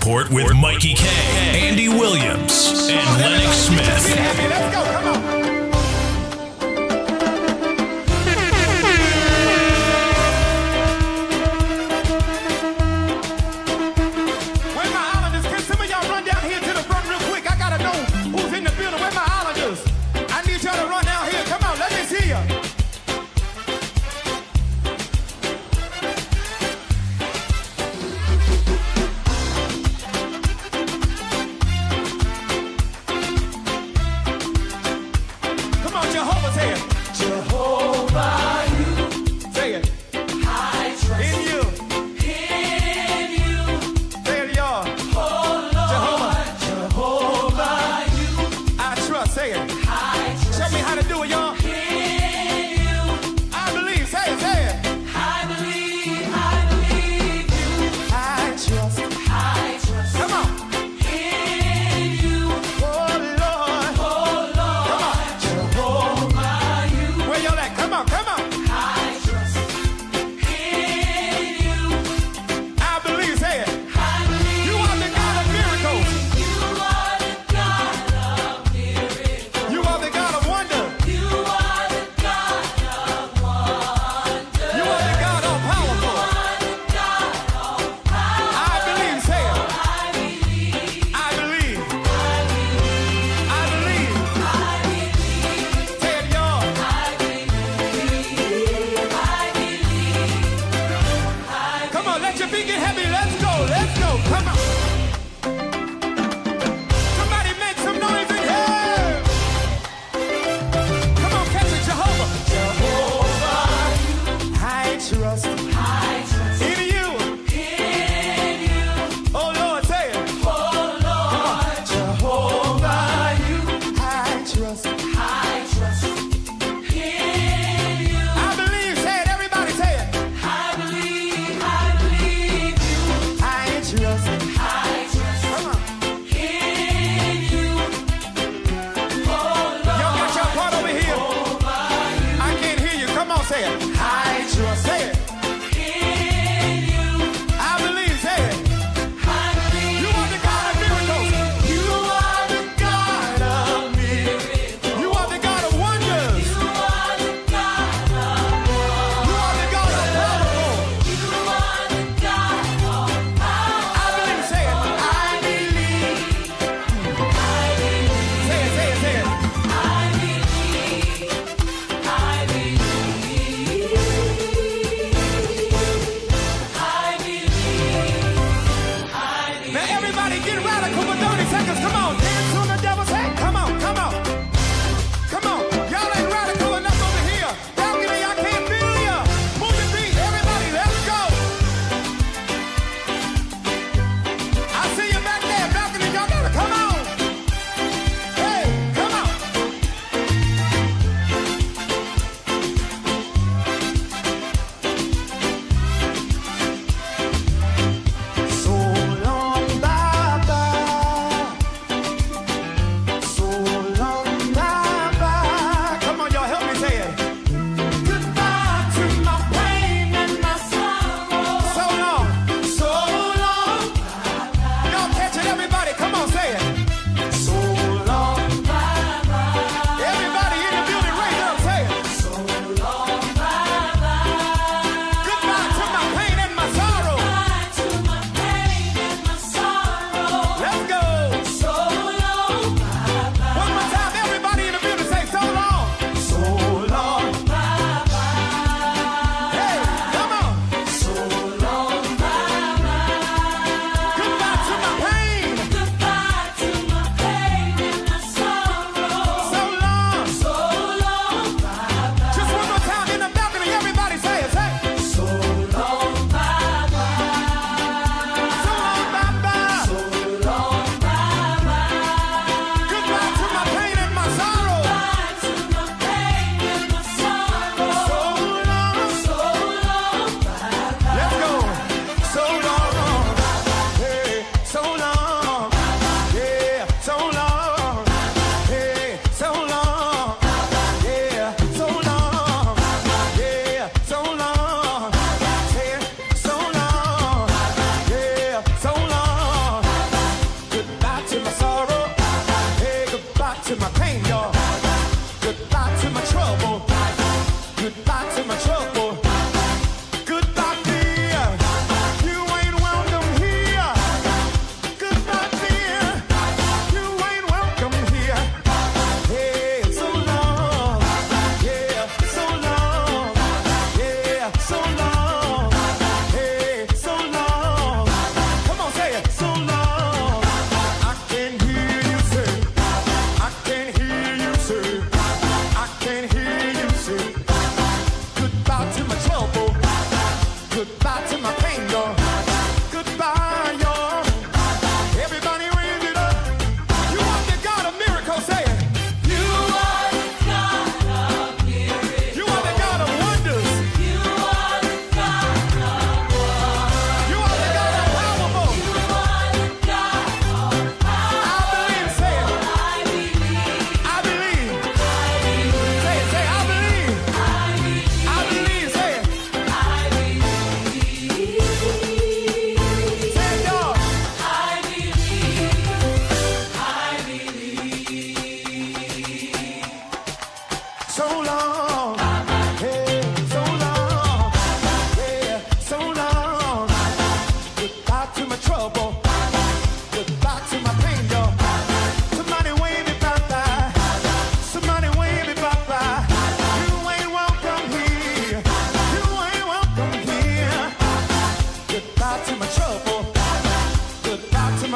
Report with Mickie K, Andy Williams, and Lennox Smith. Let's go, come on. Where my islanders? Can some of y'all run down here to the front real quick? I gotta know who's in the building. Where my islanders? I need y'all to run down here. Come on, let me see ya.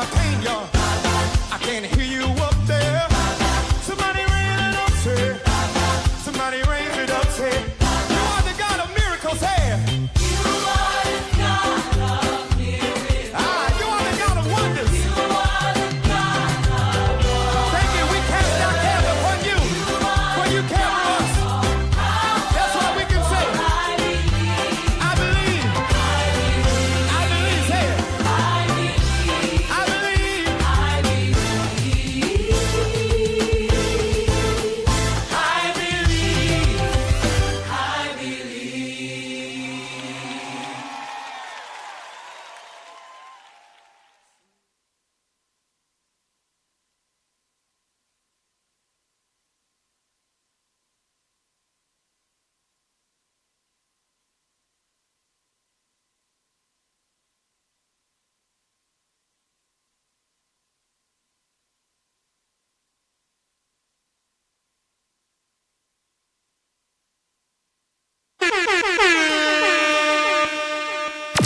my pain, y'all. I can't hear you up there. Somebody raise it up, say. Somebody raise it up, say. You are the God of miracles, hey. You are the God of miracles. You are the God of wonders. You are the God of wonders. Thank you. We cast our care upon you. For you care for us. That's why we can say, I believe. I believe. I believe. Say it. I believe. I believe. I believe. I believe. I believe.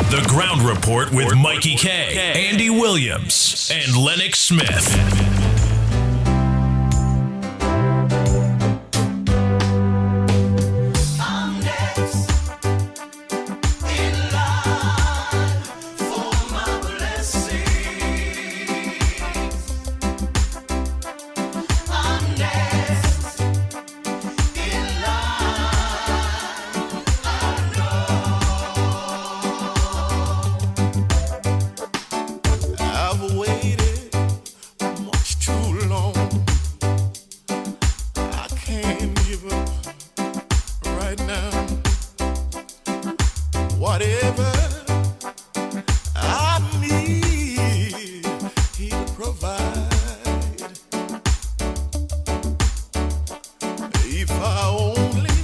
The Ground Report with Mikey K, Andy Williams, and Lennox Smith. I'm next in line for my blessings. I'm next in line. I know I've waited much too long. I can't give up right now. Whatever I need, He'll provide. If I only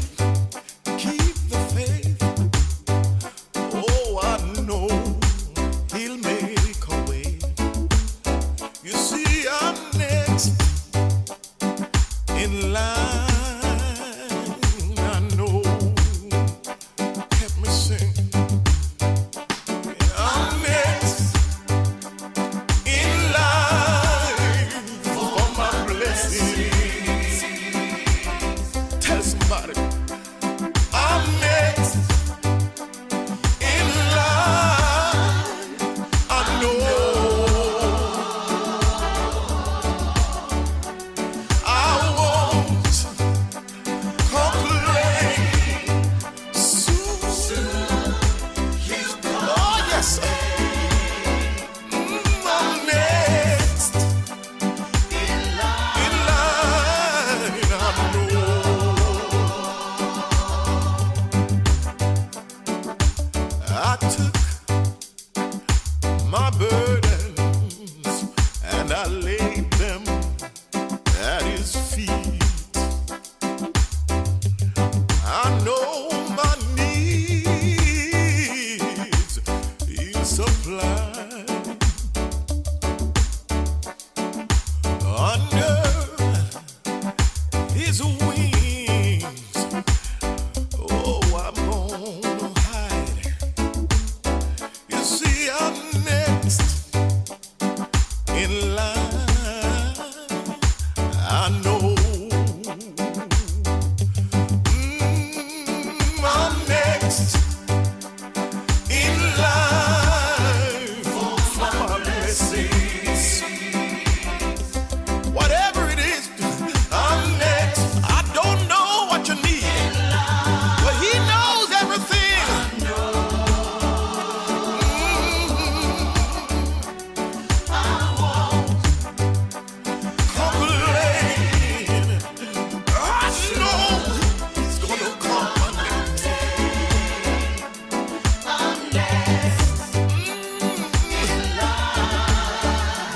keep the faith, oh, I know He'll make a way. You see, I'm next in line. I know. Help me sing. I'm next in line for my blessings. Tell somebody. I'm next in line. I know. I won't complain. Soon, oh yes, I'm next in line. I know. I took my burdens and I laid them at His feet. I know my needs He'll supply. Under His wings, oh, I'm gonna hide. You see, I'm next in line. I know. I'm next in line for my blessings. Whatever it is, I'm next. I don't know what you need, but He knows everything. Complain. I know He's gonna come next.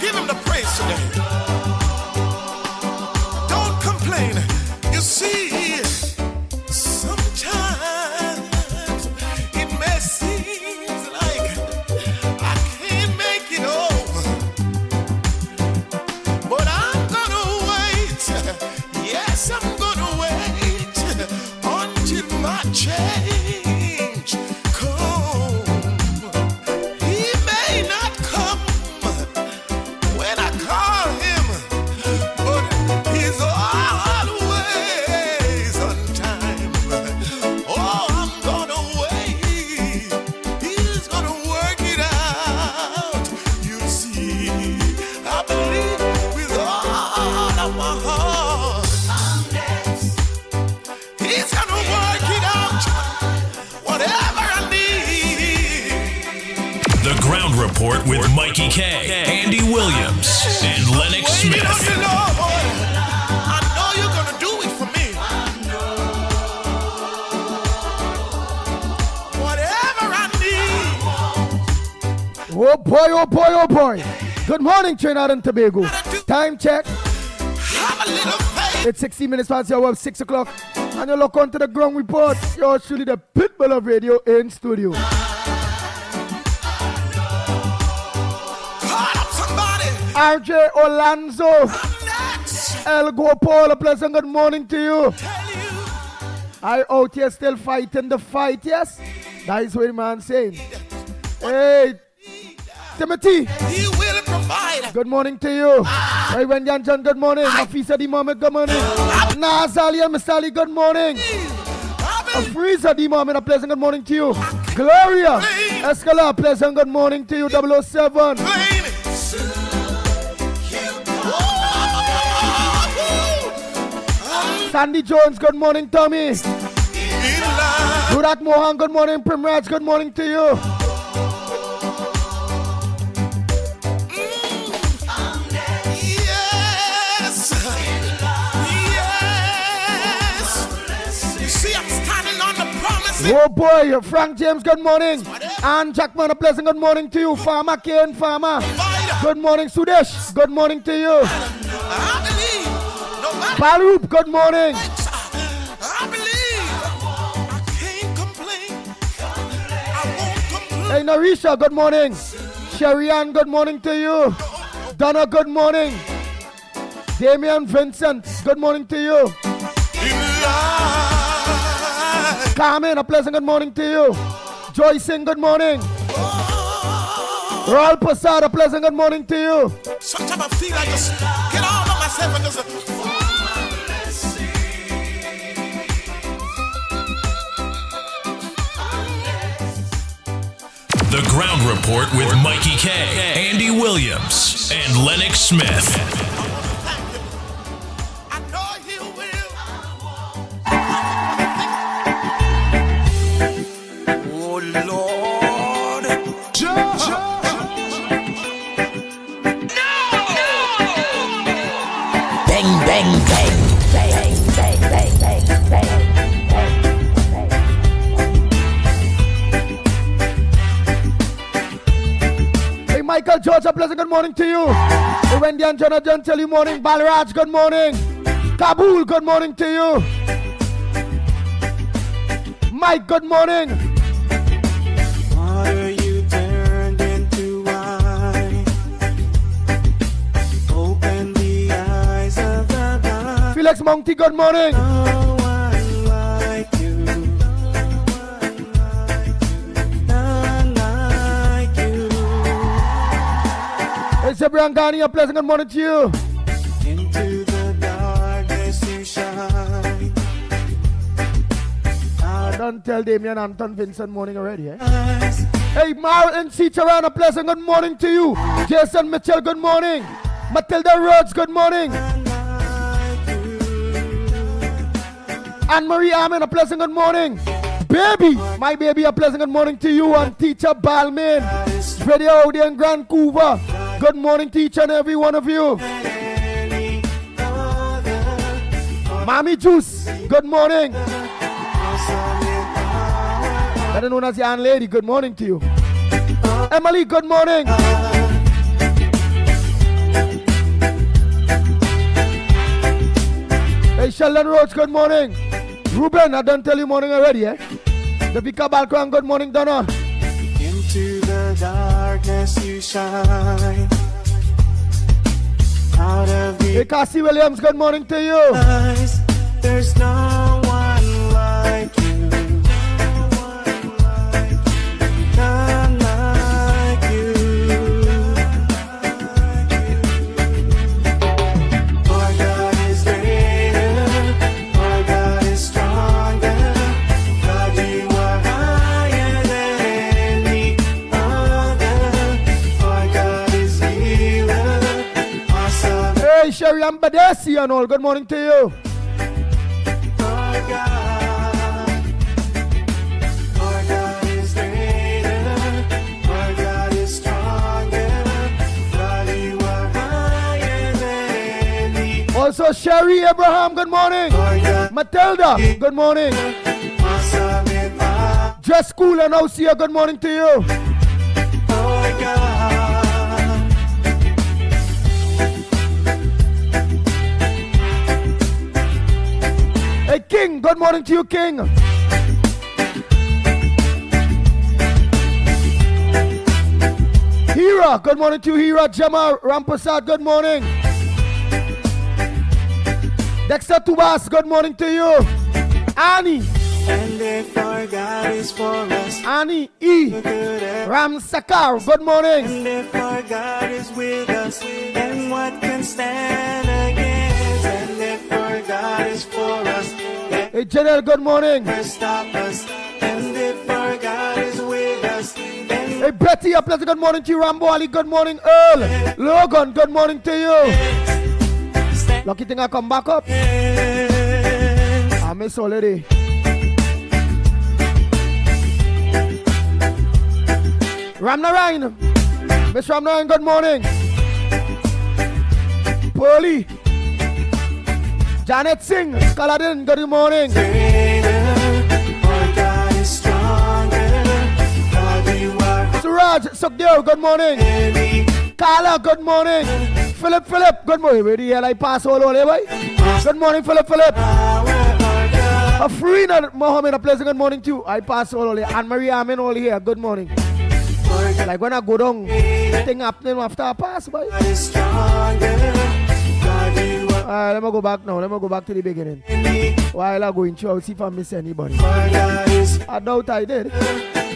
Give Him the praise today. Don't complain. You see, sometimes it may seem like I can't make it over, but I'm gonna wait. Yes, I'm gonna wait until my change come. He may not come Report with Mikey K, Andy Williams, and Lennox Smith. I know you're gonna do it for me. Whatever I need. Oh boy, oh boy, oh boy. Good morning, Trinidad and Tobago. Time check. Have a little faith. It's 16 minutes past the hour of 6 o'clock. And you look onto the ground report. You're truly the Pitbull of radio in studio. Call up somebody. RJ Orlando. Next. El Paul, a pleasant good morning to you. Tell you. I out here still fighting the fight, yes? That is what the man saying. Hey, Timothy. He will provide. Good morning to you. Hey, Wendy and John, good morning. Afisa the moment, good morning. Nazali and Mr. Ali, good morning. Freezer the moment, a pleasant good morning to you. Gloria Escala, a pleasant good morning to you. 007. Sandy Jones, good morning, Tommy. Durat Mohan, good morning. Primraj, good morning to you. Oh boy, Frank James, good morning. Ann Jackman, a pleasant good morning to you. Farmer Kane, Farmer. Good morning, Sudesh. Good morning to you. Barup, good morning. Hey, Narisha, good morning. Sherian, good morning to you. Donna, good morning. Damian Vincent, good morning to you. Carmen, a pleasant good morning to you. Joy Singh, good morning. Raul Prasad, a pleasant good morning to you. Sometimes I feel like just get all of myself and just. The Ground Report with Mikey K, Andy Williams, and Lennox Smith. I know he will. Oh Lord. Bang, bang, bang, bang, bang, bang, bang, bang. Hey, Michael George, a pleasant good morning to you. Hey, Wendy and Jonathan, tell you morning. Balraj, good morning. Kabul, good morning to you. Mike, good morning. Water you turned into wine. Open the eyes of the blind. Felix Monty, good morning. No one like you. None like you. Hey, Sebrian Ghani, a pleasant good morning to you. Into the darkness you shine. Don't tell Damian Anton Vincent morning already, eh? Eyes. Hey, Martin Ciceran, a pleasant good morning to you. Jason Mitchell, good morning. Matilda Rhodes, good morning. Anne-Marie Amin, a pleasant good morning. Baby, my baby, a pleasant good morning to you. And teacher Balmain, radio out there in Grand Couva. Good morning to each and every one of you. Mommy Juice, good morning. Better known as your Ann Lady, good morning to you. Emily, good morning. Hey, Sheldon Roach, good morning. Ruben, I don't tell you morning already, eh? Devika Balkran, good morning, Donna. Into the darkness you shine. Out of the Hey, Cassie Williams, good morning to you. eyes, there's no one like you. None like you. Our God is greater. Our God is stronger. God, you are higher than any other. Our God is healer. Awesome. Hey, Sherry Ambadesi and all, good morning to you. Our God is greater. Our God is stronger. Also, Sherry Abraham, good morning. Matilda, good morning. Dress Cool and Osia, good morning to you. Hey, King, good morning to you, King. Hira, good morning to you, Hira. Gemma Rampasad, good morning. Dexter Tubas, good morning to you. Annie. And if our God is for us, Annie E. Ram Sakar, good morning. and if our God is with us, then what can stand against? And if our God is for us, then Hey, Janelle, good morning. never stop us. And if our God is with us, then Hey, Betty, a pleasant good morning to you. Rambo Ali, good morning. Earl. Logan, good morning to you. Lucky thing I come back up. I miss already. Ramnarayan. Miss Ramnarayan, good morning. Pearly. Janet Singh, Kaladin, good morning. greater, our God is stronger. God, you are Suraj, Sukdev, good morning. heavy. Kala, good morning. Philip, good morning. Where the hell I pass all over, boy? Good morning, Philip. Afrina Mohammed, a pleasant good morning too. I pass all over. Anne Marie Amen all here. Good morning. Like when I go down, thing happening after I pass, boy. God is stronger. God, you are Let me go back now. Let me go back to the beginning. While I go in through, I'll see if I miss anybody. our God is I doubt I did.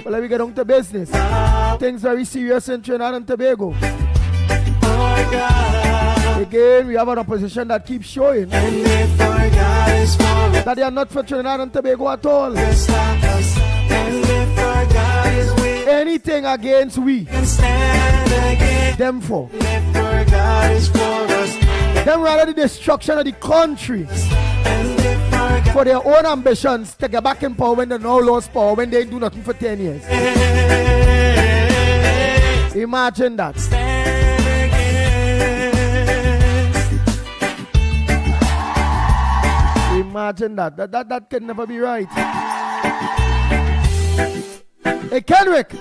But let me get on to business. Things very serious in Trinidad and Tobago. our God. Again, we have an opposition that keeps showing And if our God is for us, that they are not for Trinidad and Tobago at all. stop us. And if our God is with us, Anything against we, can stand against. them for. If our God is for us, Them rather the destruction of the country and if our God for their own ambitions to get back in power when they now lost power when they do nothing for 10 years. Imagine that. stand against. Imagine that. That can never be right. Hey, Kendrick.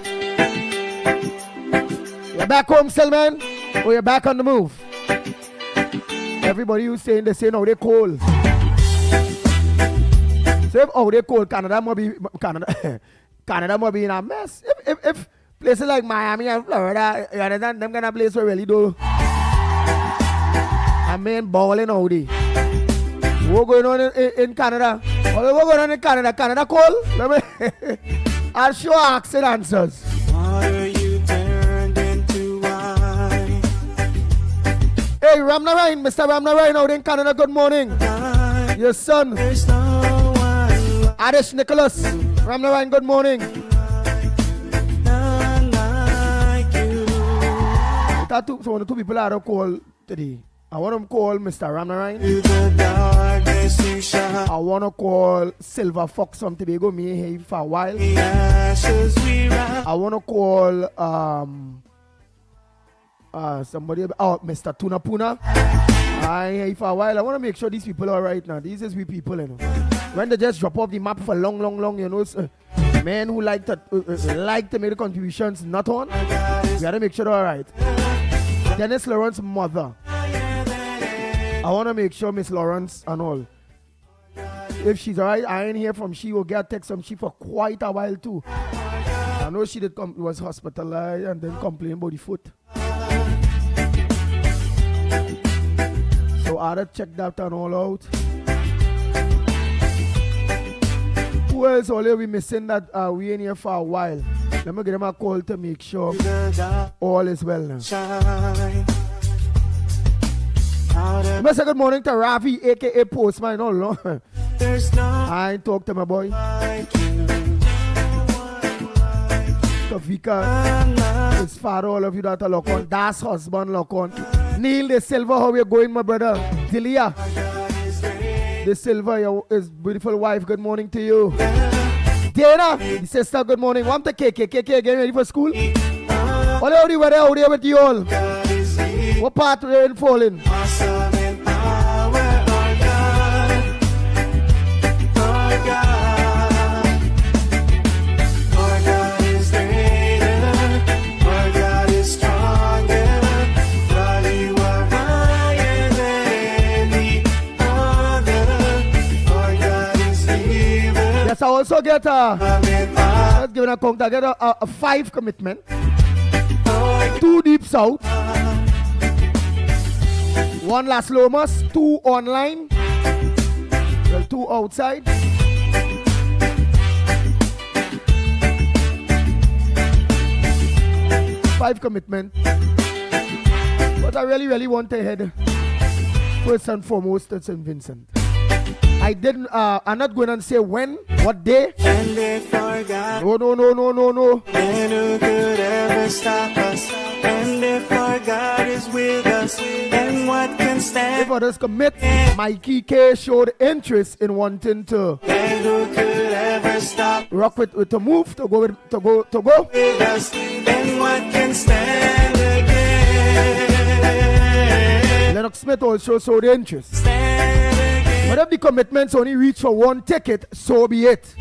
You're back home still, man? Or you're back on the move? Everybody who's saying they say no, they cold. Say, oh, they cold. Canada must be Canada must be in a mess. If places like Miami and Florida, you understand, them kind of place where really do. I mean, balling all day. What's going on in Canada? What's going on in Canada? Canada cold? Let me. I'll show asks and answers. Water you turned into wine. Hey, Ramnarayan, Mr. Ramnarayan out in Canada, good morning. Your son, There's no one Adish Nicholas. Ramnarayan, good morning. none like you. So one of two people I don't call today. I want to call Mr. Ramnarayan. Through the darkness you shine. I want to call Silver Fox from Tobago. Me here for a while. The ashes we rise. I want to call somebody. Oh, Mr. Tuna Puna. I here for a while. I want to make sure these people are right now. These is we people, you know. When they just drop off the map for long, you know, men who like to make the contributions not on. We got to make sure they're all right. Dennis Lawrence's mother. I want to make sure Miss Lawrence and all. If she's alright, I ain't hear from she will get a text from she for quite a while too. I know she did was hospitalized and then complain about the foot. So I had to check that and all out. Who else all we missing that we ain't here for a while? Let me give them a call to make sure all is well now. Shine. Out of I say good morning to Ravi, aka Postman. All long. there's no I ain't talk to my boy. like you. To Vika, his father, all of you that are lock on. Das husband lock on. Neil the Silver, how you going, my brother? Delia, the Silver, his beautiful wife. Good morning to you. Dana, the sister. Good morning. Want the KK getting ready for school? All out there with you all. What part are you in falling? Awesome in power. God. Our God is greater. Our God is stronger. God, you are higher than any other. Our God is healer. Yes, I also get let's give it a count. I get a 5 commitment. 2 deep south. 1 Las Lomas, 2 online. Well, 2 outside. Five commitment. But I really want to head first and foremost to St. Vincent. I'm not going to say when, what day. And if our God, No. then who could ever stop us? And if our God is with us, then what can stand? If others commit, Mickie Kerr showed interest in wanting to Then who could ever stop rock with to move, to go. with us? Then what can stand again? Lennox Smith also showed interest. Stand again. But if the commitments only reach for 1 ticket, so be it.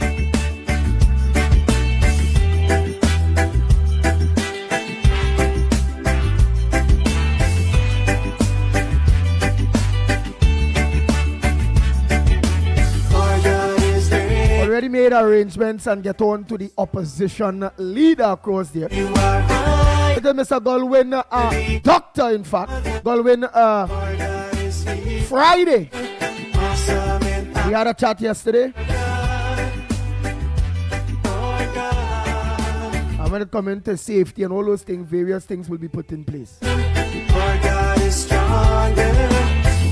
Our God is great. Already made arrangements and get on to the opposition leader across there. You are high. It is Mr. Galwin, doctor in fact. Galwin, Our God is here. Friday. Awesome and We had a chat yesterday. our God. And when it comes into safety and all those things, various things will be put in place. Our God is stronger.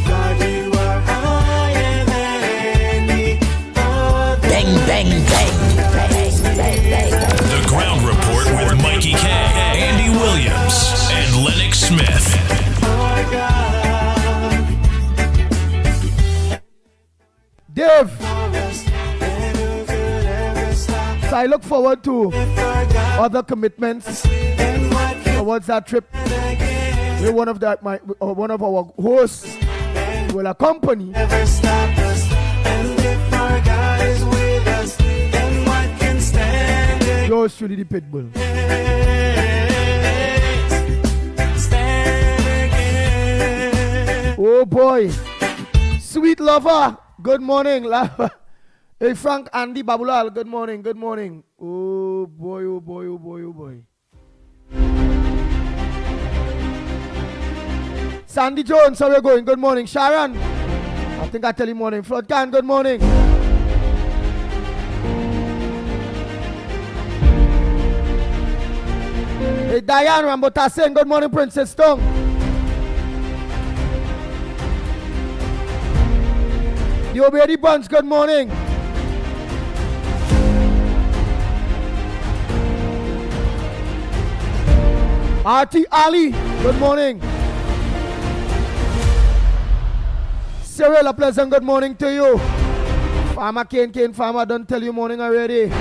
God, you are higher than any other. Bang, bang, bang. Bang, bang, bang. The Ground Report with Mikey K, Andy Williams, and Lennox Smith. Our God Dave, for us. Then who could ever stop so I look forward to our God? other commitments Then what can towards that trip. again? With one of our hosts will accompany. Never stop us. And if our God is with us, then what can stand against? Yours truly, the Pitbull. Stand again. Oh boy, sweet lover. Good morning, lover. Hey Frank, Andy, Babulal. Good morning. Oh boy. Sandy Jones, how are you going? Good morning. Sharon, I think I tell you morning. Flood Can, good morning. Hey Diane Rambota saying good morning, Princess Tong. The Obedi Bunch, good morning. Artie Ali, good morning. Cyril, a pleasant good morning to you. Farmer Kane Farmer, don't tell you morning already.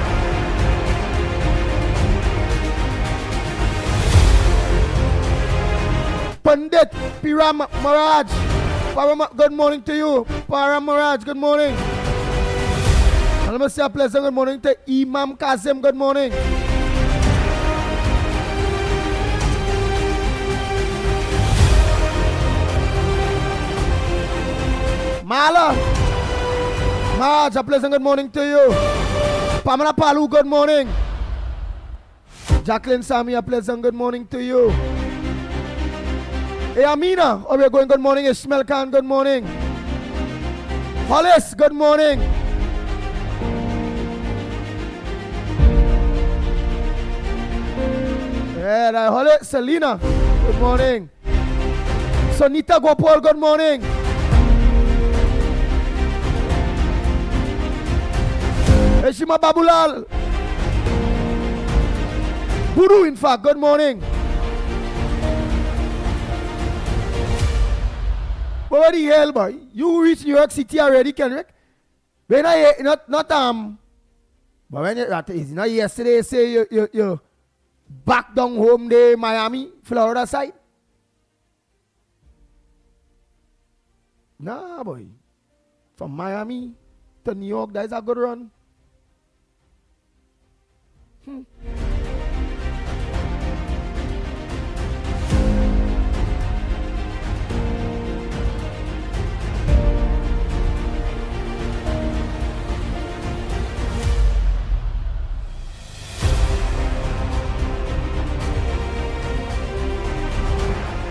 Pandit Piram Maraj, good morning to you. Param Maraj, good morning. And let me say a pleasant good morning to Imam Kazim, good morning. Mala, Maraj, a pleasant good morning to you. Pamela Palu, good morning. Jacqueline Sami, a pleasant good morning to you. Hey Amina, oh we're going good morning. Ishmael Khan, good morning. Hollis, good morning. Yeah, Hollis, Selena, good morning. Sonita Gopal, good morning. Eshima Babulal. Buru, in fact, good morning. But what the hell, boy? You reach New York City already, Kendrick? When I not but when you not yesterday say you back down home there, Miami, Florida side? Nah, boy. From Miami to New York. That is a good run.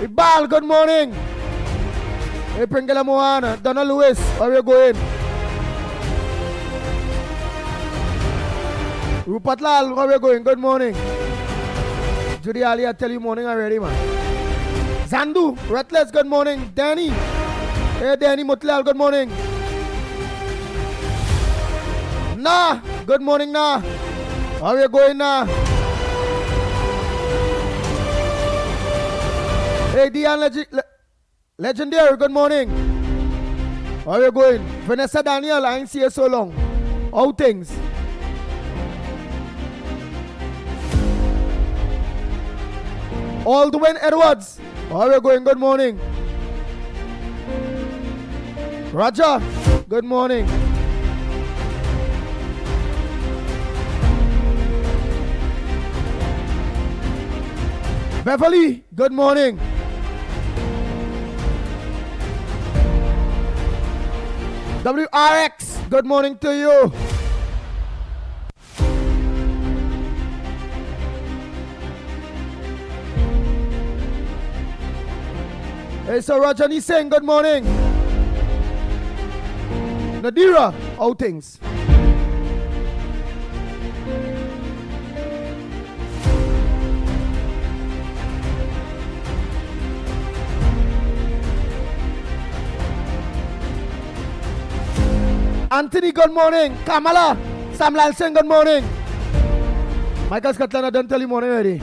Ibal, good morning. Hey, Pringala Mohana, Donna Lewis, where are you going? Rupert Lal, where are you going? Good morning. Judy Ali, I tell you morning already, man. Zandu, Reckless, good morning. Danny, hey Danny Mutlal, good morning. Nah, good morning, Nah. How are you going, Nah? Hey, Diane Legendary, good morning. How are you going? Vanessa Daniel, I ain't see you so long. How things? Aldwin Edwards, how are you going? Good morning. Roger, good morning. Beverly, good morning. WRX, good morning to you. Hey, so Rajani saying good morning. Nadira, how things? Anthony, good morning. Kamala, Sam Lalsen, good morning. Michael Scotland, I don't tell you morning already.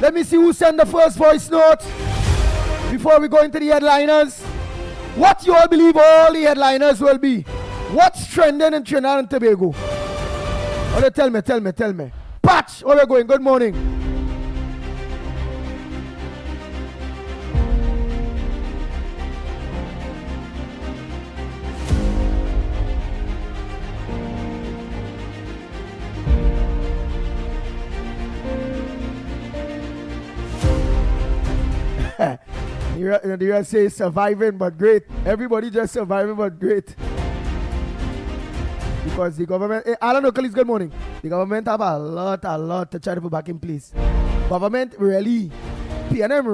Let me see who sent the first voice note before we go into the headliners. What you all believe all the headliners will be? What's trending in Trinidad and Tobago? Oh, tell me. Patch, where we going? Good morning. The US say surviving but great. Everybody just surviving but great. Because the government, Alan O'Kelly's good morning. The government have a lot to try to put back in place. Government really, PNM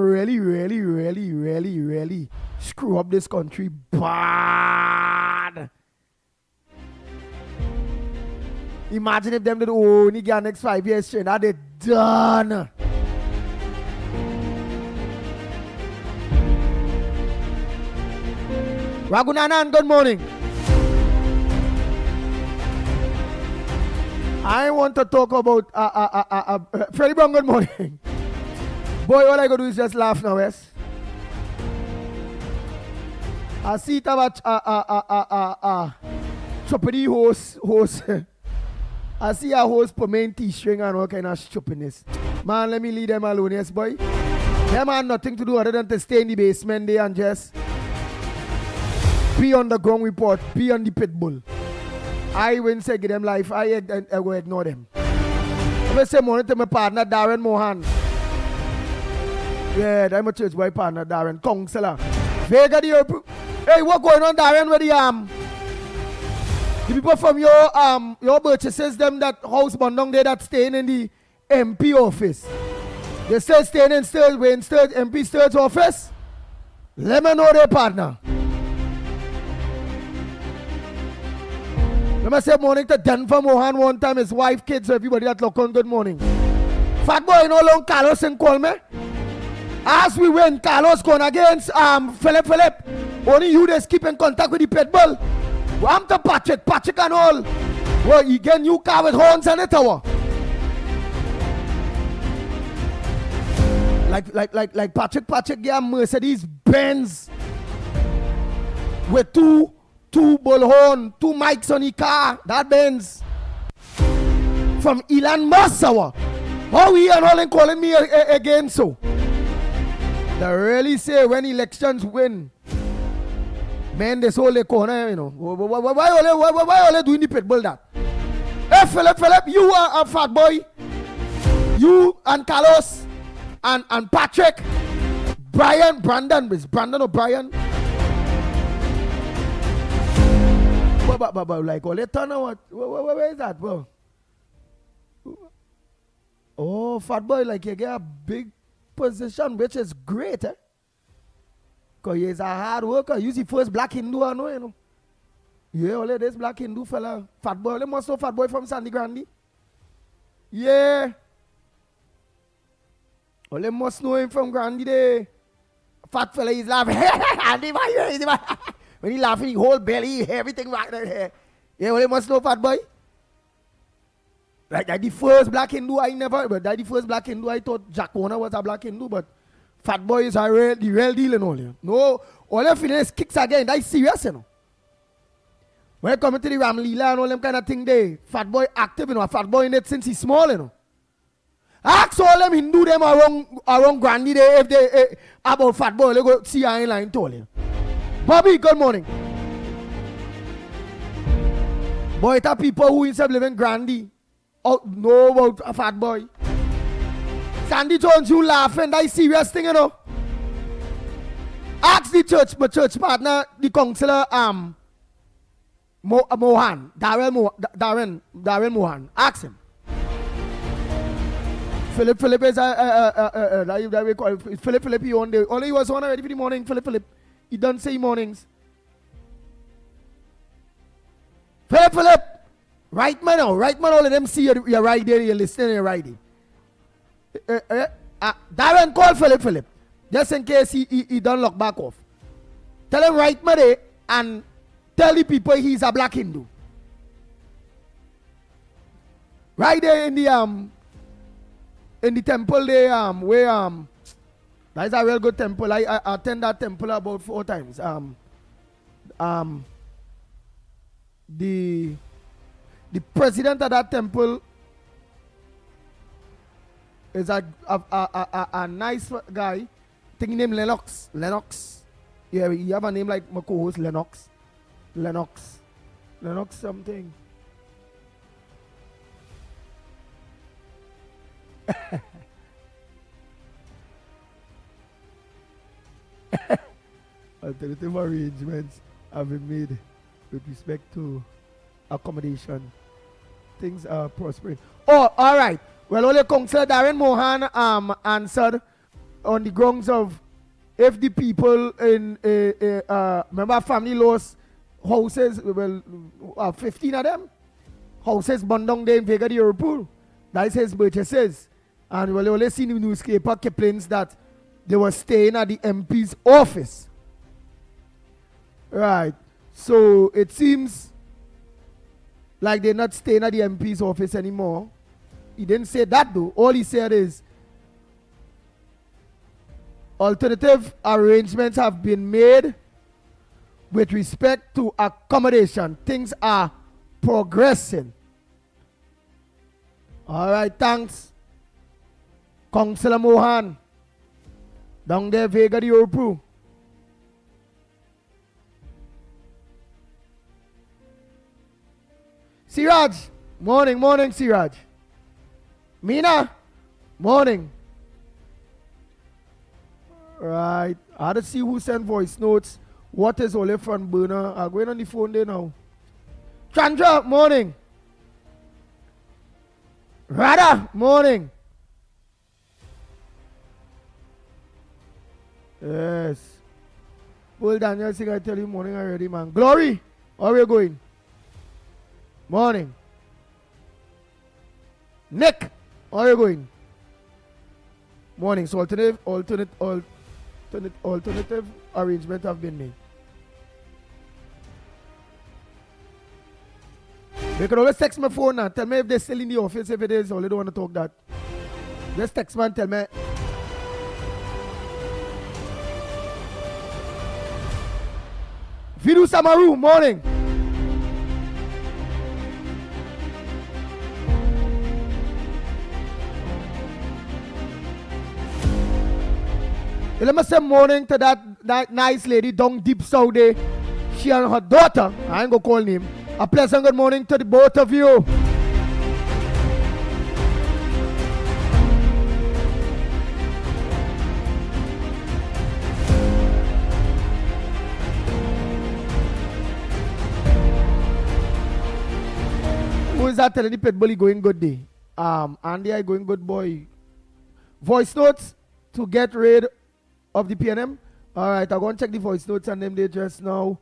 really screw up this country bad. Imagine if them did only get next 5 years straight. Now they done. Ragunanan, good morning. I want to talk about Freddie Brown, good morning. Boy, all I gotta do is just laugh now, yes. I see it about choppity host. I see a host per main T-string and all kind of stupidness. Man, let me leave them alone, yes, boy. Them had nothing to do other than to stay in the basement there and just be on the ground report, be on the Pitbull. I wouldn't say give them life, I will ignore them. I'm going to say morning to my partner, Darren Mohan. Yeah, I'm a church boy partner, Darren, counselor. Vega the Europe. Hey, what going on, Darren, with the people from your purchases, them that house bond there that staying in the MP office. They still staying in MP Sturge's office? Let me know their partner. Let me say morning to Denver Mohan one time, his wife, kids, everybody that look on, good morning. Fat boy, you know long Carlos and call me. As we win, Carlos going against Philip. Only you just keep in contact with the Pitbull. I'm to Patrick and all. Well, you get new car with horns on it, or? Like Patrick get a Mercedes Benz with two bullhorn, 2 mics on the car. That Benz from Elon Musk, or? How we and all calling me again so? They really say when elections win, man, this whole corner, you know. Why are they doing the Pitbull that? Hey, Philip, you are a fat boy. You and Carlos and Patrick, Brandon, is Brandon or Brian? But like, all they turn out, where is that, bro? Oh, fat boy, like you get a big position, which is great, eh? Because he's a hard worker. He's the first black Hindu I know, you know. Yeah, only this black Hindu fella. Fat boy, only must know fat boy from Sandy Grande. Yeah. Only must know him from Grande there. Fat fella, he's laughing. When he laughing, he whole belly, everything right there. Yeah, only must know fat boy. Like that the first black Hindu I never, but that the first black Hindu I thought Jack Warner was a black Hindu, but Fat Boy is the real deal and all. You know? No, all them feeling is kicks again. That is serious, you know. When it comes to the Ram Leela and all them kind of thing, they Fat Boy active, you know. Fat Boy in it since he's small, you know. Ask all them Hindu them around Grandy there if they about Fat Boy. They go see I line told you. Bobby, good morning. Boy, it's people who instead of living Grandy. Oh, know about a Fat Boy. Sandy Jones, you laughing. That is serious thing, you know. Ask the church, my church partner, the counselor, Mohan, Darren Mohan. Ask him. Philip is that we call it. Philip, he on the only he was on already for the morning. Philip, he don't say mornings. Philip. Right man, all of them see you're right there, you're listening, you're right there. Darren, call Philip. Just in case he don't look back off. Tell him right man there and tell the people he's a black Hindu. Right there in the temple there, where that is a real good temple. I attend that temple about 4 times. The president of that temple is a nice guy. I think his name Lennox. Yeah, you have a name like my co-host Lennox something. Alternative arrangements have been made with respect to accommodation. Things are prospering. Oh, all right. Well, only Councillor Darren Mohan answered on the grounds of if the people in remember family lost houses, well, 15 of them houses burned down there in Vega de Europol. That is his purchases. And well, only seen in the newspaper complaints that they were staying at the MP's office. Right. So it seems like they're not staying at the MP's office anymore. He didn't say that though. All he said is alternative arrangements have been made with respect to accommodation. Things are progressing. All right, thanks. Councillor Mohan. Down there, Vega de Europol. Siraj, morning, Siraj. Mina, morning. Right, I had to see who sent voice notes. What is Ole front burner? I'm going on the phone there now. Chandra, morning. Radha, morning. Yes. Well, Daniel, I think I tell you morning already, man. Glory, how are you going? Morning. Nick, how are you going? Morning. So alternative arrangement have been made. They can always text my phone now. Tell me if they're still in the office. If it is, or they don't want to talk that. Just text man, tell me. Vidu Samaru, morning. Let me say morning to that nice lady down deep Saudi. She and her daughter, I ain't gonna call name. A pleasant good morning to the both of you. Who is that telling the Pitbull going good day? Andy, I going good boy. Voice notes to get rid of the PNM. Alright, I'll go and check the voice notes and them they just now.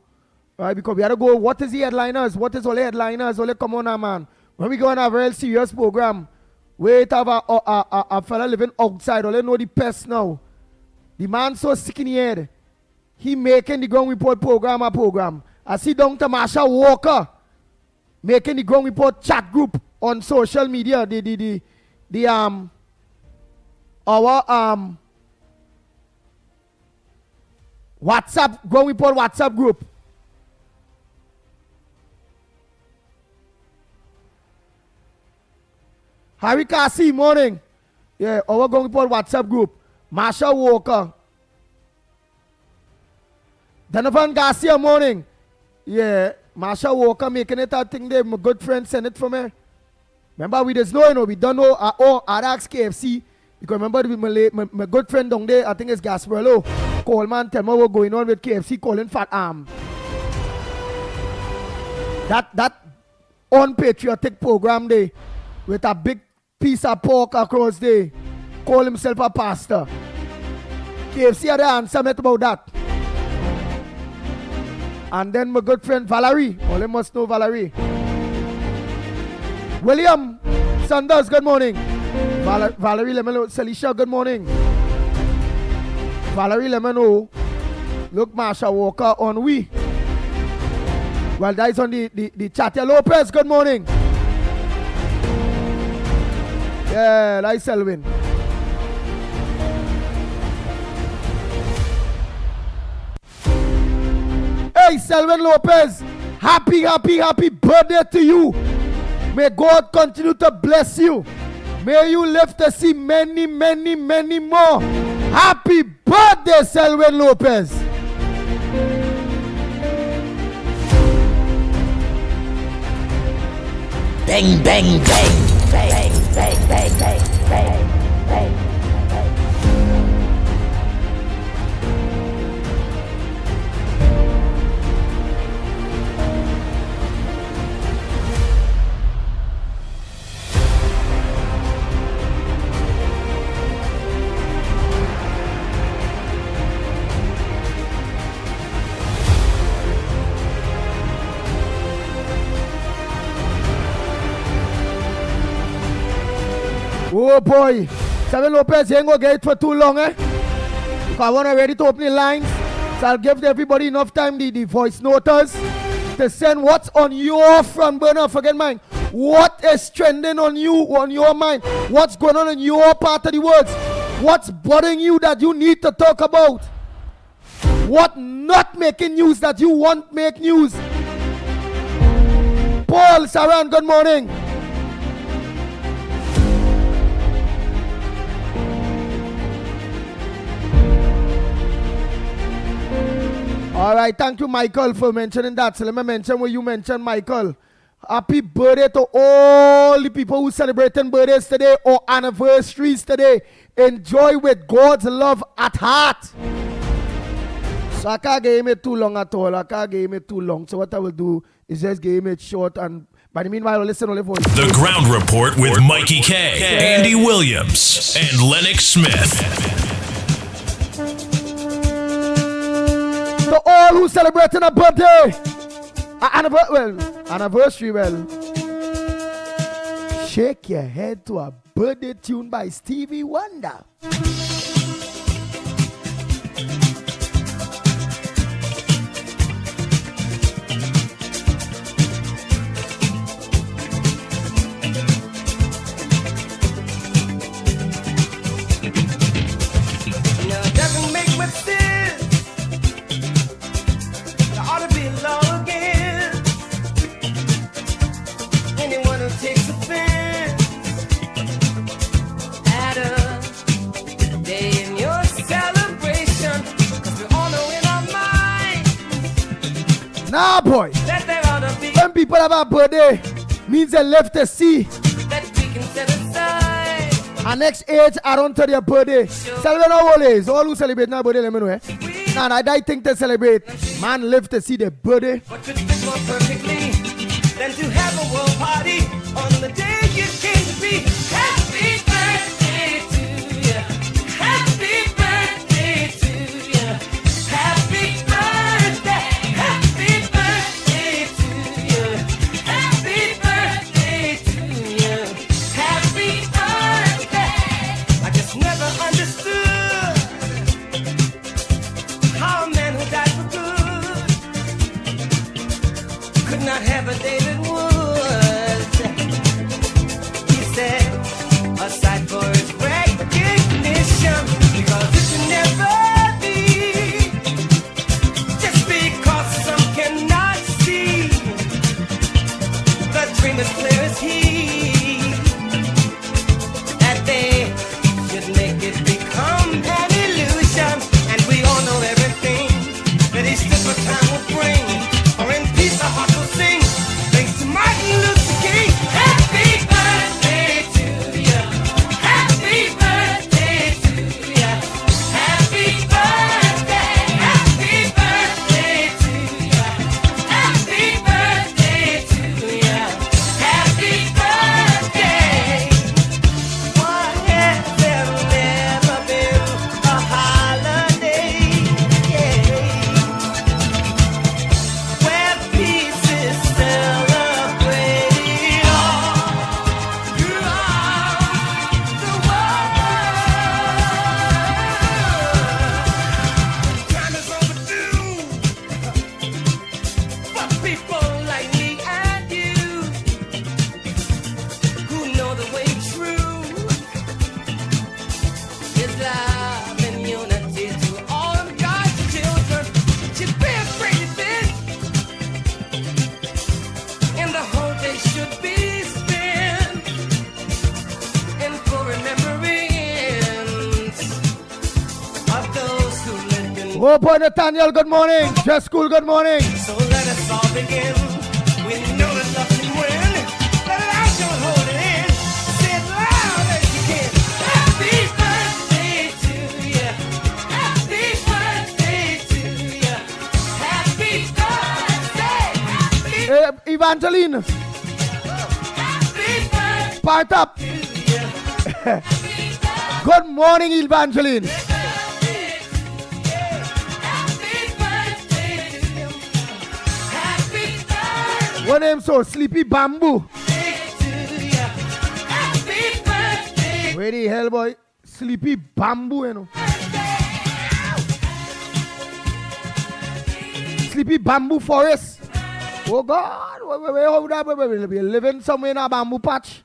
Alright, because we had to go, what is the headliners? What is all the headliners? All the come on now, man. When we go on a very serious program, we have a fella living outside, all they know the pest now. The man so sick in the head. He making the ground report program a program. I see Dr. Marsha Walker making the ground report chat group on social media. Our WhatsApp, ground report WhatsApp group. Harry Kasi, morning. Yeah, our ground report WhatsApp group. Marsha Walker. Donovan Garcia, morning. Yeah, Marsha Walker making it, I think they, my good friend sent it for me. Remember, we just know, you know, we don't know, I'd ask KFC, because remember, my good friend down there, I think it's Gasparello, Coleman, tell me what's going on with KFC, calling Fat Arm. That unpatriotic program there, with a big piece of pork across there, call himself a pastor. KFC had the answer about that. And then my good friend Valerie, all you must know Valerie. William Sanders, good morning. Valerie Lemon, Celicia, good morning. Valerie Lemon, look, Marsha Walker on we. Well, that is on the chat. Lopez, good morning. Yeah, that's Selwyn. Hey, Selwyn Lopez, happy birthday to you. May God continue to bless you. May you live to see many more. Happy birthday, Selwyn Lopez. Bang, bang, bang. Bang, bang, bang, bang, bang, bang. Oh boy, Selwyn Lopez, you ain't gonna get it for too long, eh? Because I want to ready to open the lines. So I'll give everybody enough time, the voice noters, to send what's on your front burner. Forget mine. What is trending on you, on your mind? What's going on in your part of the world? What's bothering you that you need to talk about? What not making news that you want make news? Paul Saran, good morning. All right, thank you, Michael, for mentioning that. So let me mention what you mentioned, Michael. Happy birthday to all the people who celebrating birthdays today or anniversaries today. Enjoy with God's love at heart. So I can't give it too long at all. I can't give it too long. So what I will do is just give it short, and by the meanwhile, listen only for The Ground Report with Mikey K, Andy Williams, and Lennox Smith. To all who celebrating a birthday, anniversary, shake your head to a birthday tune by Stevie Wonder. people have a birthday means they live to see. that we can set aside. Our next age around to their birthday. Celebrate our holidays. All who celebrate now birthday, let me know. And I think to celebrate. Man live to see their birthday. What could fit more perfectly than to have a world party on the day you came to be? Happy birthday to you. Happy birthday to you. Happy birthday. Happy birthday to you. Happy birthday to you. Happy birthday. I just never understood how a man who died for good could not have a David Woods. He said, aside for his recognition, because it can never be, just because some cannot see, the dream is clear as he, that they should make it become an illusion, and we all know everything that each different time will bring. Or in peace, our heart will sing. Thanks to Martin Luther King. Happy birthday to you. Happy birthday to you. Happy birthday. Happy birthday to you. Happy birthday to you. Happy birthday. Why has there never been a holiday? Where peace is celebrated all throughout the world. Time is overdue for people like me and you who know the way true is love and unity to all of God's children. Should be afraid of this. And the whole day should be spent in full remembrance of those who lived in. Oh, boy, Nathaniel, good morning. Just school, good morning. So let us all begin. We know that love can win. Let it out, don't hold it in. Say it loud as you can. Happy birthday to you. Happy birthday to you. Happy birthday. Evangeline, Happy birthday part up. to you. Good morning, Evangeline. What name so? Sleepy Bamboo. Where the hell, boy? Sleepy Bamboo, you know. Sleepy Bamboo Forest. Oh, God. We're living somewhere in a bamboo patch.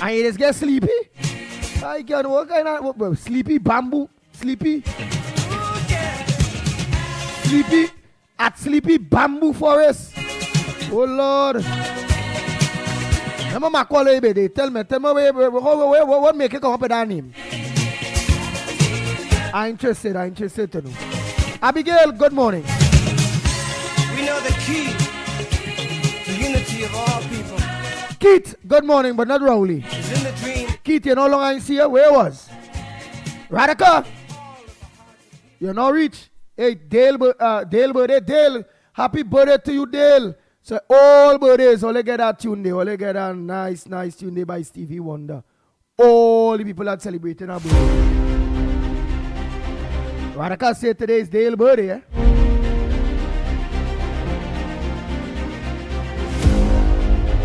And you just get sleepy? I can't work kind of sleepy bamboo. Sleepy. Sleepy at Sleepy Bamboo Forest. Oh Lord. Remember my colleague, they tell me what make it come up with that name. I'm interested to know. Abigail, good morning. We know the key to unity of all people Keith, good morning, but not Rowley. is in the dream. Keith, you no longer see her. Where was? Radica. You no reach. Hey, Dale, birthday, Dale. Happy birthday to you, Dale. So all birthdays, only get that tune day. Only get that nice tune day by Stevie Wonder. All the people that celebrating our birthday. Radica said today is Dale birthday, eh?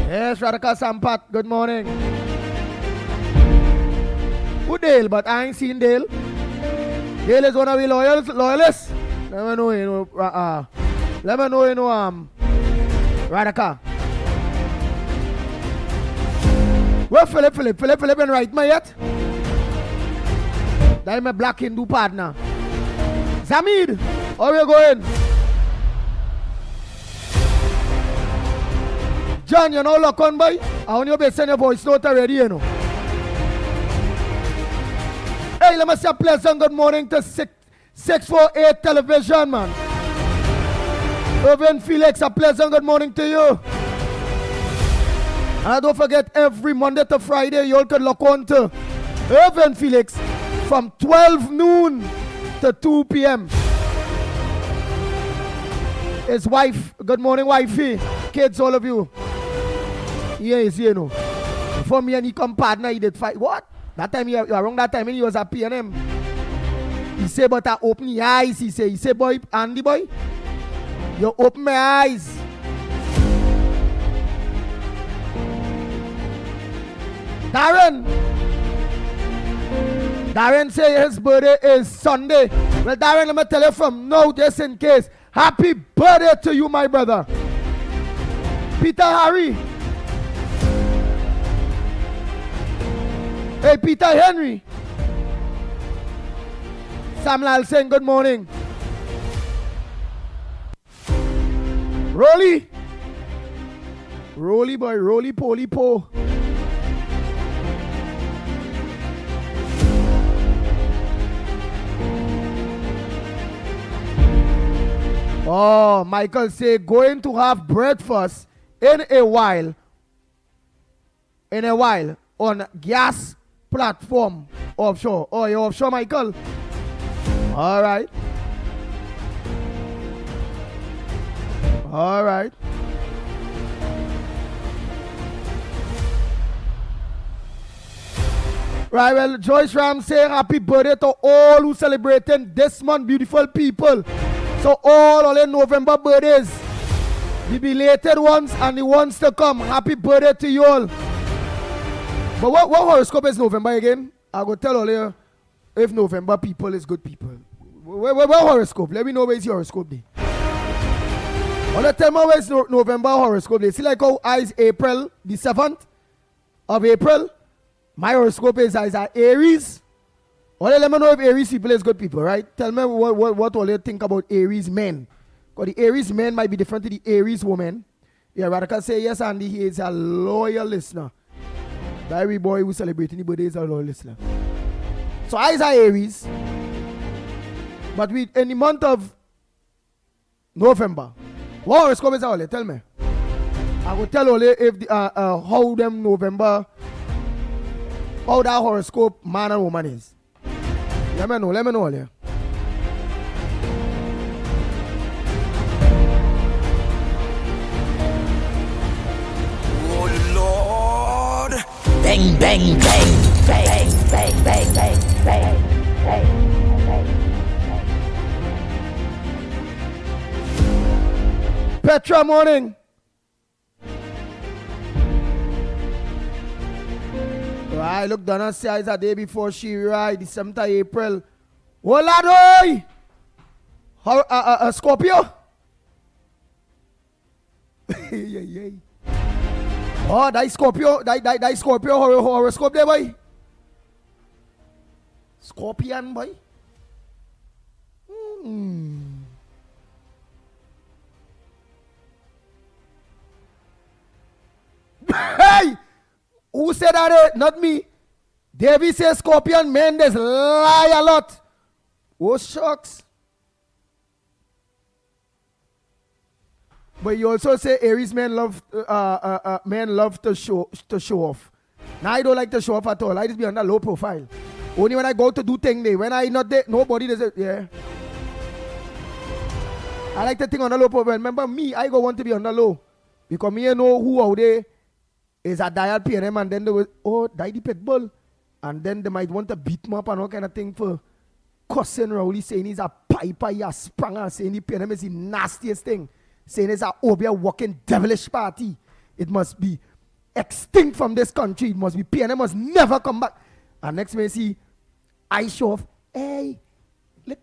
Yes, Radica Sampat, good morning. Who Dale? But I ain't seen Dale. Dale is one of the loyalists. Let me know, Radica. Where Philip ain't right me yet? That is my black Hindu partner. Zamid, how you going? John, you know lock on boy? I want you to send your voice note already, you know. Hey, let me say a pleasant good morning to 648 television, man. Irvin Felix, a pleasant good morning to you. And don't forget, every Monday to Friday, you all can lock on to Irvin Felix from 12 noon to 2 p.m. His wife, good morning, wifey. Kids, all of you. Yes, you know. Before me and he come partner, he did fight. What? That time, you around that time, when he was at P&M. He say, but I open your eyes. He say, boy, Andy boy, you open my eyes. Darren say his birthday is Sunday. Well, Darren, let me tell you from now, just in case. Happy birthday to you, my brother. Peter Harry. Hey, Peter Henry. Samuel saying good morning. Rolly. Rolly boy, Rolly Poly Po. Oh, Michael say going to have breakfast in a while on gas platform offshore. Oh, you're offshore, Michael? All right. All right. Right, well, Joyce Ram say happy birthday to all who celebrating this month, beautiful people. So all in November birthdays, the belated ones and the ones to come, happy birthday to you all. But what horoscope is November again? I go tell all you if November people is good people. What horoscope? Let me know where is your horoscope day. Wanna tell me where is November horoscope day? See like how is April, the 7th of April. My horoscope is Aries. Only let me know if Aries people is good people, right? Tell me what all you think about Aries men. Because the Aries men might be different to the Aries woman. Yeah, Radical say yes, Andy, he is a loyal listener. Diary boy who celebrating the birthday is a loyal listener. So I is Aries. But in the month of November, what horoscope is all? Tell me. I will tell all if how them November, how that horoscope man and woman is. Let me know. Yeah. Oh Lord. Bang, bang, bang, bang, bang, bang, bang, bang, bang, bang. Petra morning. Right, look, Donna says a day before she ride, the 7th of April. Oladoy! Scorpio? Yeah. Oh, that Scorpio, that Scorpio horoscope there, boy. Scorpion, boy. Hey! Who said that? Not me. David says Scorpion Mendes lie a lot. Oh, shucks. But you also say Aries men love to show off. Now I don't like to show off at all. I just be on that low profile. Only when I go to do things there. When I not there, nobody does it. Yeah. I like the thing on the low profile. Remember me, I go want to be on the low. Because me I know who out there is a dial PNM, and then they will, die the Pitbull. And then they might want to beat him up and all kind of thing for cussing Rowley, saying he's a piper, he's a spranger, saying the PNM is the nastiest thing, saying it's a over walking devilish party. It must be extinct from this country. It must be PNM must never come back. And next man see, I show off, hey, look,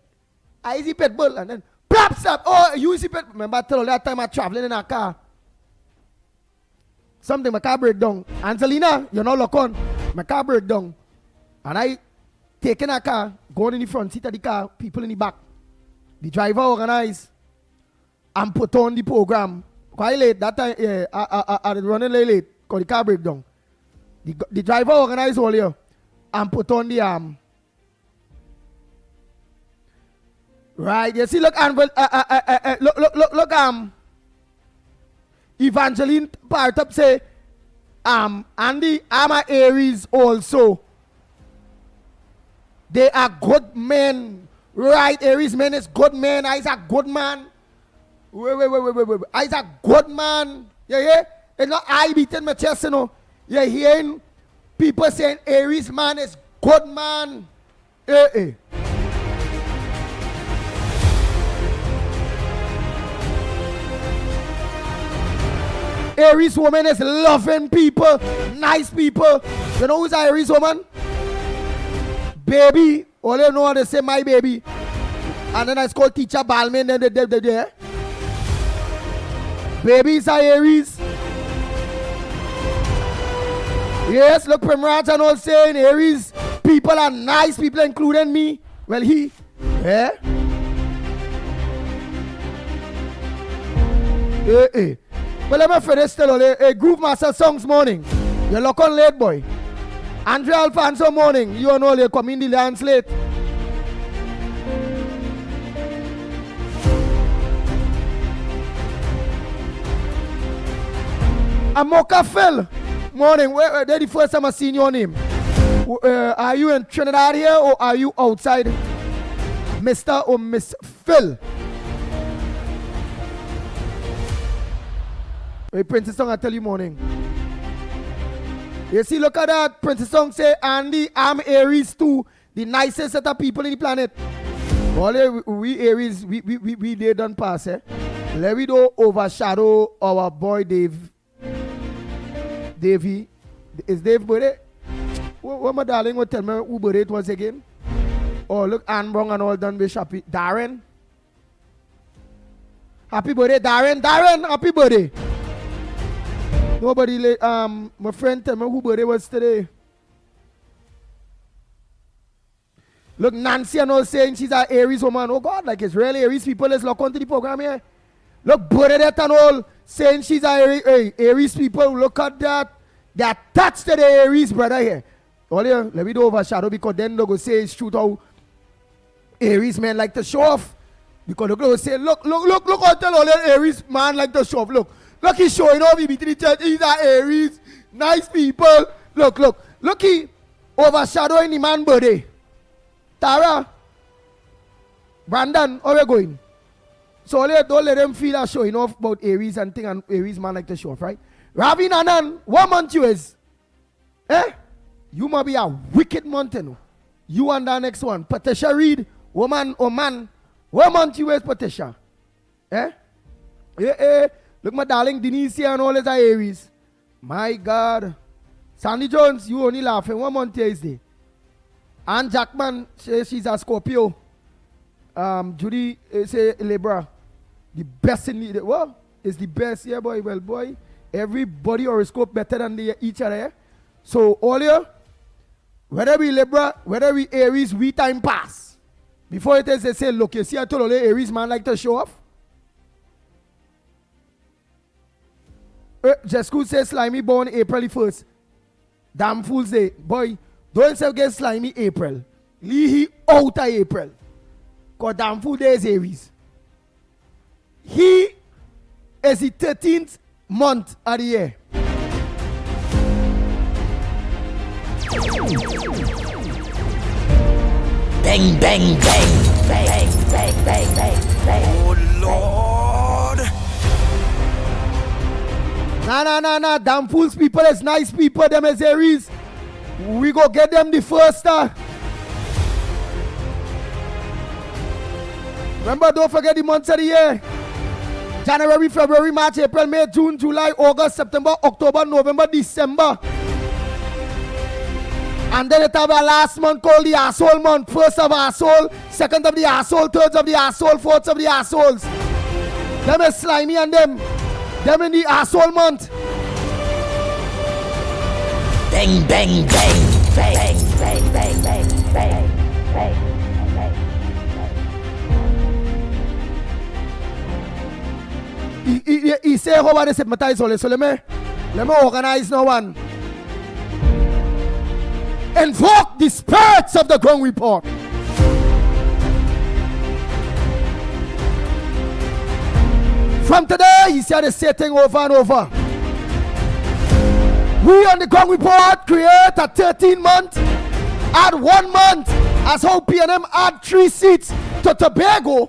I see Pitbull, and then Plaps up. Oh, you see Pitbull. Remember I tell all that time I traveling in a car. Something my car break down. Angelina, you're not lock on. My car break down. And I taking a car, going in the front seat of the car, people in the back. The driver organized and put on the program. Quite late that time, yeah, I running late because the car break down. The driver organized all here and put on the right. You see, look, look, Evangeline part up say, Andy, I'm a Aries also. They are good men. Right, Aries man is good man. I's a good man. Wait. I's a good man. You hear? It's not I beating my chest, you know. You're hearing people saying Aries man is good man. Aries woman is loving people, nice people. You know who's an Aries woman? Baby. All you know how they say my baby. And then I call teacher Balmain. Then they baby is an Aries. Yes, look, Primraj and all saying Aries people are nice people, including me. Well, he. Yeah. Well, let me finish still. A Groove Master songs morning. You look on late, boy. Andre Alfonso morning. You know they come in the lands late. Amoka Phil morning. Where the first time I seen your name? Are you in Trinidad here or are you outside? Mr. or Miss Phil? Hey, Princess Song, I tell you morning. You see, look at that. Princess Song say, Andy, I'm Aries too. The nicest set of people in the planet. All we Aries, we they done pass, eh? Let me don't overshadow our boy Dave. Davey. Is Dave birthday? What my darling will tell me who birthday it was again? Oh, look, Anne Brown and all done wish happy. Darren. Happy birthday, Darren. Darren, happy birthday. Nobody, my friend tell me who birthday was today. Look, Nancy and all saying she's an Aries woman. Oh God, like it's really Aries people. Let's look onto the program here. Look, Bernadette and all saying she's an Aries people. Look at that. They attached to the Aries brother here. All here, let me do overshadow because then they go say it's true how Aries men like to show off. Because they go say, look, I'll tell all the Aries man like to show off. Look, he's showing off. He beat the church. He's an Aries. Nice people. Look, he overshadowing the man birthday. Tara, Brandon, how are you going? So don't let them feel that showing off about Aries and thing and Aries man like to show off, right? Ravi Nanan, what month you is? You might be a wicked month, you know. You and the next one. Patricia Reed, woman or man. What month you is, Patricia? Look, my darling Denise here and all is Aries. My God. Sandy Jones, you only laughing. What month is it? Ann Jackman says she's a Scorpio. Judy say Libra. The best in the what? Is the best, yeah, boy. Well, boy, everybody horoscope better than each other. Yeah? So all you, whether we Libra, whether we Aries, we time pass. Before it is, they say, look, you see, I told all the Aries man like to show off. Jesco says Slimy born April 1st. Damn Fool's Day. Boy, don't say get Slimy April. Leave he out of April. Because Damn Fool Day is Aries. He is the 13th month of the year. Bang, bang, bang, bang, bang, bang, bang, bang. Oh, Lord. Nah. Damn Fools people is nice people. Them is Aries. We go get them the first. Remember, don't forget the months of the year. January, February, March, April, May, June, July, August, September, October, November, December. And then it have a last month called the asshole month. First of asshole, second of the asshole, third of the asshole, fourth of the assholes. Them is Slimy and them. Them in the asshole month. Bang, bang, bang, bang, bang, bang, bang, bang, bang. He say how about this hypnotize all. So let me organize now one. Invoke the spirits of the ground report. From today, he said the same thing over and over. We on the ground report create a 13-month, add 1 month, as how PNM add 3 seats to Tobago.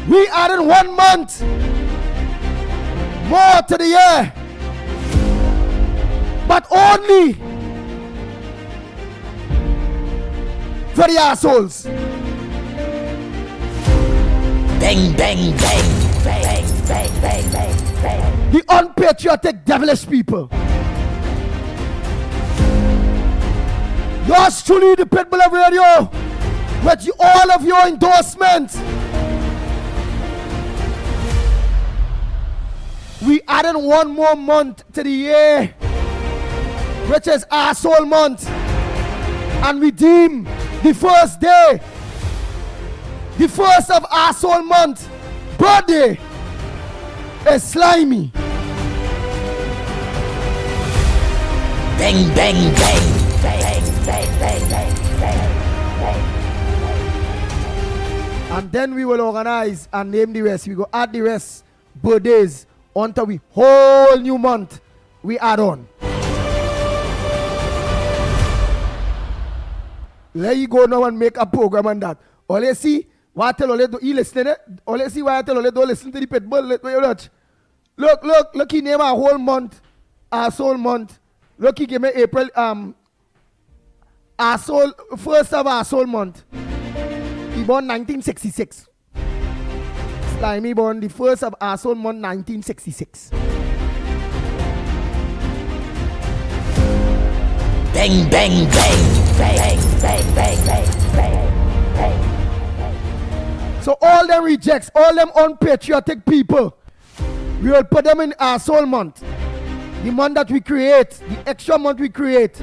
We added 1 month more to the year, but only for the assholes. Bang, bang, bang, bang, bang, bang, bang, bang. The unpatriotic, devilish people. Yours truly, the Pitbull of Radio, with all of your endorsements. We added 1 more month to the year, which is Asshole Month, and we deem the first day, the first of Asshole Month, birthday, is Slimy. Bang, bang, bang, bang, bang, bang, bang, bang, bang. And then we will organize and name the rest. We go add the rest birthdays until we whole new month we add on. Let you go now and make a program on that. All you see, what I tell all you listen it. All you see, what I tell all you don't listen to the Pitbull. Look, he name a whole month, Asshole Month. Look, he give me April, Asshole, first of Asshole Month. He born 1966. Slimy born the first of Asshole Month 1966. Bang, bang, bang, bang, bang, bang, bang, bang, bang. So all them rejects, all them unpatriotic people, we will put them in Asshole Month. The month that we create, the extra month we create.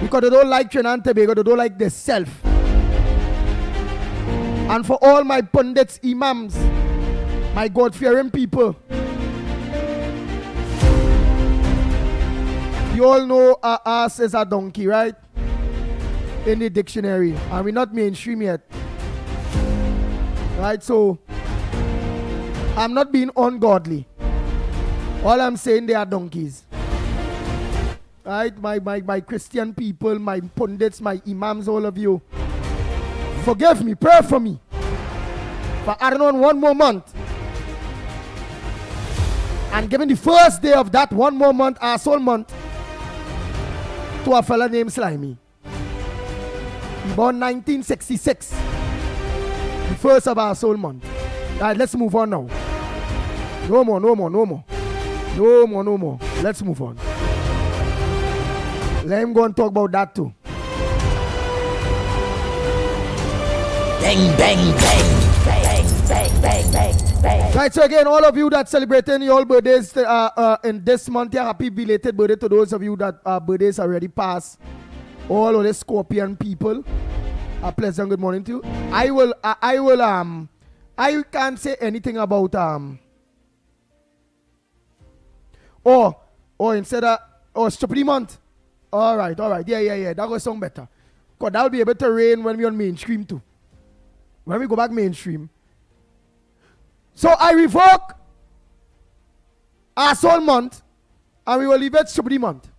Because they don't like Trinidad and Tobago, they don't like their self. And for all my pundits, imams, my God-fearing people, you all know our ass is a donkey, right? In the dictionary. And we're not mainstream yet. Right, so I'm not being ungodly. All I'm saying, they are donkeys. Right, my Christian people, my pundits, my imams, all of you. Forgive me, pray for me. For adding on 1 more month. And giving the first day of that 1 more month, Asshole Month, to a fella named Slimy. He born 1966. The first of Asshole Month. Alright, let's move on now. No more. Let's move on. Let him go and talk about that too. Bang, bang, bang, bang, bang, bang, bang, bang. Right, so again, all of you that celebrating your birthdays in this month, yeah, happy belated birthday to those of you that birthdays already passed. All of the Scorpion people, a pleasant good morning to you. I can't say anything about instead of Stupid Month. All right, yeah, that will sound better. Because that will be able to rain when we're on mainstream too. When we go back mainstream. So I revoke Asshole Month and we will leave it Stupid Month.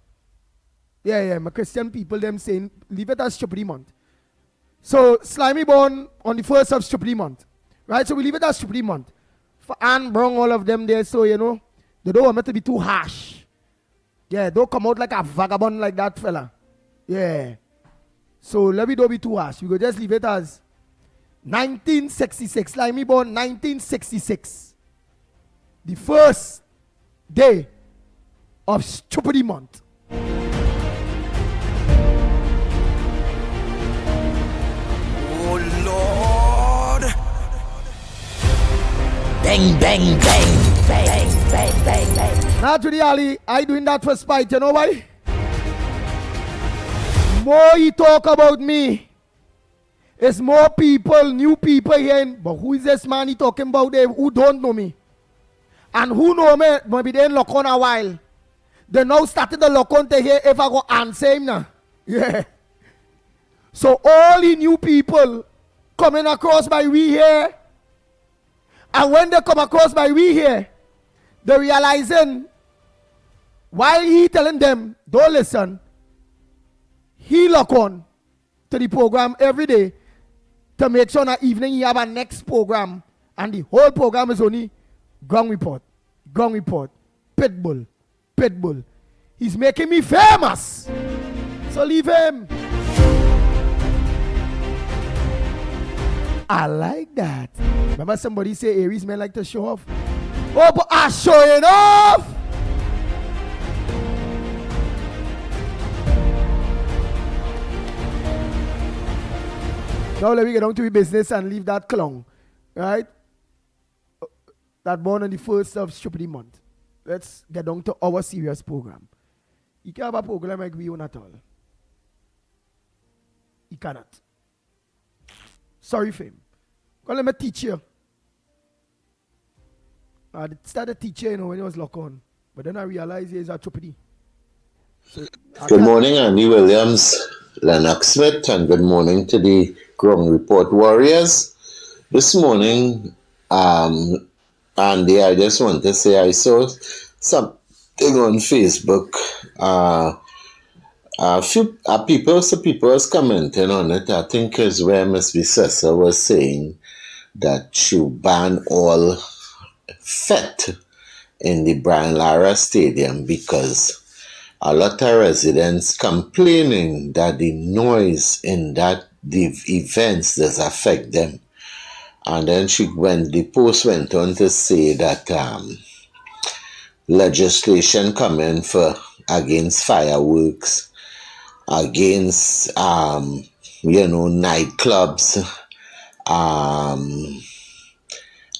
Yeah, my Christian people, them saying, leave it as Stupid Month. So Slimy born on the 1st of Stupid Month. Right, so we leave it as Stupid Month. For Anne Brown, all of them there, so you know, they don't want me to be too harsh. Yeah, don't come out like a vagabond like that fella. Yeah. So let me don't be too harsh. We go just leave it as 1966. Slimy born 1966. The first day of Stupid Month. Oh Lord. Bang, bang, bang, bang, bang, bang, bang. Naturally, Ali, I doing that for spite. You know why? More you talk about me, it's more people, new people here. But who is this man he talking about there who don't know me? And who know me, maybe they lock on a while. They now started the lock on to hear if I go answer him now. Yeah. So all the new people coming across by we here, And when they come across by we here, they're realizing while he telling them, don't listen, he lock on to the program every day to make sure that evening he have a next program, and the whole program is only ground report, Pitbull. He's making me famous. So leave him. I like that. Remember somebody say Aries men like to show off? Oh, but I'm showing off. Now let me get on to the business and leave that clown, right? That born on the 1st of stupid month. Let's get on to our serious program. You can't have a program like we own at all. You cannot. Sorry for him. Well, let me teach you. I started teaching, when he was locked on. But then I realized he's a chupidi. So good morning, Andy Williams, Lennox Smith, and good morning to the Ground Report Warriors. This morning, Andy, I just want to say I saw something on Facebook. People was commenting on it. I think is where Miss Vicessa was saying that she ban all fet in the Brian Lara Stadium because a lot of residents complaining that the noise in the events does affect them. And then the post went on to say that legislation coming for against fireworks, against nightclubs,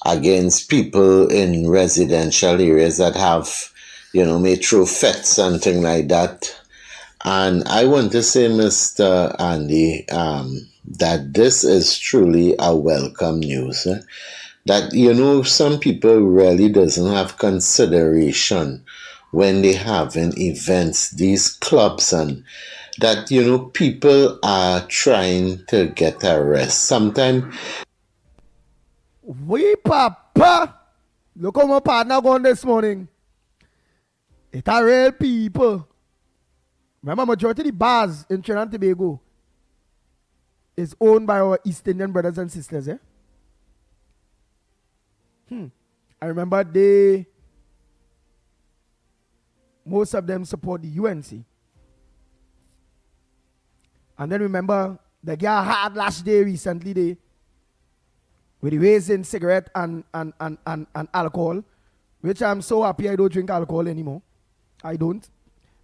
against people in residential areas that have may throw fets and things like that. And I want to say, Mr. Andy, that this is truly a welcome news. That, some people really doesn't have consideration when they having events, these clubs, and that, people are trying to get a rest. Sometimes. We papa. Look how my partner gone this morning. It's a real people. Remember, majority of the bars in Trinidad and Tobago is owned by our East Indian brothers and sisters, eh? I remember most of them support the UNC. And then remember, the guy had last day recently, with the raising cigarette and alcohol, which I'm so happy I don't drink alcohol anymore. I don't.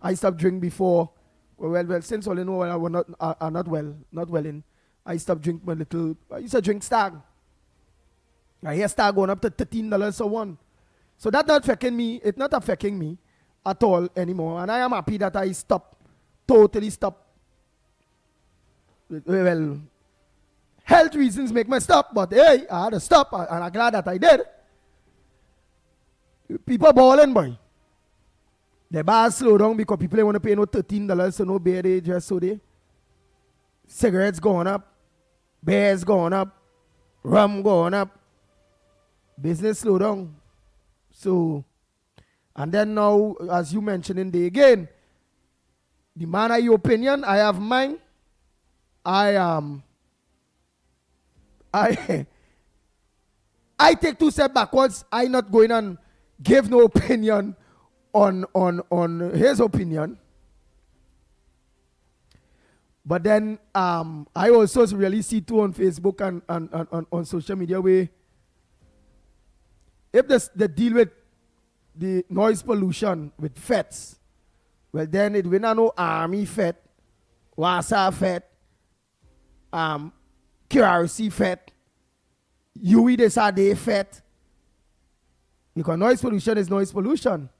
I stopped drinking before. Well, since all you know I was not well in. I stopped drinking I used to drink Stag. I hear Stag going up to $13 or one. So that's not affecting me. It's not affecting me at all anymore. And I am happy that I totally stopped. Well, health reasons make me stop, but hey, I had to stop, and I'm glad that I did. People balling, boy. The bars slow down because people don't want to pay no $13, so no beer, they just so they. Cigarettes going up, beers going up, rum going up. Business slow down. So, and then now, as you mentioned in the again, the man of your opinion, I have mine. I take 2 steps backwards. I not going and give no opinion on his opinion. But then I also really see too on Facebook and on social media where if they deal with the noise pollution with feds, well then it will not no army fed, Wasa fed, QRC fed, UE this are they fed. Because noise pollution is noise pollution.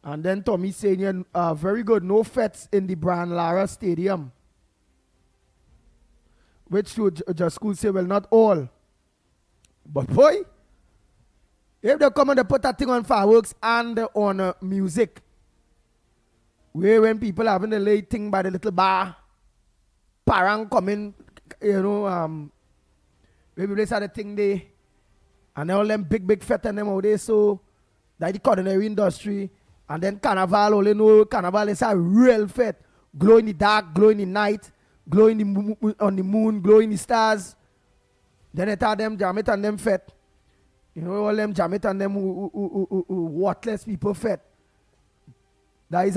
And then Tommy saying, very good, no fets in the Brian Lara Stadium. Which to just school say, well, not all. But boy, if they come and they put that thing on fireworks and on music, Where when people having the late thing by the little bar, parang coming, maybe they had a thing there, and all them big fete and them out there, so that the culinary industry, and then carnival, all you know, carnival is a real fete, glow in the dark, glow in the night, glow in the on the moon, glow in the stars. Then it had them jam it and them fete. You know, all them jam it and them worthless people fete. That is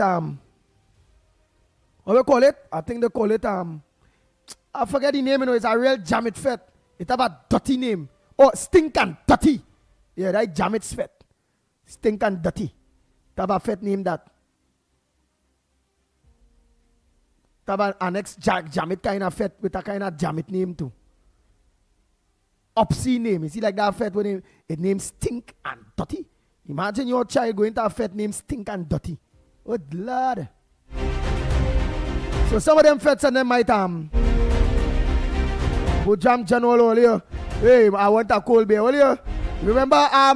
what we call it? I think they call it I forget the name, you know, it's a real jam it fete. It have a dirty name. Oh, stink and dirty. Yeah, that jam it fete. Stink and dirty. It have a fete name that. It have an next jam it kind of fete with a kind of jam it name too. Obscene name. You see like that fete with it named Stink and Dirty. Imagine your child going to a fete named Stink and Dirty. Oh Lord. So some of them fetes and them might go jam channel earlier. Hey, I want a cold beer earlier. Remember I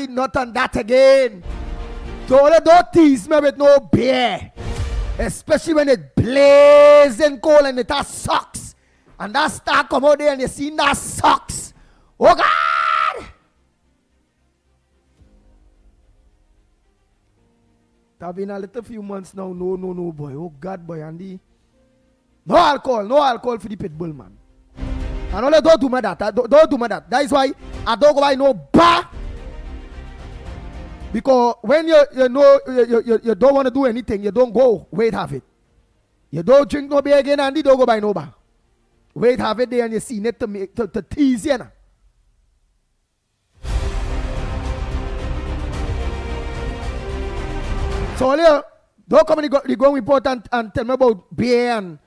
not on that again. Don't tease me with no beer. Especially when it blazing cold and it has socks. And that star come out there and you see that socks. Oh God! It's been a little few months now. No, boy. Oh God, boy, Andy. No alcohol for the Pitbull, man. And only don't do me that. Don't do me that. That is why I don't go buy no bar. Because when you don't want to do anything, you don't go. Wait, have it. You don't drink no beer again, Andy. Don't go buy no bar. Wait, have it there and you see it to tease you. So earlier, don't come in the going report and tell me about beer and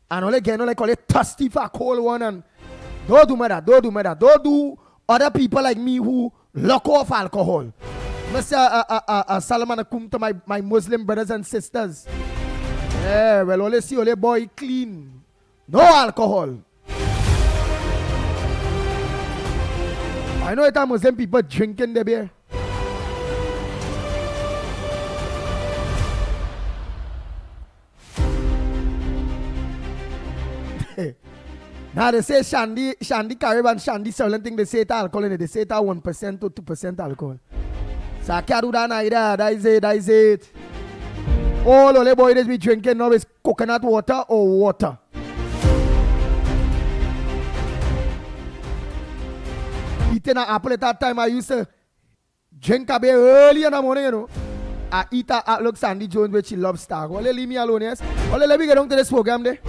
all again, like call it thirsty for a cold one and don't do me that. Don't do other people like me who lock off alcohol. Mr. Salman come to my Muslim brothers and sisters. Yeah, well, only see only boy clean. No alcohol. I know that Muslim people drinking the beer. Now they say Shandy Caribbean, Shandy certain thing they say it alcohol in it. They say it 1% to 2% alcohol. So I can't do that either. That is it. All the boys be drinking now is coconut water or water. Eating an apple at that time, I used to drink a beer early in the morning, you know. I eat a look Sandy Jones, which she loves star. Only leave me alone, yes. Only let me get on to this program there.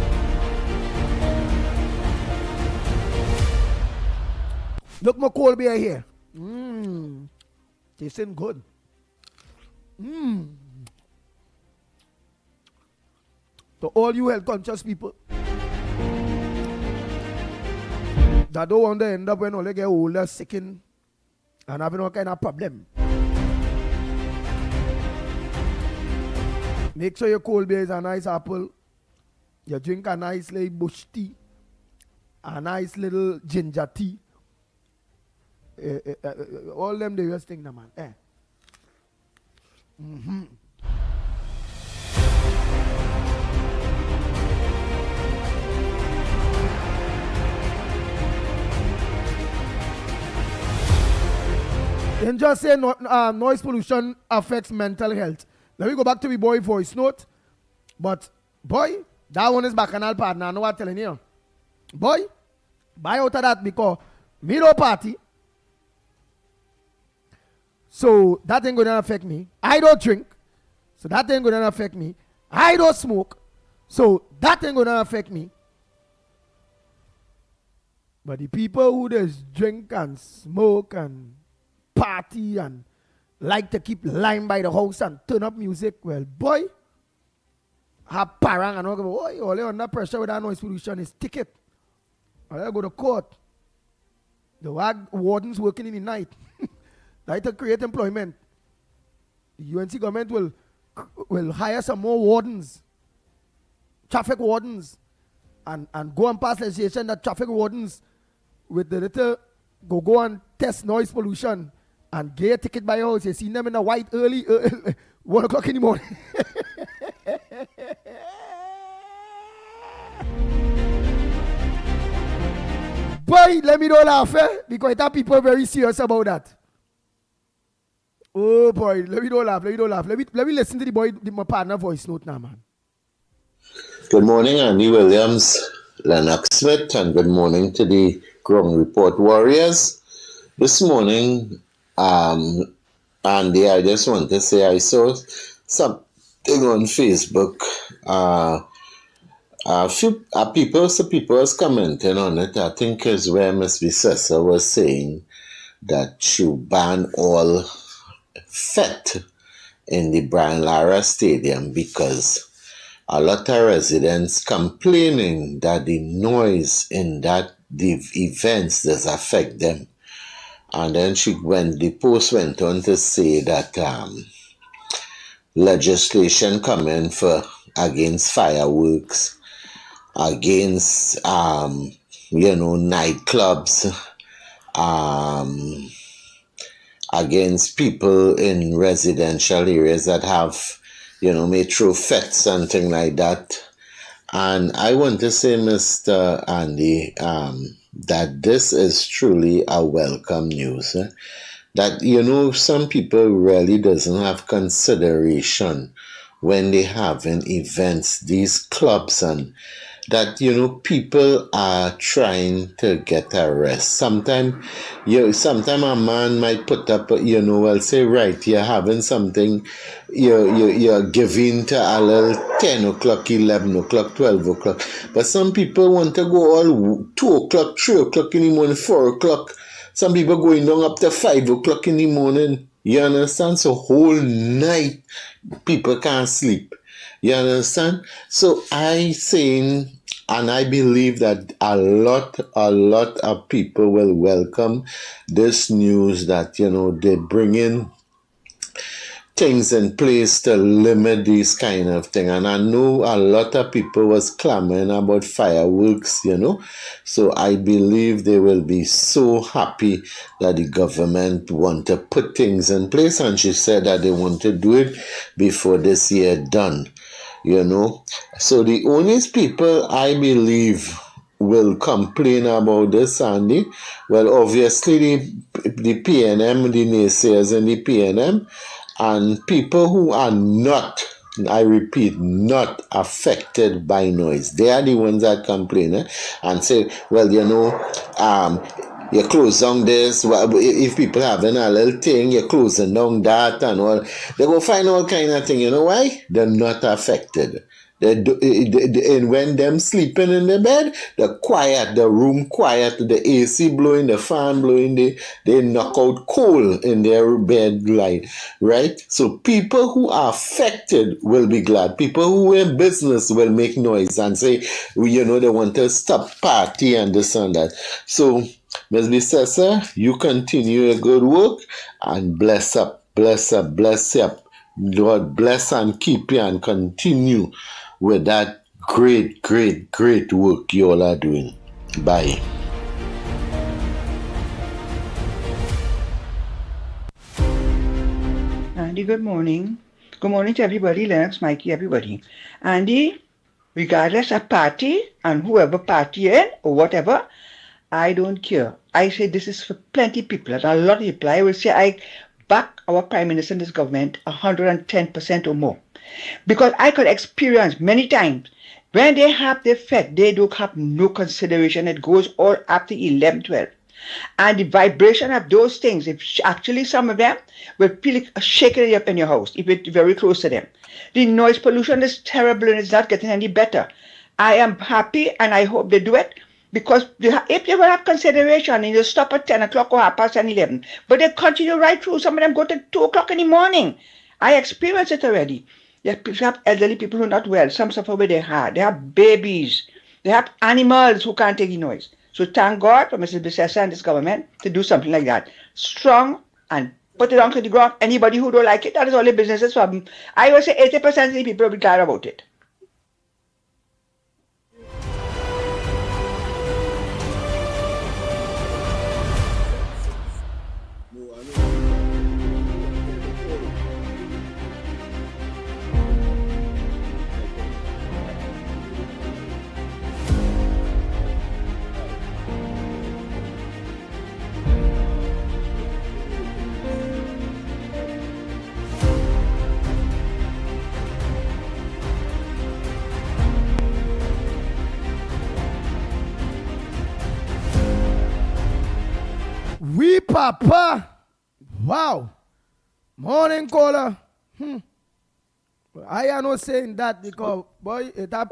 Look my cold beer here. Tasting good. To all you health conscious people that don't want to end up when they get older, sicking, and having all kind of problem. Make sure your cold beer is a nice apple. You drink a nice little bush tea, a nice little ginger tea. All them the worst thing, man. Then just say noise pollution affects mental health. Let me go back to the boy voice note. But boy, that one is bacchanal partner. I know what I'm telling you. Boy, buy out of that because me no party. So that ain't gonna affect me. I don't drink. So that ain't gonna affect me. I don't smoke. So that ain't gonna affect me. But the people who just drink and smoke and party and like to keep lying by the house and turn up music, well, boy, have parang and all go, boy, all under pressure with that noise pollution is ticket. I go to court. The wardens working in the night. Like to create employment. The UNC government will hire some more wardens, traffic wardens, and go and pass legislation that traffic wardens with the little go and test noise pollution and get a ticket by your house. You see them in the white early, 1 o'clock in the morning. Boy, let me not laugh, because that people are very serious about that. Oh boy, let me not laugh. Let me listen to the boy, my partner voice note now, man. Good morning, Andy Williams, Lennox Smith, and good morning to the Ground Report Warriors. This morning, Andy, I just want to say I saw something on Facebook. People was commenting on it. I think is where Miss Vicessa was saying that she ban all fet in the Brian Lara Stadium because a lot of residents complaining that the noise in the events does affect them. And then the post went on to say that legislation coming against fireworks, against nightclubs, against people in residential areas that have metro fets and things like that. And I want to say, Mr. Andy, that this is truly a welcome news. That, some people really doesn't have consideration when they having events, these clubs, and that, people are trying to get a rest. Sometimes a man might put up, say, right, you're having something, you're giving to a little 10 o'clock, 11 o'clock, 12 o'clock. But some people want to go all 2 o'clock, 3 o'clock in the morning, 4 o'clock. Some people going down up to 5 o'clock in the morning. You understand? So whole night, people can't sleep. You understand? So I saying, and I believe that a lot of people will welcome this news that, they bring in things in place to limit these kind of things. And I know a lot of people was clamoring about fireworks, So I believe they will be so happy that the government want to put things in place. And she said that they want to do it before this year done. So the only people I believe will complain about this, Andy, well, obviously the PNM, the naysayers in the PNM, and people who are not, I repeat, not affected by noise. They are the ones that complain and say, well, you close down this. If people having a little thing, you're closing down that and all. They go find all kind of thing. You know why? They're not affected. And when them sleeping in the bed, the room quiet, the AC blowing, the fan blowing, they knock out coal in their bed light, right? So people who are affected will be glad. People who are in business will make noise and say, they want to stop party and this and that. So, Ms. Vicessa, you continue your good work and bless up. Lord bless and keep you and continue with that great work you all are doing. Bye. Andy, good morning. Good morning to everybody, Lennox, Mickie, everybody. Andy, regardless of party and whoever party in or whatever, I don't care. I say this is for plenty of people. And a lot of people, I will say I back our Prime Minister and this government 110% or more. Because I could experience many times when they have their fete, they don't have no consideration. It goes all up to 11, 12. And the vibration of those things, if actually some of them will feel like shaking it up in your house, if it's very close to them. The noise pollution is terrible and it's not getting any better. I am happy and I hope they do it. Because if they will have consideration and you stop at 10 o'clock or 11, but they continue right through, some of them go to 2 o'clock in the morning. I experienced it already. You have elderly people who are not well. Some suffer with their heart. They have babies. They have animals who can't take the noise. So thank God for Mrs. Vicessa and this government to do something like that. Strong and put it onto the ground. Anybody who don't like it, that is all their business. I would say 80% of the people will be glad about it. Papa. Wow. Morning caller. I am not saying that because boy, that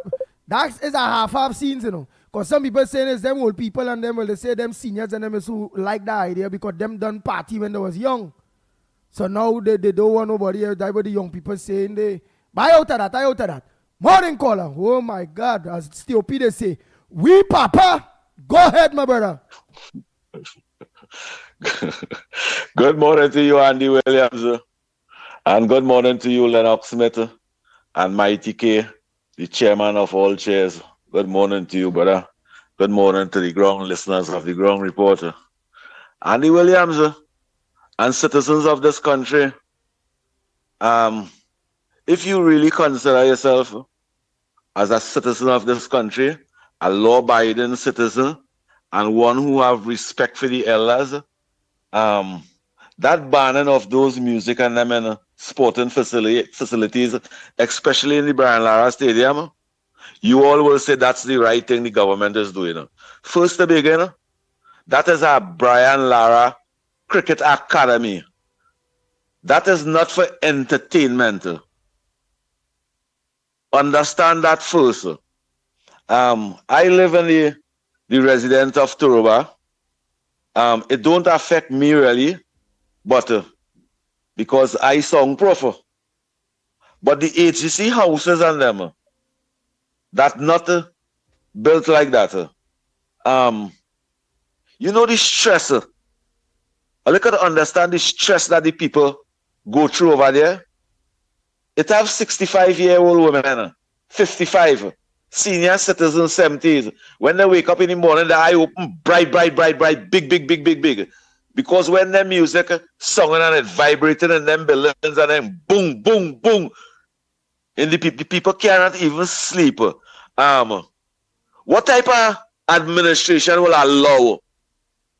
is a half scenes, you know. Because some people saying it's them old people and them, well, they say them seniors and them is who like the idea because them done party when they was young. So now they don't want nobody else. That's what the young people saying they buy out of that. Morning caller. Oh my God. As stupid they say. We Papa. Go ahead, my brother. Good morning to you, Andy Williams. And good morning to you, Lennox Smith. And Mickie Kerr, the chairman of all chairs. Good morning to you, brother. Good morning to the ground listeners of the Ground Reporter. Andy Williams and citizens of this country, if you really consider yourself as a citizen of this country, a law-abiding citizen, and one who have respect for the elders, that banning of those music and them in sporting facilities, especially in the Brian Lara Stadium, you all will say that's the right thing the government is doing. First to begin, that is a Brian Lara Cricket Academy. That is not for entertainment. Understand that first. I live in the residence of Turuba. It don't affect me really, but because I song proper. But the HGC houses and them, that not built like that. You know the stress. I look at understand the stress that the people go through over there. It have 65-year-old women, 55, senior citizens, 70s. When they wake up in the morning, the eye open bright, big. Because when the music sung and it vibrating in them buildings and then boom, and the people cannot even sleep. What type of administration will allow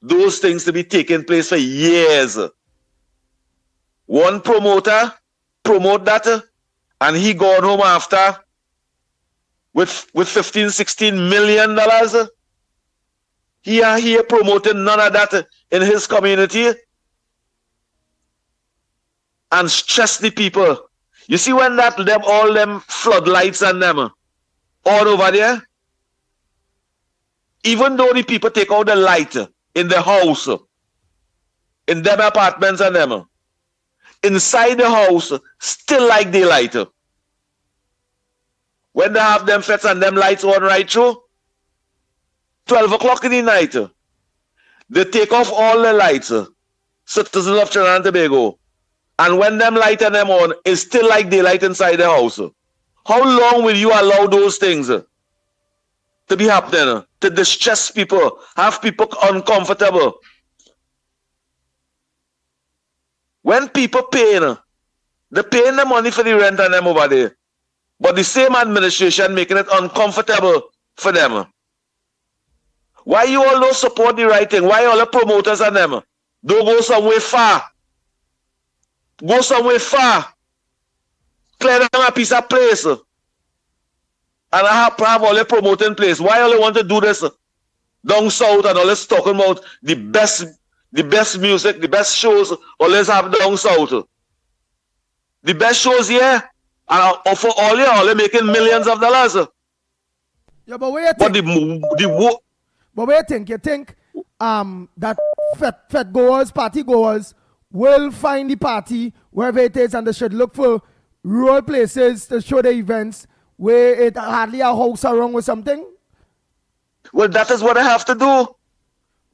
those things to be taking place for years? One promoter promote that and he gone home after with $15-16 million. He are here promoting none of that in his community and stress the people. You see when all them floodlights and them all over there, even though the people take out the light in the house, in them apartments and them, inside the house, still like daylight. When they have them fets and them lights on right through, 12 o'clock in the night, they take off all the lights, citizens of Trinidad and Tobago. And when them light and them on, it's still like daylight inside the house. How long will you allow those things to be happening, to distress people, have people uncomfortable? When people paying, they're paying the money for the rent and them over there. But the same administration making it uncomfortable for them. Why you all don't support the right thing? Why all the promoters and them don't go somewhere far? Go somewhere far. Clear them a piece of place. And I have all the promoting place. Why all they want to do this down south and all this talking about the best music, the best shows, always have down south. The best shows here are for all they making millions of dollars. Yeah, but where you think? But where you think that fed goers, party goers will find the party wherever it is and they should look for rural places to show the events where it hardly a house around or something? Well, that is what I have to do.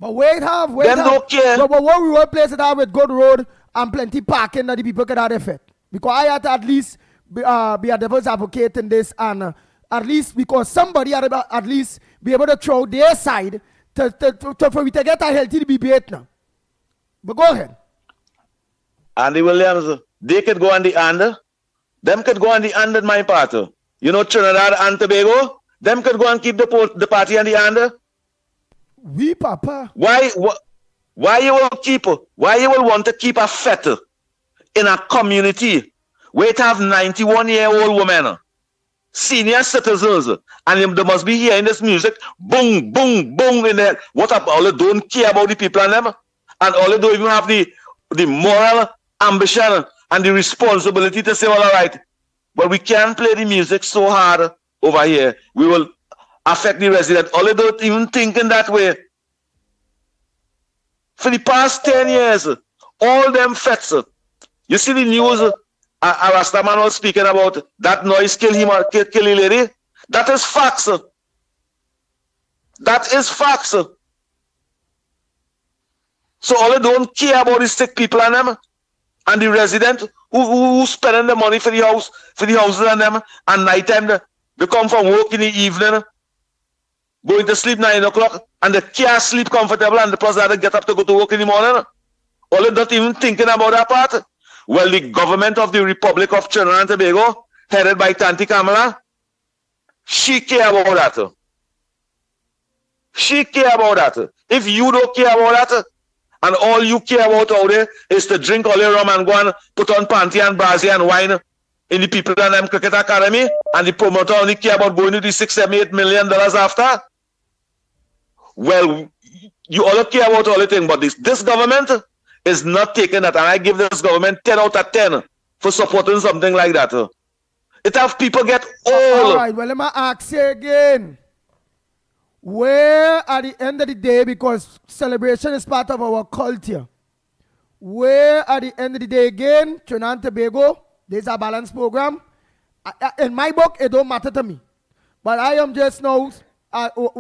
But wait, don't care. But what rural places have with good road and plenty parking that the people can have effect? Because I had to at least be a devil's advocate in this, and at least because somebody at least be able to throw their side for we to get a healthy debate now. But go ahead. Andy Williams, they could go on the under. Them could go on the under in my part. You know, Trinidad and Tobago, them could go and keep the party on the under. We, Papa. Why you will want to keep a fete in a community where it have 91-year-old women, senior citizens, and they must be hearing this music, boom, in there. What about all they don't care about the people and them? and all they don't even have the moral ambition and the responsibility to say, well, all right, but we can't play the music so hard over here. We will affect the resident. All they don't even think in that way. For the past 10 years, all them feds, you see the news, a Rastaman was speaking about that noise kill him or kill the lady. That is facts. That is facts. So all they don't care about the sick people and them, and the resident who spending the money for the house, for the houses and them, and nighttime they come from work in the evening, going to sleep 9 o'clock, and they can't sleep comfortable, and the person they get up to go to work in the morning. All they not even thinking about that part. Well, the government of the Republic of Trinidad and Tobago, headed by Tanti Kamala, she care about that. She care about that. If you don't care about that, and all you care about out there is to drink all your rum and go and put on panty and brazier and wine in the people and them cricket academy, and the promoter only care about going to the $6-8 million after, well, you all care about all the thing, but this government is not taking that, and I give this government 10 out of 10 for supporting something like that. It have people get old. All right, well, let me ask you again. Where at the end of the day, because celebration is part of our culture, where at the end of the day again, Trinidad and Tobago, there's a balanced program. In my book, it don't matter to me. But I am just now,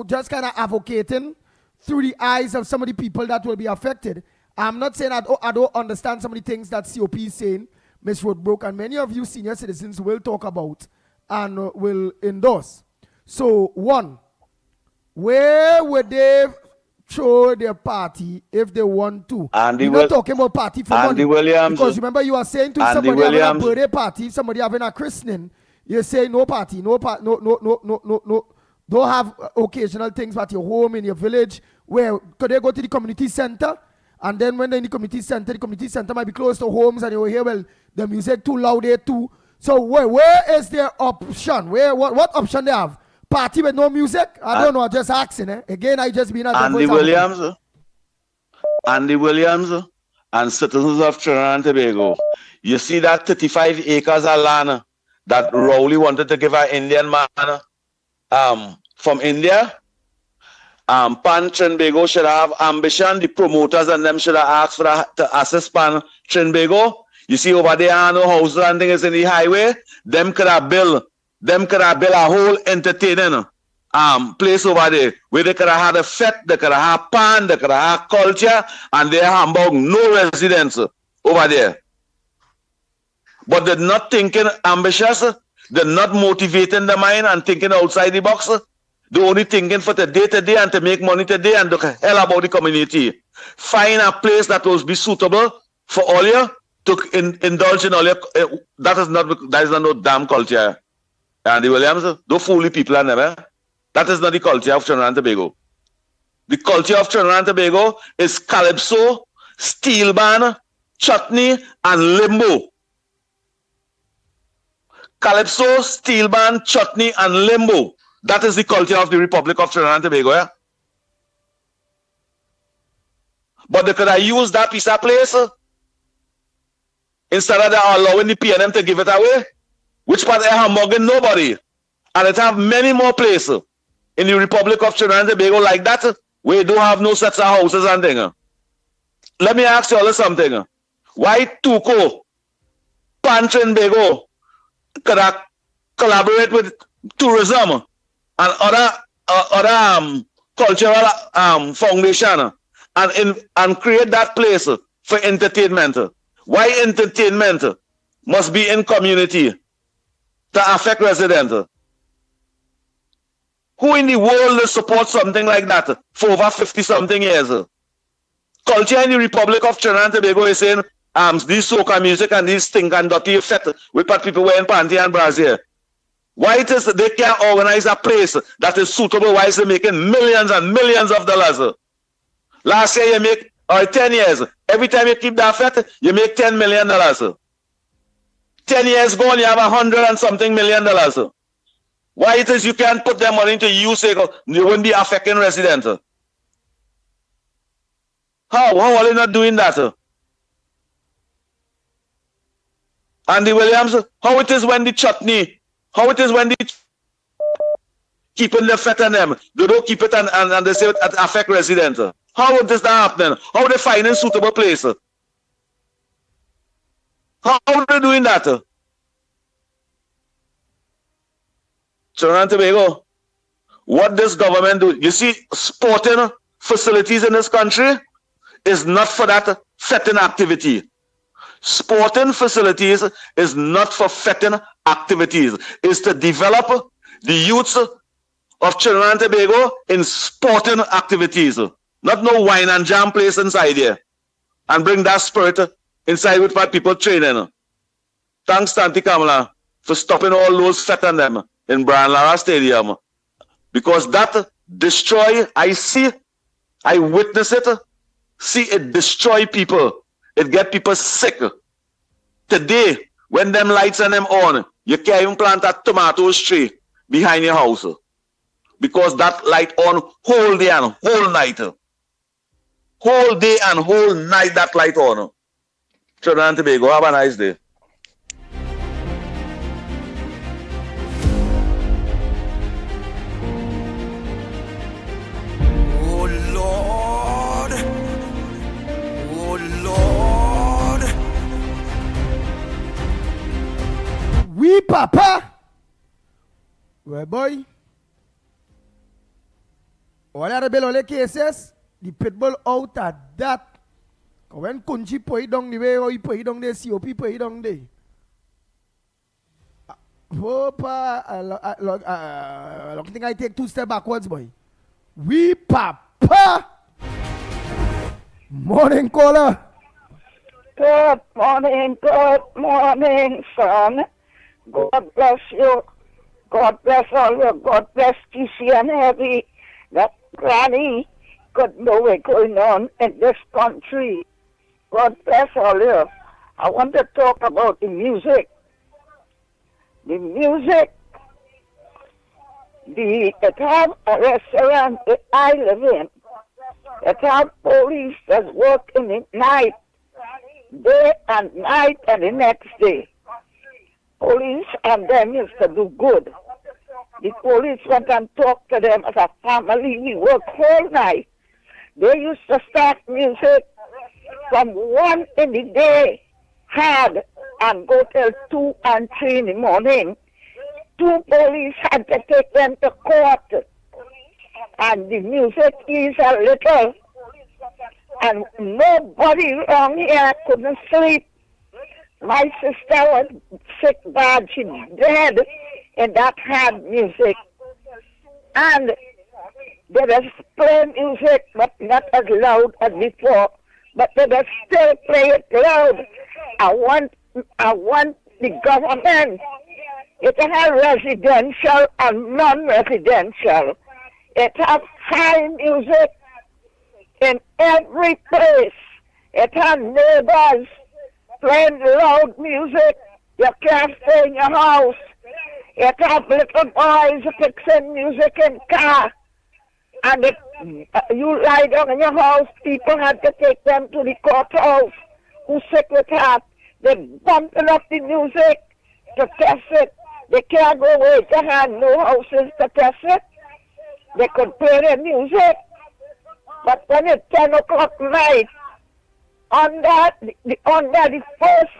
just kind of advocating through the eyes of some of the people that will be affected. I'm not saying I don't understand some of the things that COP is saying, Ms. Roadbrook, and many of you senior citizens will talk about and will endorse. So, one, where would they throw their party if they want to? We're not talking about party for Andy money. Williams. Because remember, you are saying to Andy somebody having Williams. a birthday party, somebody having a christening, you say no party, no. Don't have occasional things at your home, in your village. Where could they go to the community center? And then when they're in the community center might be close to homes, and you will hear, well, the music too loud there too. So where is their option? What option they have? Party with no music? I don't know. I'm just asking. Again, I just been at Andy Williams and citizens of Trinidad and Tobago. You see that 35 acres of land that Rowley wanted to give an Indian man from India? Pan Trinbago should have ambition. The promoters and them should have asked for to assist Pan Trinbago. You see over there, no houses and things in the highway. Them could have built a whole entertaining place over there where they could have had a fete, they could have had pan, they could have had culture, and they Hamburg no residents over there. But they're not thinking ambitious, they're not motivating the mind and thinking outside the box. They're only thinking for the day to day and to make money today and the hell about the community. Find a place that will be suitable for all you to indulge in all your. That is not no damn culture. Andy Williams, don't fool the people and them. That is not the culture of Trinidad and Tobago. The culture of Trinidad and Tobago is calypso, steel band, chutney, and limbo. Calypso, steel band, chutney, and limbo. That is the culture of the Republic of Trinidad and Tobago. Yeah? But they could have used that piece of place instead of allowing the PNM to give it away. Which part of Hamburg nobody. And it have many more places in the Republic of Trinidad and Tobago like that, where you don't have no such houses and things. Let me ask you all something. Why Tuco, Pan Trinbago could have collaborate with tourism and other cultural foundation and create that place for entertainment? Why entertainment must be in community to affect residents? Who in the world supports something like that for over 50-something years? Culture in the Republic of Trinidad and Tobago is saying these soca music and these stink and dirty effect with what people wearing panty and brazier. Why it is they can't organize a place that is suitable? Why is they making millions and millions of dollars? Last year you make, or 10 years, every time you keep that fete, you make $10 million. 10 years gone, you have $100 and something million. Why it is you can't put their money into use, you wouldn't be affecting residents? How are they not doing that? Andy Williams, how it is when the chutney, how it is when the keeping the fat on them, they don't keep it and they say it affect residents. How is that happening? How they finding suitable place? How are they doing that? Trinidad and Tobago, what this government do? You see, sporting facilities in this country is not for that fetting activity. Sporting facilities is not for fetting activities. It's to develop the youths of Trinidad and Tobago in sporting activities. Not no wine and jam place inside here. And bring that spirit inside with what people training. Thanks, Tanti Kamala, for stopping all those fetting them in Brian Lara Stadium. Because that destroy, I witness it, see it destroy people. It get people sick. Today, when them lights and them on, you can't even plant a tomato tree behind your house. Because that light on whole day and whole night. Whole day and whole night that light on. Trinidad and Tobago, have a nice day. We papa. Well, boy. All the bill all the cases, the Pitbull out at that. When Kunchi put it down the way, or he put it down there, COP put it down there. I think I take 2 steps backwards, boy. We papa. Morning, caller. Good morning, son. God bless you. God bless all you. God bless TC and Heavy. That Granny could know what's going on in this country. God bless all you. I want to talk about the music. The music. It have a restaurant that I live in. It have police that work in the night, day and night and the next day. Police and them used to do good. The police went and talked to them as a family. We work whole night. They used to start music from 1 in the day hard and go till 2 and 3 in the morning. 2 police had to take them to court. And the music is a little. And nobody around here couldn't sleep. My sister was sick bad. She dead in that hard music. And they just play music, but not as loud as before. But they just still play it loud. I want the government. It has residential and non-residential. It has high music in every place. It has neighbors playing loud music. You can't stay in your house. It has little boys fixing music in car. And you lie down in your house, people had to take them to the courthouse. Who sick with that? They bumping up the music to test it. They can't go away. They have no houses to test it. They could play their music. But when it's 10 o'clock night, under the first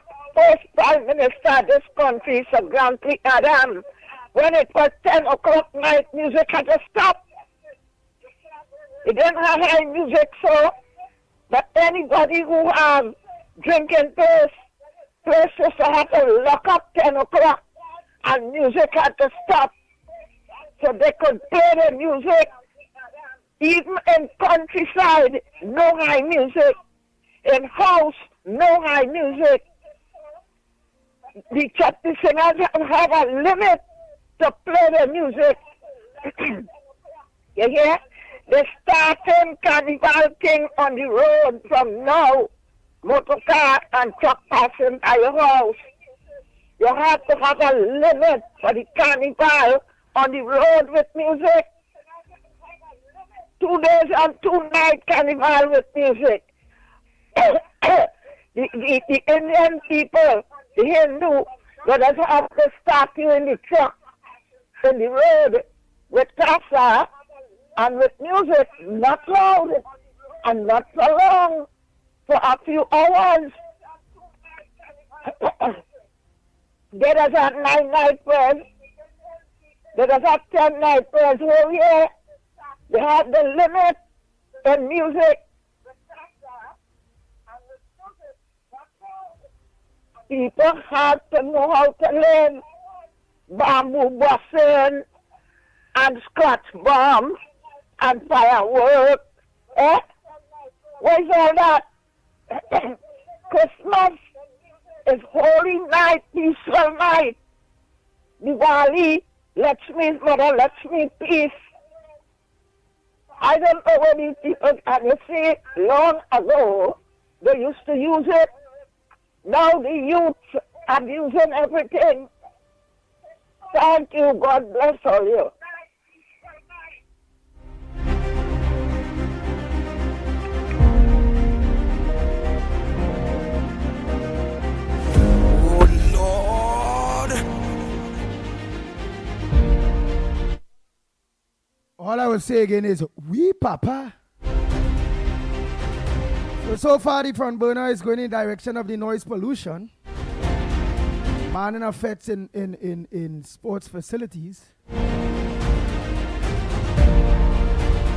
Prime Minister of this country, Sir Grantley Adam, when it was 10 o'clock night, music had to stop. It didn't have high music, so, but anybody who has drinking places had to lock up 10 o'clock, and music had to stop. So they could play the music. Even in countryside, no high music. In house, no high music. The chapter singers have a limit to play the music. You hear? They starting carnival thing on the road from now. Motor car and truck passing by your house. You have to have a limit for the carnival on the road with music. 2 days and 2 nights carnival with music. the Indian people, the Hindu, let us have to start you in the truck, in the road, with casa and with music, not loud and not so long, for a few hours. Let us have 9 night prayers. Let us have 10 night prayers whole year. They have the limit in music. People have to know how to learn bamboo busting and scratch bombs and fireworks. Eh? Where's all that? Christmas is holy night, peaceful night. Diwali, Lakshmi's mother, Lakshmi, peace. I don't know where these people, and you see, long ago, they used to use it. Now the youth are using everything. Thank you. God bless all you. All I will say again is, we papa. So far the front burner is going in the direction of the noise pollution. Manning effects in sports facilities. I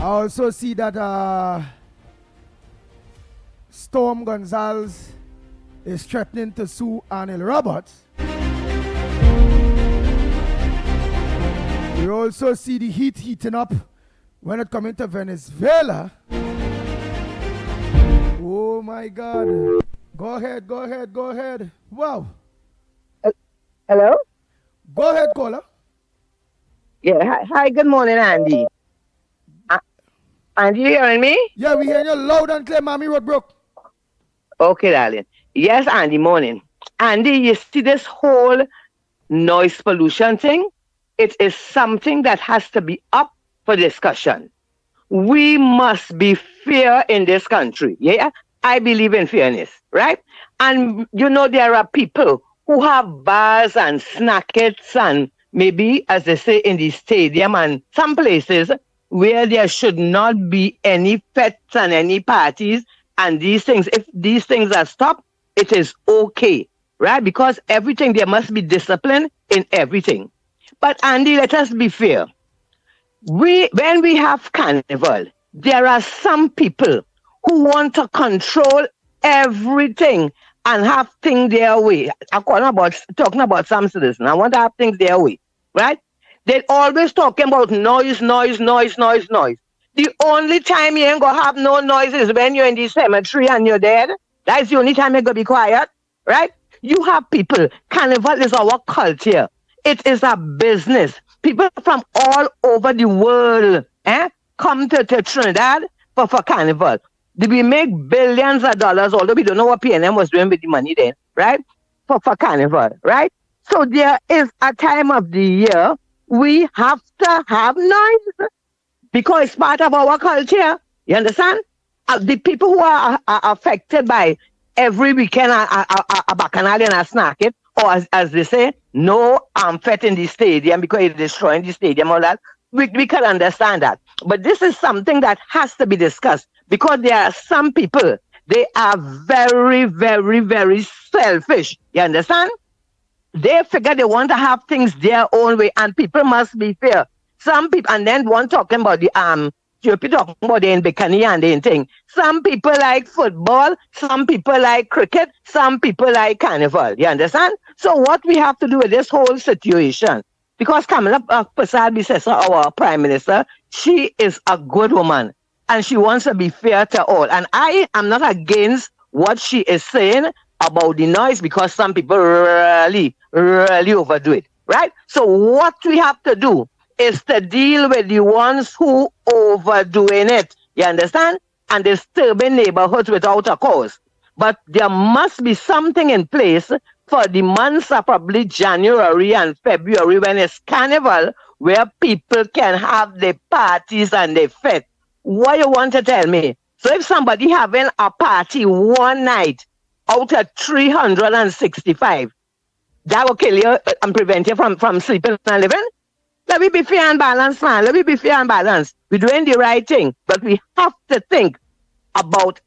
also see that Storm Gonzalez is threatening to sue Arnold Roberts. We also see the heat heating up when it comes to Venezuela. Oh my God. Go ahead. Wow. Hello? Go ahead, caller. Yeah, hi, good morning, Andy. Andy, you hearing me? Yeah, we hear you loud and clear, Mommy Roadbrook. Okay, darling. Yes, Andy, morning. Andy, you see this whole noise pollution thing? It is something that has to be up for discussion. We must be fair in this country. Yeah, I believe in fairness, right? And you know, there are people who have bars and snackets and maybe, as they say, in the stadium and some places where there should not be any fetes and any parties and these things. If these things are stopped, it is okay, right? Because everything, there must be discipline in everything. But Andy, let us be fair. When we have carnival, there are some people who want to control everything and have things their way. I'm talking about some citizens. I want to have things their way, right? They're always talking about noise. The only time you ain't gonna have no noise is when you're in the cemetery and you're dead. That's the only time you're gonna be quiet, right? You have people. Carnival is our culture. It is a business. People from all over the world come to Trinidad for carnival. We make billions of dollars, although we don't know what PNM was doing with the money then, right? For carnival, right? So there is a time of the year we have to have noise because it's part of our culture. You understand? The people who are affected by every weekend a bacchanal and a snack it, or as they say, no fet in the stadium because it's destroying the stadium, all that. We can understand that. But this is something that has to be discussed because there are some people, they are very, very, very selfish. You understand? They figure they want to have things their own way and people must be fair. Some people, and then one talking about the you're talking about the bikini and the thing. Some people like football, some people like cricket, some people like carnival. You understand? So what we have to do with this whole situation, because Kamala Persad, our Prime Minister, she is a good woman and she wants to be fair to all. And I am not against what she is saying about the noise because some people really overdo it, right? So what we have to do is to deal with the ones who overdoing it, you understand? And disturbing neighborhoods without a cause. But there must be something in place for the months of probably January and February when it's carnival, where people can have their parties and their fete. What you want to tell me? So if somebody having a party one night out of 365, that will kill you and prevent you from sleeping and living. Let me be fair and balanced, man. Let me be fair and balanced. We're doing the right thing, but we have to think about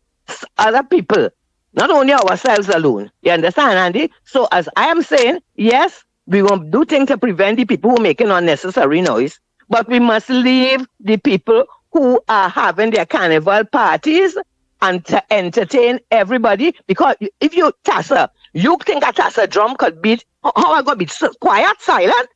other people, not only ourselves alone. You understand, Andy? So as I am saying, yes, we will do things to prevent the people who are making unnecessary noise, but we must leave the people who are having their carnival parties and to entertain everybody. Because if you Tassa, you think a Tassa drum could beat, how I got be quiet, silent?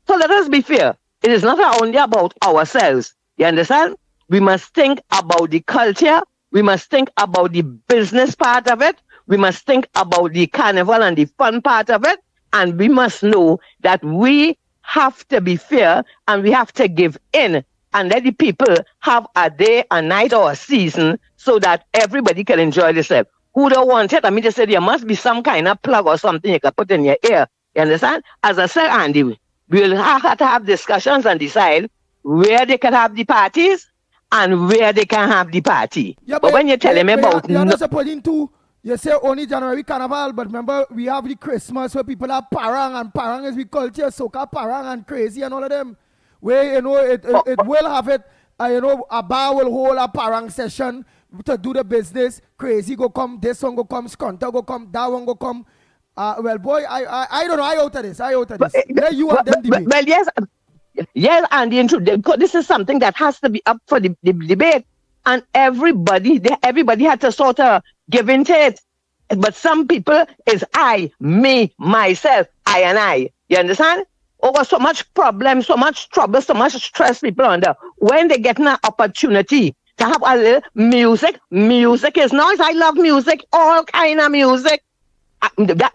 So let us be fair. It is not only about ourselves. You understand? We must think about the culture. We must think about the business part of it. We must think about the carnival and the fun part of it. And we must know that we have to be fair and we have to give in and let the people have a day, a night, or a season so that everybody can enjoy themselves. Who don't want it? I mean, they said there must be some kind of plug or something you can put in your ear. You understand? As I said, Andy, we'll have to have discussions and decide where they can have the parties and where they can have the party. Yeah, but when you're telling me about... You're not supporting to, you say only January Carnival, but remember we have the Christmas where people are parang, and parang is we culture, soca parang and crazy and all of them. Where, you know, it will have it, you know, a bar will hold a parang session to do the business. Crazy go come, this one go come, Skunter go come, that one go come. Well, boy, I don't know. I out of this. Let you and them debate. Well, yes, and this is something that has to be up for the debate, and everybody had to sort of give into it. But some people is I, me, myself, I and I. You understand? Over so much problem, so much trouble, so much stress people under. When they get an opportunity to have a little music is noise. I love music, all kind of music.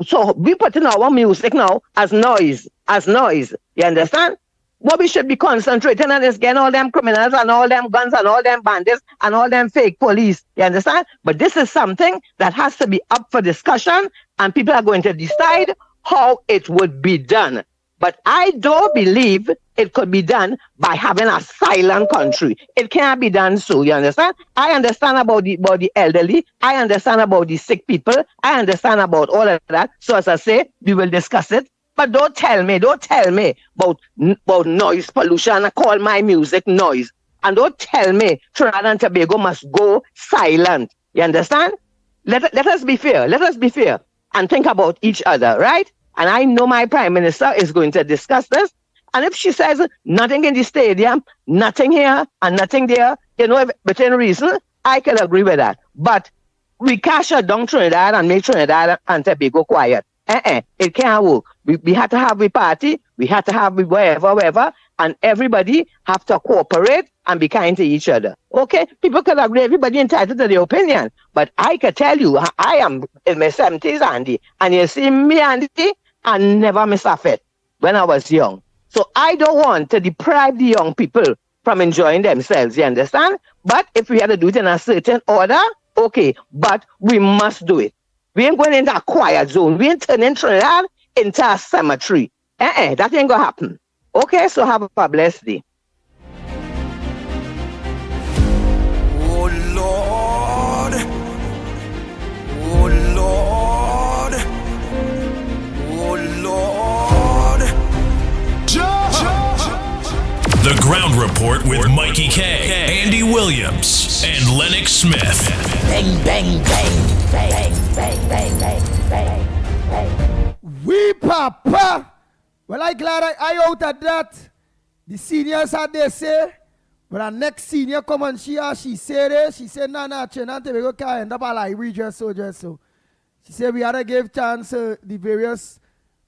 So we put in our music now as noise. You understand? What we should be concentrating on is getting all them criminals and all them guns and all them bandits and all them fake police. You understand? But this is something that has to be up for discussion, and people are going to decide how it would be done. But I don't believe it could be done by having a silent country. It can't be done so, you understand? I understand about the elderly. I understand about the sick people. I understand about all of that. So as I say, we will discuss it. But don't tell me about noise pollution and call my music noise. And don't tell me Trinidad and Tobago must go silent. You understand? Let us be fair. Let us be fair and think about each other, right? And I know my Prime Minister is going to discuss this. And if she says nothing in the stadium, nothing here and nothing there, you know, within reason, I can agree with that. But we can't shut down Trinidad and make Trinidad and Tobago quiet. It can't work. We have to have a party. We have to have wherever, and everybody have to cooperate and be kind to each other. Okay? People can agree. Everybody entitled to their opinion. But I can tell you, I am in my 70s, Andy. And you see me, Andy, I never miss a fit when I was young. So I don't want to deprive the young people from enjoying themselves, you understand? But if we had to do it in a certain order, okay, but we must do it. We ain't going into a quiet zone. We ain't turning Trinidad into a cemetery. That ain't going to happen. Okay, so have a blessed day. Oh Lord, oh Lord, oh Lord. The Ground Report with Mikey K, Andy Williams, and Lennox Smith. Bang, bang, bang, bang, bang, bang, bang, bang, bang. We papa. Well, I'm glad I out of that. The seniors had they say, but our next senior come and she said it. She said, nah, Chenante, we go end up like we just so. She said we had to give chance the various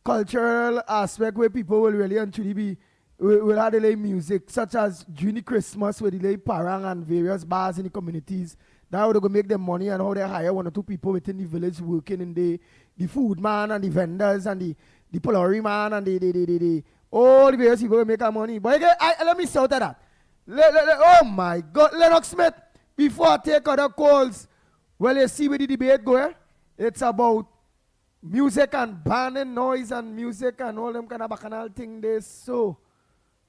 cultural aspect where people will really and truly be will have the music, such as during Christmas where they parang and various bars in the communities. That how they go make them money and how they hire one or two people within the village working in the food man and the vendors and the pottery man and the all the various people will make our money. But again, let me shout at that. Oh my God, Lennox Smith, before I take other calls, well, you see where the debate go, it's about music and banning noise and music and all them kind of bacchanal thing there. So,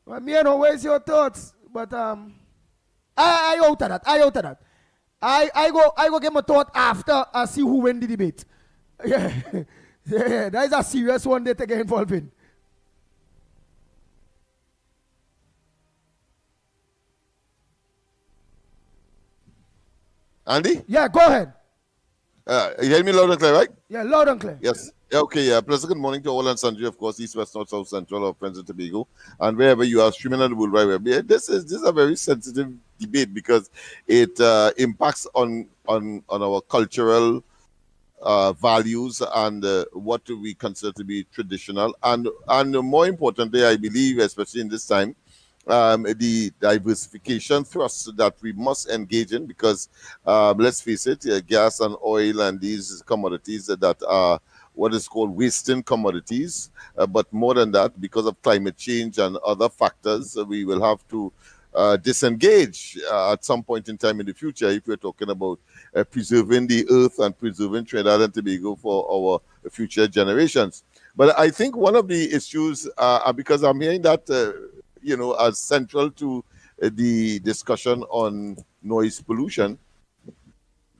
well, me and always your thoughts, but I out of that. I go get my thought after I see who win the debate. Yeah. Yeah, that is a serious one that they get involved in. Andy? Yeah, go ahead. You hear me loud and clear, right? Yeah, loud and clear. Yes. Yeah, okay, yeah. Pleasant good morning to all and sundry, of course, East, West, North, South, Central, of Friends and Tobago, and wherever you are streaming on the World Wide Web. Yeah, this is a very sensitive debate because it impacts on our cultural values and what we consider to be traditional, and more importantly, I believe, especially in this time, the diversification thrust that we must engage in, because let's face it, gas and oil and these commodities that are what is called wasting commodities, but more than that, because of climate change and other factors, we will have to disengage at some point in time in the future if we're talking about preserving the earth and preserving Trinidad and Tobago for our future generations. But I think one of the issues, because I'm hearing that, as central to the discussion on noise pollution,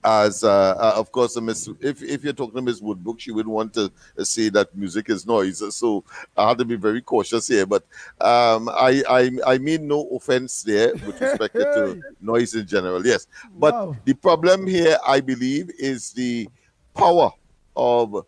as of course, if you're talking to Ms. Woodbrook, she wouldn't want to say that music is noise. So I have to be very cautious here. But I mean no offense there with respect to noise in general. Yes, but the problem here, I believe, is the power of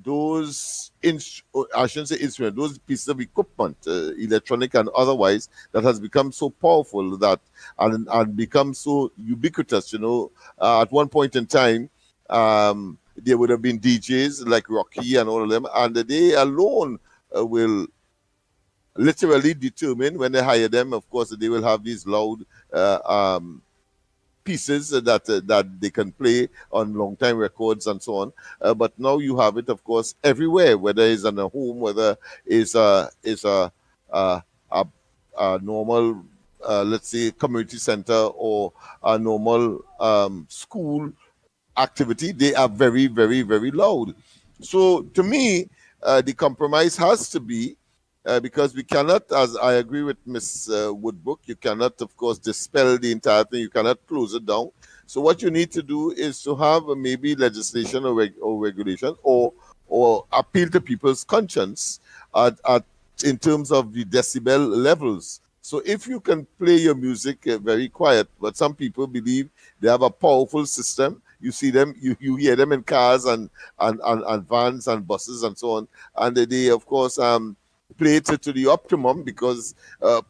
those I shouldn't say instruments, those pieces of equipment, electronic and otherwise, that has become so powerful that and become so ubiquitous. At one point in time, there would have been DJs like Rocky and all of them, and they alone will literally determine when they hire them. Of course, they will have these loud pieces that they can play on long time records and so on, but now you have it, of course, everywhere, whether it's in a home, whether it's a normal let's say community center or a normal school activity. They are very, very, very loud. So to me, the compromise has to be, because we cannot, as I agree with Ms. Woodbrook, you cannot, of course, dispel the entire thing. You cannot close it down. So what you need to do is to have maybe legislation or regulation or appeal to people's conscience in terms of the decibel levels. So if you can play your music very quiet, but some people believe they have a powerful system. You see them, you hear them in cars and vans and buses and so on, and they of course play it to the optimum because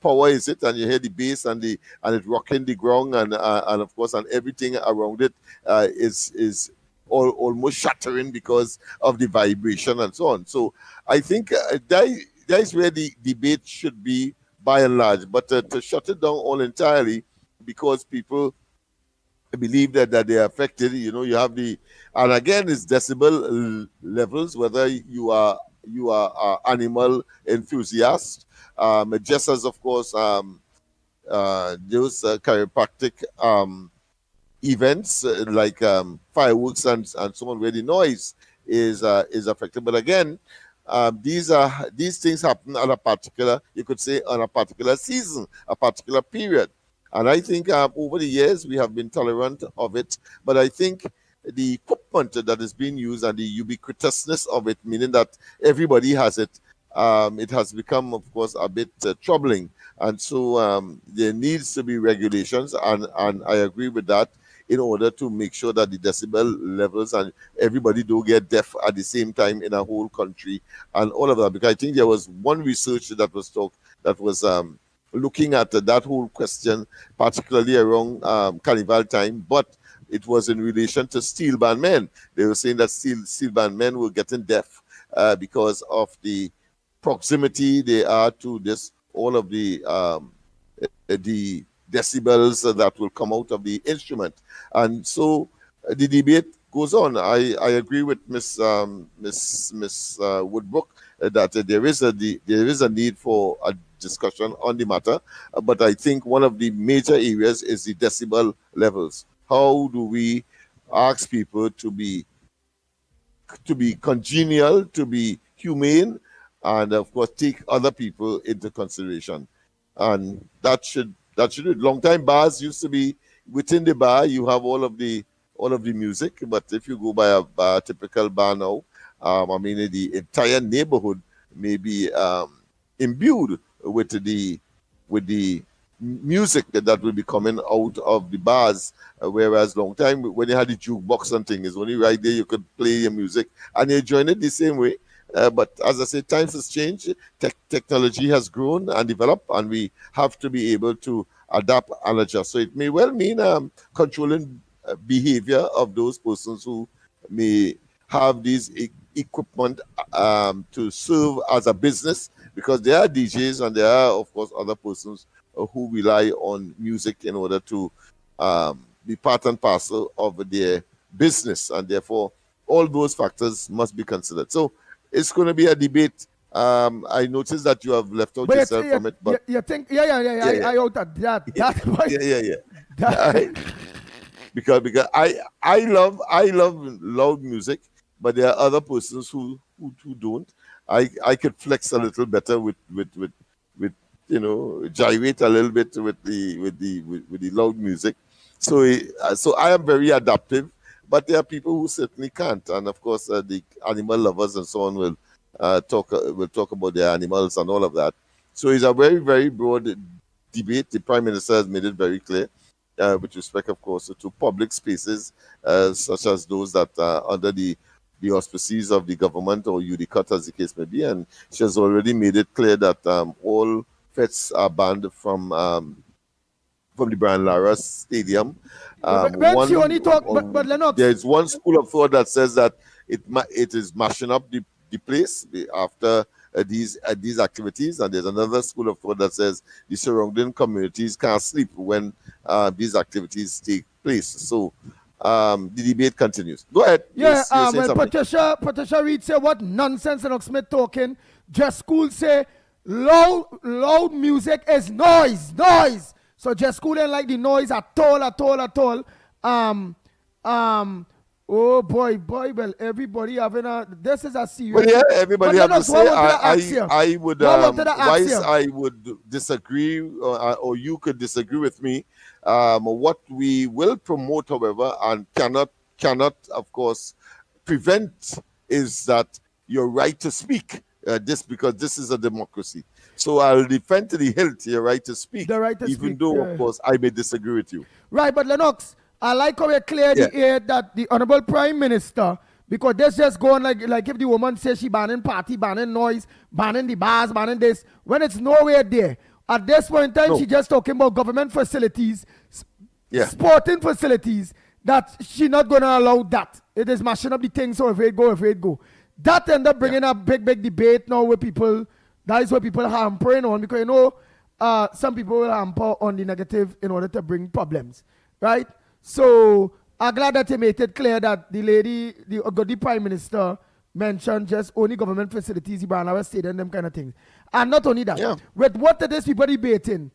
power is it, and you hear the bass and it rocking the ground, and of course, and everything around it is almost shattering because of the vibration and so on. So I think that is where the debate should be by and large. But to shut it down all entirely because people believe that they are affected, you have and again, it's decibel levels, whether you are animal enthusiast, just as of course those chiropractic events like fireworks and so on, where the noise is affected. But again, these things happen on a particular, you could say, on a particular season, a particular period. And I think over the years we have been tolerant of it, but I think the equipment that is being used and the ubiquitousness of it, meaning that everybody has it, it has become, of course, a bit troubling. And so there needs to be regulations, and I agree with that, in order to make sure that the decibel levels and everybody do get deaf at the same time in a whole country and all of that. Because I think there was one research that was looking at that whole question, particularly around Carnival time, but it was in relation to steel band men. They were saying that steel band men were getting deaf because of the proximity they are to all of the decibels that will come out of the instrument. And so the debate goes on. I agree with Miss Woodbrook that there is a need for a discussion on the matter, but I think one of the major areas is the decibel levels. How do we ask people to be congenial, to be humane, and of course take other people into consideration? And that should long time bars used to be within the bar you have all of the music, but if you go by a typical bar now, I mean the entire neighborhood may be imbued with the music that will be coming out of the bars, whereas long time when you had the jukebox and thing, is only right there you could play your music and you join it the same way. But as I say, times has changed, technology has grown and developed, and we have to be able to adapt and adjust. So it may well mean controlling behavior of those persons who may have these equipment to serve as a business, because there are DJs and there are, of course, other persons who rely on music in order to be part and parcel of their business, and therefore all those factors must be considered. So it's going to be a debate. I noticed that you have left out yourself from it, but you think, I out of that. Because I love loud music, but there are other persons who don't. I could flex a little better with gyrate a little bit with the loud music. So I am very adaptive, but there are people who certainly can't, and of course the animal lovers and so on will talk about their animals and all of that. So it's a very, very broad debate. The Prime Minister has made it very clear, with respect, of course, to public spaces such as those that are under the auspices of the government or UDCUT, as the case may be, and she has already made it clear that all fests are banned from the Brian Lara Stadium. When she only talk, but Lennox, there is one school of thought that says that it is mashing up the place after these activities, and there's another school of thought that says the surrounding communities can't sleep when these activities take place. So the debate continues. Go ahead. Yeah, well, Patricia Reed say, what nonsense Lennox Smith talking. Just school say loud music is noise. So just school ain't like the noise at all. Oh boy, well, everybody having this is a serious. Well, yeah, everybody have to say. I would, I would disagree, or you could disagree with me. What we will promote, however, and cannot, of course, prevent is that your right to speak. Because this is a democracy. So I'll defend to the hilt your right to speak, even though, of course, I may disagree with you. Right, but Lennox, I like how you clear the air that the Honorable Prime Minister, because this just going like if the woman says she banning party, banning noise, banning the bars, banning this, when it's nowhere there. At this point in time, she just talking about government facilities, sporting facilities, that she not going to allow that. It is mashing up the things, so if it go. That end up bringing a big debate now with people. That is what people are hampering on, because some people will hamper on the negative in order to bring problems, right? So I'm glad that he made it clear that the Prime Minister mentioned just only government facilities, the Barnara State and them kind of things. And not only that, with what it is people debating,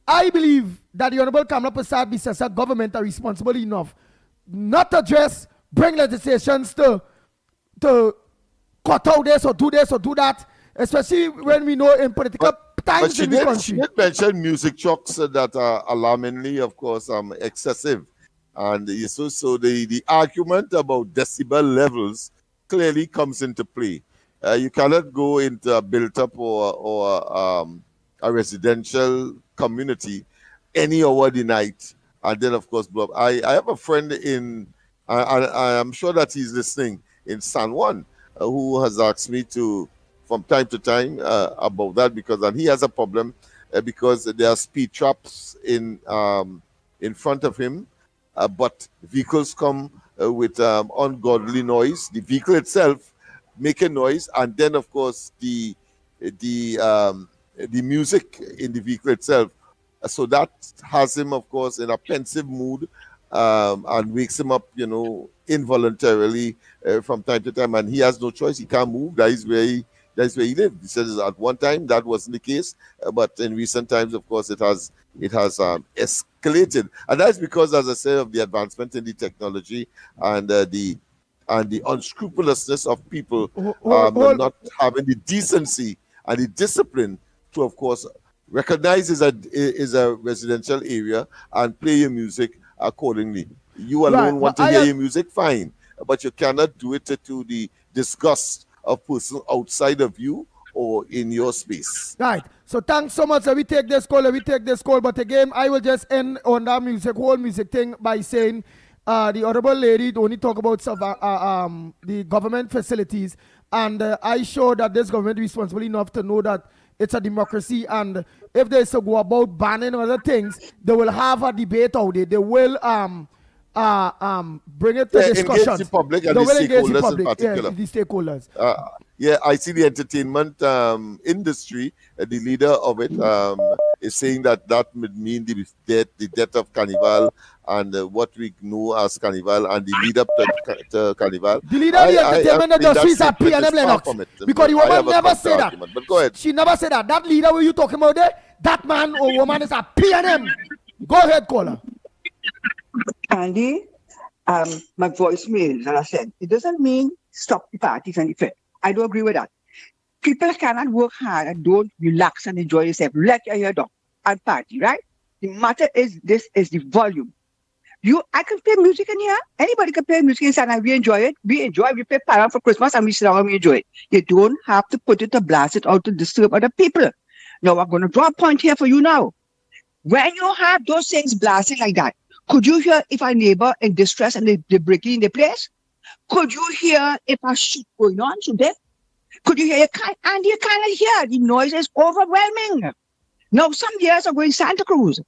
I believe that the Honorable Kamala Prasad Bisasa government are responsible enough not to just bring legislations to cut out this or do that, especially when we know in political times in the country. She did mention music chocks that are alarmingly, of course, excessive. And so the argument about decibel levels clearly comes into play. You cannot go into a built-up or a residential community any hour of the night and then, of course, blow up. I have a friend I'm sure that he's listening, in San Juan, who has asked me from time to time about that, and he has a problem because there are speed traps in front of him, but vehicles come with ungodly noise. The vehicle itself making noise, and then of course the music in the vehicle itself. So that has him, of course, in a pensive mood, and wakes him up, involuntarily from time to time, and he has no choice. He can't move. That is where he lived. He says at one time that wasn't the case, but in recent times, of course, it has escalated, and that's because, as I said, of the advancement in the technology and the unscrupulousness of people not having the decency and the discipline to, of course, recognize is a residential area and play your music accordingly. You alone Right, want but to hear your music, fine, but you cannot do it to the disgust of person outside of you or in your space. Right. So thanks so much. We take this call. But again, I will just end on that whole music thing by saying the honorable lady only talk about the government facilities. And I show that this government is responsible enough to know that it's a democracy. And if they to go about banning other things, they will have a debate out there. They will bring it to discussion. Engage the public and they the will engage the stakeholders public, in particular. the stakeholders. I see the entertainment industry. The leader of it is saying that would mean the death of Carnival and what we know as Carnival and the lead up to Carnival. The leader of the entertainment industry is a P&M Lennox. Because the woman never said that. But go ahead. She never said that. That leader who you talking about there, that man or woman is a P&M. Go ahead, caller. Andy, my voicemail, as I said, it doesn't mean stop the parties and the fair. I don't agree with that. People cannot work hard and don't relax and enjoy yourself. Let your hair down and party, right? The matter is this is the volume. I can play music in here. Anybody can play music inside and we enjoy it. We play Param for Christmas and we sit down and we enjoy it. You don't have to put it to blast it out to disturb other people. Now, I'm going to draw a point here for you now. When you have those things blasting like that, could you hear if a neighbor in distress and they break in the place? Could you hear if a shoot going on today? Could you hear? And you cannot hear. The noise is overwhelming. Now, some years ago in Santa Cruz,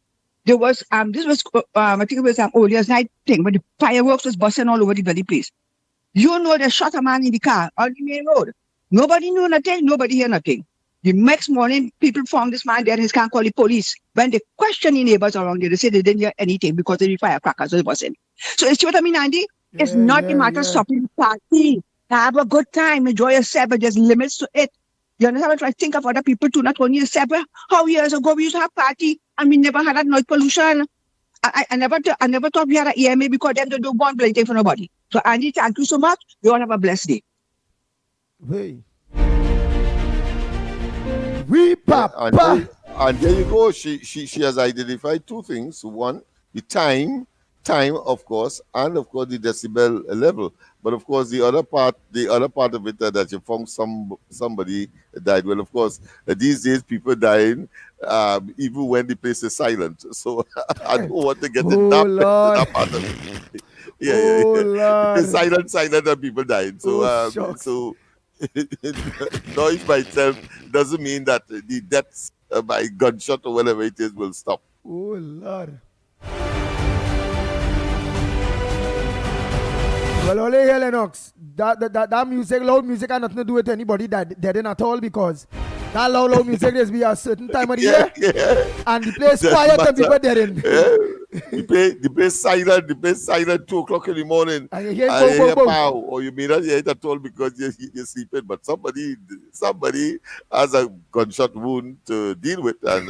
there was, I think it was earlier night thing, but the fireworks was busting all over the bloody place. You know, they shot a man in the car on the main road. Nobody knew nothing. Nobody heard nothing. The next morning, people found this man there and he can't call the police. When they questioned the neighbors around there, they said they didn't hear anything because of the firecrackers was busting. So you see what I mean, Andy? It's not a matter of stopping the party. Have a good time, enjoy yourself, but there's limits to it. You understand what I think of other people too, not only yourself. How years ago we used to have party and we never had that noise pollution. I never thought we had an EMA because them don't do one bloody thing for nobody. So Andy, thank you so much. You all have a blessed day. Hey. We papa. And there you go. She has identified two things. One, the time, of course, and of course the decibel level. But of course the other part of it that you found somebody died. Well, of course, these days people dying even when the place is silent. So I don't want to get into that part of it. It's silent and people dying. So so noise by itself doesn't mean that the deaths by gunshot or whatever it is will stop. Oh Lord. Well, only here, Lennox. That music, loud music, has nothing to do with anybody dead in at all because that loud music is be a certain time of the year, and the place quiet and people dead in. The place silent, 2 o'clock in the morning, and you hear pow, or you may not hear it at all because you're sleeping, but somebody has a gunshot wound to deal with, and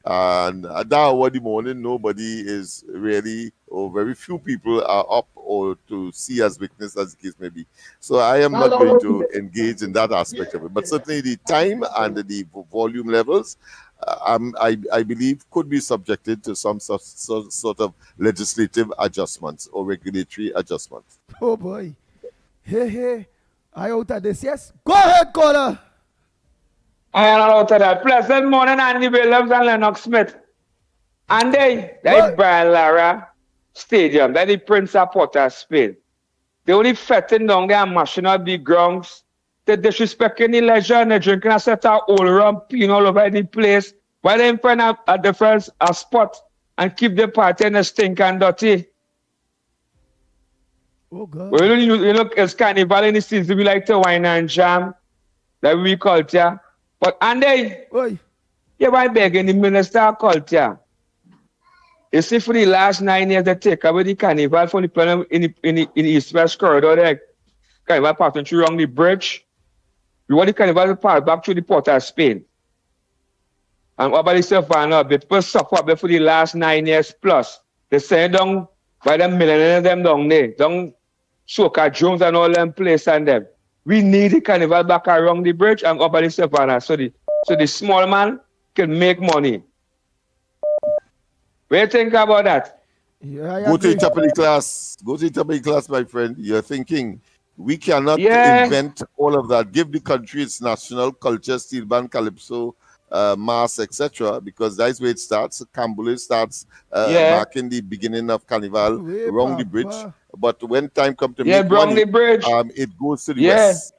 at that hour in the morning, nobody is really, or very few people are up or to see as witness as the case may be. So I am not going to engage in that aspect of it. But certainly the time and the volume levels, I believe, could be subjected to some sort of legislative adjustments or regulatory adjustments. Oh boy. Hey. I out of this, yes? Go ahead, caller. I am out of that. Pleasant morning, Andy Williams and Lennox Smith. And they Brian Lara Stadium, that the Prince of Port Spain. They only fetting down there and mashing up the grounds. They disrespecting the leisure and they drinking a set of old rum, peeing all over the place. Why they find a different spot and keep the party in the stink and dirty? Oh God. Well, you look, it's carnival in the season, we like to wine and jam. That we culture. But Andy, you might begging the Minister of Culture. You see, for the last 9 years, they take away the carnival from the plan in the east-west corridor there. Carnival passing through along the bridge. We want the carnival to pass back through the Port of Spain. And about the Savannah, people suffer for the last 9 years plus. They send down by the millionaires them down there. Down Soca Jones and all them places and them. We need the carnival back around the bridge and up by the Savannah. So the small man can make money. What do you think about that? Yeah, Go to the top of the class. Go to the top of the class, my friend. You're thinking we cannot Yeah. invent all of that. Give the country its national culture, steel band, calypso, mass, etc. Because that's where it starts. Cambule starts Yeah. back in the beginning of Carnival, Way, around the Papa. bridge. But when time comes to Yeah, make wrong money, the bridge. it goes to the Yeah. west.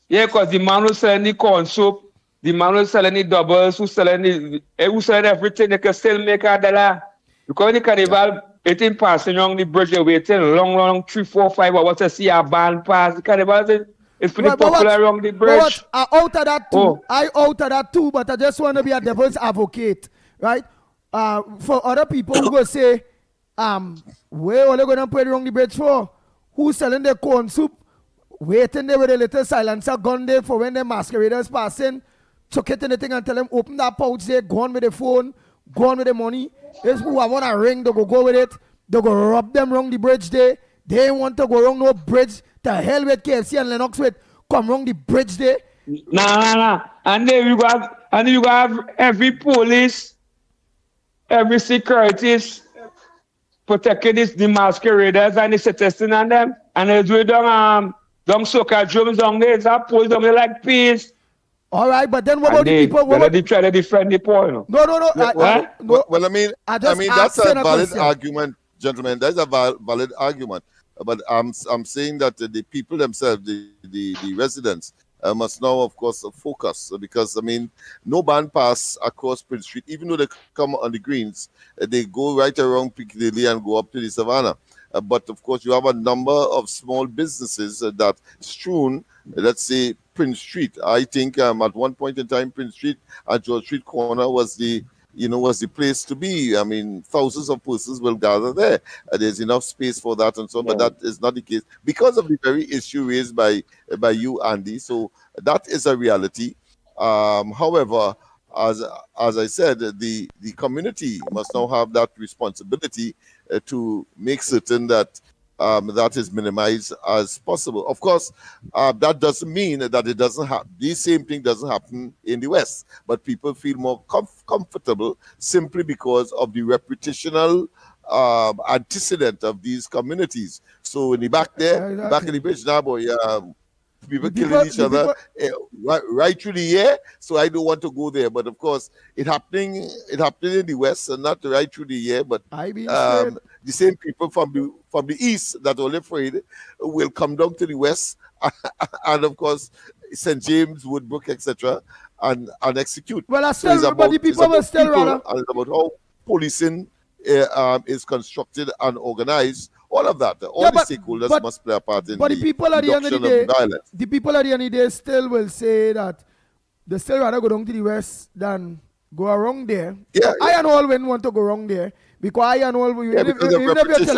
Yeah, because the man who's selling the corn soup, the man who's selling the doubles, who's selling everything, they can still make $1. Because the carnival, it ain't passing along the bridge, they're waiting long, 3, 4, 5 hours to see a band pass. The carnival is pretty Right, but popular along the bridge. I out of that too. Oh. I out of that too, but I just want to be a devil's advocate, right? For other people who go say, where are they going to put it on the bridge for? Who's selling their corn soup? Waiting there with a little silencer gun there for when the masqueraders passing, chuck it in the thing and tell them, open that pouch there, go on with the phone, go on with the money. This who I want to ring, they go with it. They go rub them wrong the bridge there. They ain't want to go wrong no bridge. To hell with KFC and Lennox with come wrong the bridge there. Nah. And then you have every police, every securities protecting the masqueraders and the citizens and them. And they do it down soca drums down there. It's a pole down there like peace. All right, but then what about the people? They try to defend the pole. No. Well, I mean, that's a valid question. argument, gentlemen. That's a valid argument. But I'm saying that the people themselves, the residents, must now, of course, focus, because I mean, no band pass across Prince Street. Even though they come on the greens, they go right around Piccadilly and go up to the Savannah. But of course, you have a number of small businesses that strewn, let's say, Prince Street. I think at one point in time, Prince Street and George Street corner was the place to be. I mean, thousands of persons will gather there. There's enough space for that and so on, but that is not the case because of the very issue raised by you, Andy. So that is a reality. However, as I said, the community must now have that responsibility to make certain that that is minimized as possible. Of course, that doesn't mean that it doesn't happen. This same thing doesn't happen in the West, but people feel more comfortable simply because of the reputational antecedent of these communities. So in the back there, back in the bridge now, boy, people killing each other right through the year. So I don't want to go there. But of course, it happening in the West, and not right through the year. But the same people from the East that are afraid will come down to the West, and of course, St. James, Woodbrook, etc., and execute. Well, but the people will still rather. And it's about how policing is constructed and organized. All of that, all the stakeholders must play a part in the people at the end of the day, violence. The people at the end of the day still will say that they still rather go down to the West than go around there. Yeah, I and all wouldn't want to go wrong there because I and all because of repetition.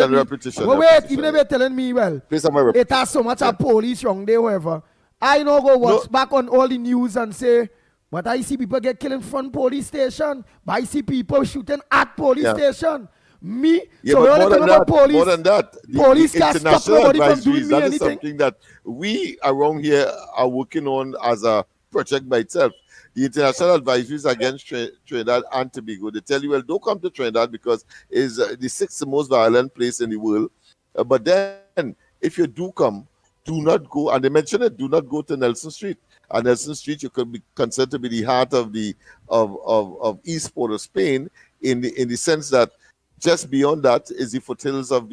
Even if you're telling me, well, it has so much of police wrong there, however, I know go watch back on all the news and say, but I see people get killed in front police station, but I see people shooting at police station. Me, so but more than that, police the can't stop nobody from doing me that anything. is something that we around here are working on as a project by itself. The international advisories against Trinidad and Tobago, they tell you, well, don't come to Trinidad because it's the sixth most violent place in the world. But then, if you do come, do not go, and they mention it, do not go to Nelson Street. And Nelson Street, you could be considered to be the heart of the of East Port of Spain, in the sense that just beyond that is the foothills of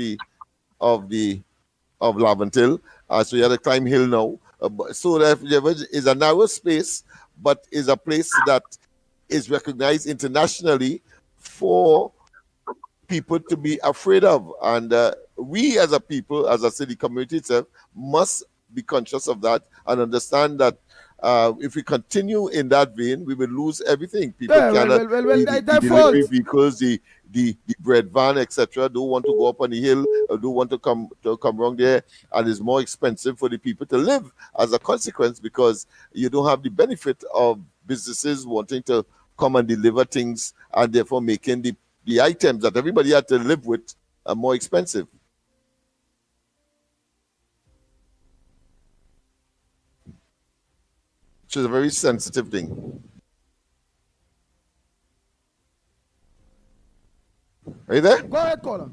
Laventille. So you have to climb hill now. So there is a narrow space, but is a place that is recognized internationally for people to be afraid of. And we as a people, as a city community itself, must be conscious of that and understand that if we continue in that vein, we will lose everything. People cannot, the delivery vehicles, the bread van, etc., don't want to go up on the hill, or don't want to come around there, and it's more expensive for the people to live as a consequence, because you don't have the benefit of businesses wanting to come and deliver things, and therefore making the items that everybody had to live with more expensive. Which is a very sensitive thing. Are you there? Go ahead, caller.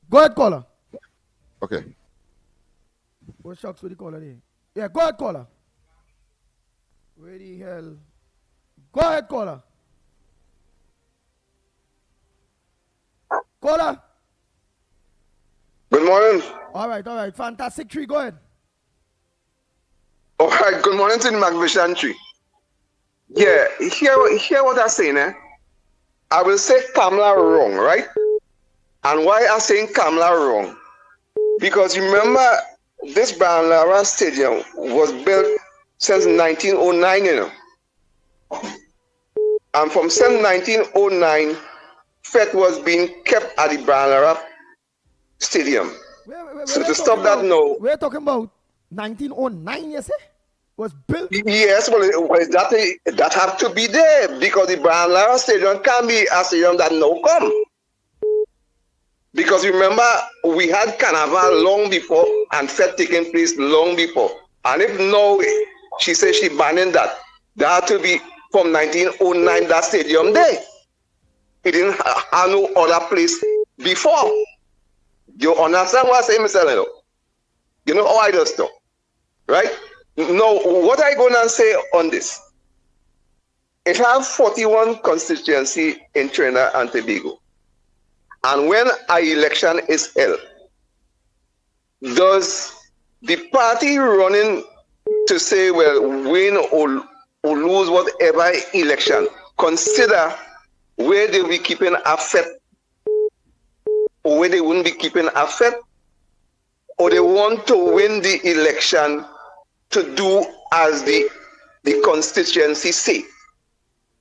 Go ahead, caller. Okay. What shucks with the caller there? Yeah, go ahead, caller. Where the hell? Go ahead, caller. Caller. Good morning. All right. Fantastic tree, go ahead. All right, good morning to the magnificent tree. Yeah, hear what I'm saying, eh? I will say Kamala wrong, right? And why I'm saying Kamala wrong? Because remember, this Brian Lara Stadium was built since 1909, you know. And from since 1909, FET was being kept at the Brian Lara Stadium. So to stop that now... We're talking about 1909, you say? Was built? Yes, well, that have to be there because the Brian Lara Stadium can be a stadium that no come. Because remember, we had Carnival long before and FET taking place long before. And if no, she says she banning that, that had to be from 1909, that stadium there. It didn't have no other place before. You understand what I'm saying, Mr. Lennox? You know how I just talk, right? Now, what I going to say on this? It has 41 constituency in Trinidad and Tobago. And when an election is held, does the party running to say, well, win or lose whatever election, consider where they will be keeping a FET or where they wouldn't be keeping a FET, or they want to win the election to do as the constituency say?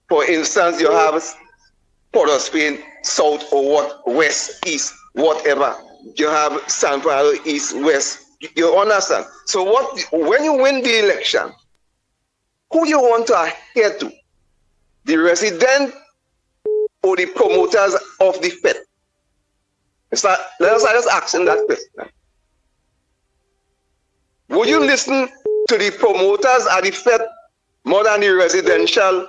For instance, you have Port of Spain, South or what, West, East, whatever. You have San Paulo, East, West. You understand? So when you win the election, who you want to adhere to? The resident or the promoters of the FET? Let us just asking that question. Would you listen to the promoters at the FET more than the residential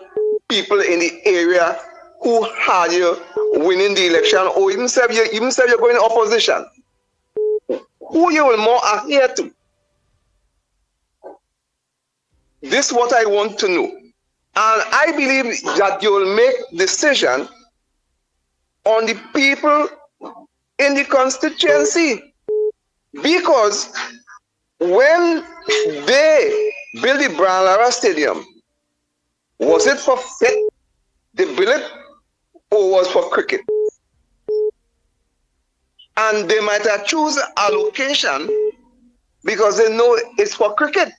people in the area who had you winning the election, or even say you're going in opposition? Who you will more adhere to? This is what I want to know. And I believe that you will make decision on the people in the constituency. Because when they built the Brian Lara Stadium, was it for FET, they built it, or was for cricket? And they might have choose a location because they know it's for cricket.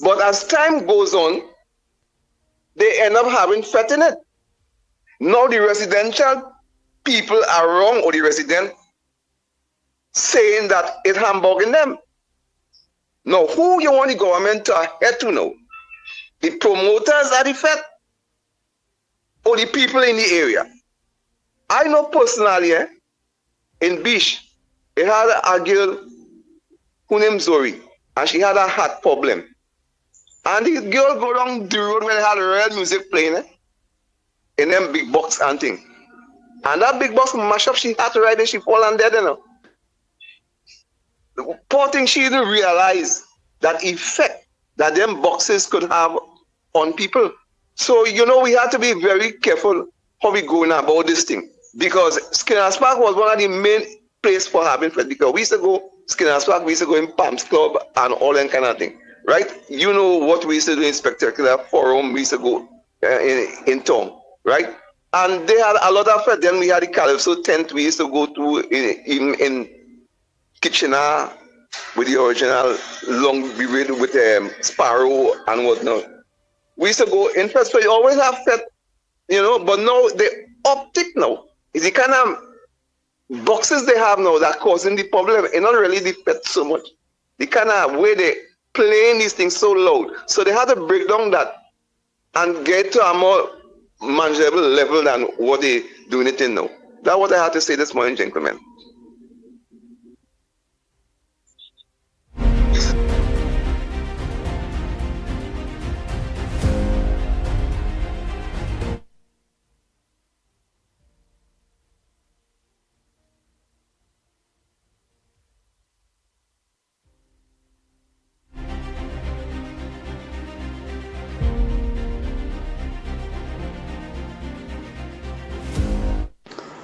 But as time goes on, they end up having FET in it. Now the residential people are wrong, or the resident saying that it's hamburging them. Now, who you want the government to adhere to now? The promoters at the FET or the people in the area? I know personally, in Bish, they had a girl who named Zori, and she had a heart problem. And the girl go down the road where they had real music playing, in them big box and thing. And that big box mash up, she had to ride and she fall and dead, you know. The poor thing, she didn't realize that effect that them boxes could have on people. So, you know, we have to be very careful how we go about this thing. Because Skinner's Park was one of the main places for having FET. Because we used to go, Skinner's Park, we used to go in Palms Club and all that kind of thing. Right? You know what we used to do in Spectacular Forum, we used to go in town. Right? And they had a lot of FET. Then we had the Calypso tent we used to go to in Kitchener with the original long with Sparrow and whatnot. We used to go in FET, so you always have FET, you know, but now the optic now is the kind of boxes they have now that causing the problem. It's not really the FET so much. The kind of way they playing these things so loud. So they had to break down that and get to a more manageable level than what they doing it in now. That's what I had to say this morning, gentlemen.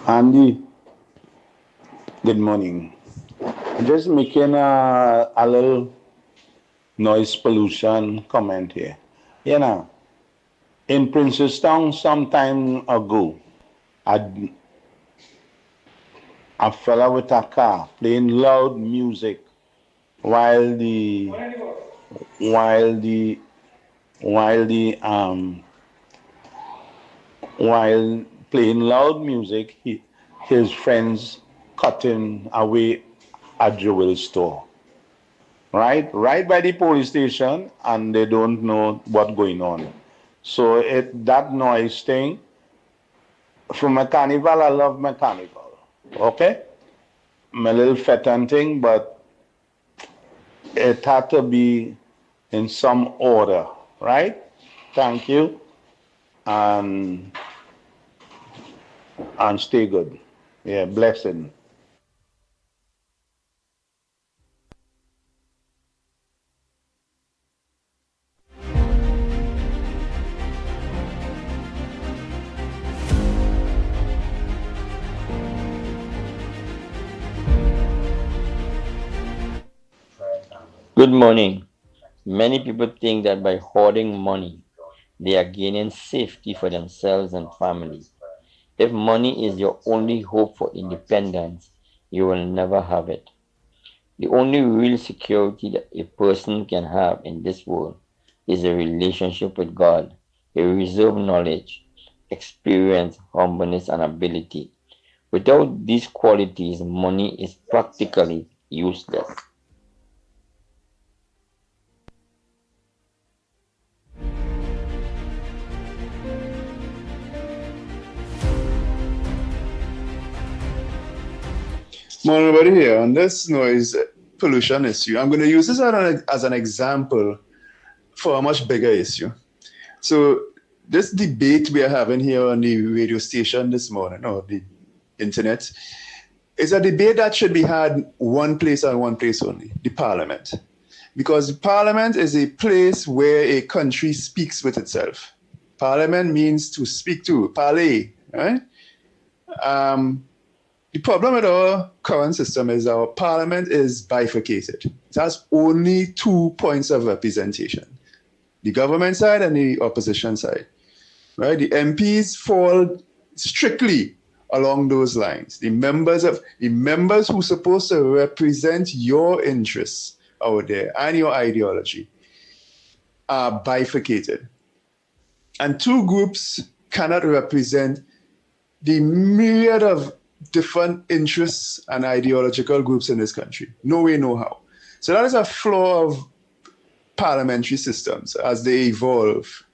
Andy, good morning. Just making a little noise pollution comment here. You know, in Princestown some time ago, a fella with a car playing loud music while the while the while the while playing loud music, his friends cutting away a jewel store. Right by the police station, and they don't know what's going on. So that noise thing, from a carnival, I love my carnival. Okay? My little fete thing, but it had to be in some order, right? Thank you. And stay good. Yeah, blessing. Good morning. Many people think that by hoarding money, they are gaining safety for themselves and family. If money is your only hope for independence, you will never have it. The only real security that a person can have in this world is a relationship with God, a reserved knowledge, experience, humbleness, and ability. Without these qualities, money is practically useless. Morning, everybody here on this noise pollution issue. I'm going to use this as an example for a much bigger issue. So this debate we are having here on the radio station this morning, or the internet, is a debate that should be had one place and one place only, the parliament. Because parliament is a place where a country speaks with itself. Parliament means to speak to, parler, right? The problem with our current system is our parliament is bifurcated. It has only 2 points of representation, the government side and the opposition side. Right? The MPs fall strictly along those lines. The members who are supposed to represent your interests out there and your ideology are bifurcated. And two groups cannot represent the myriad of different interests and ideological groups in this country. No way, no how. So that is a flaw of parliamentary systems as they evolve.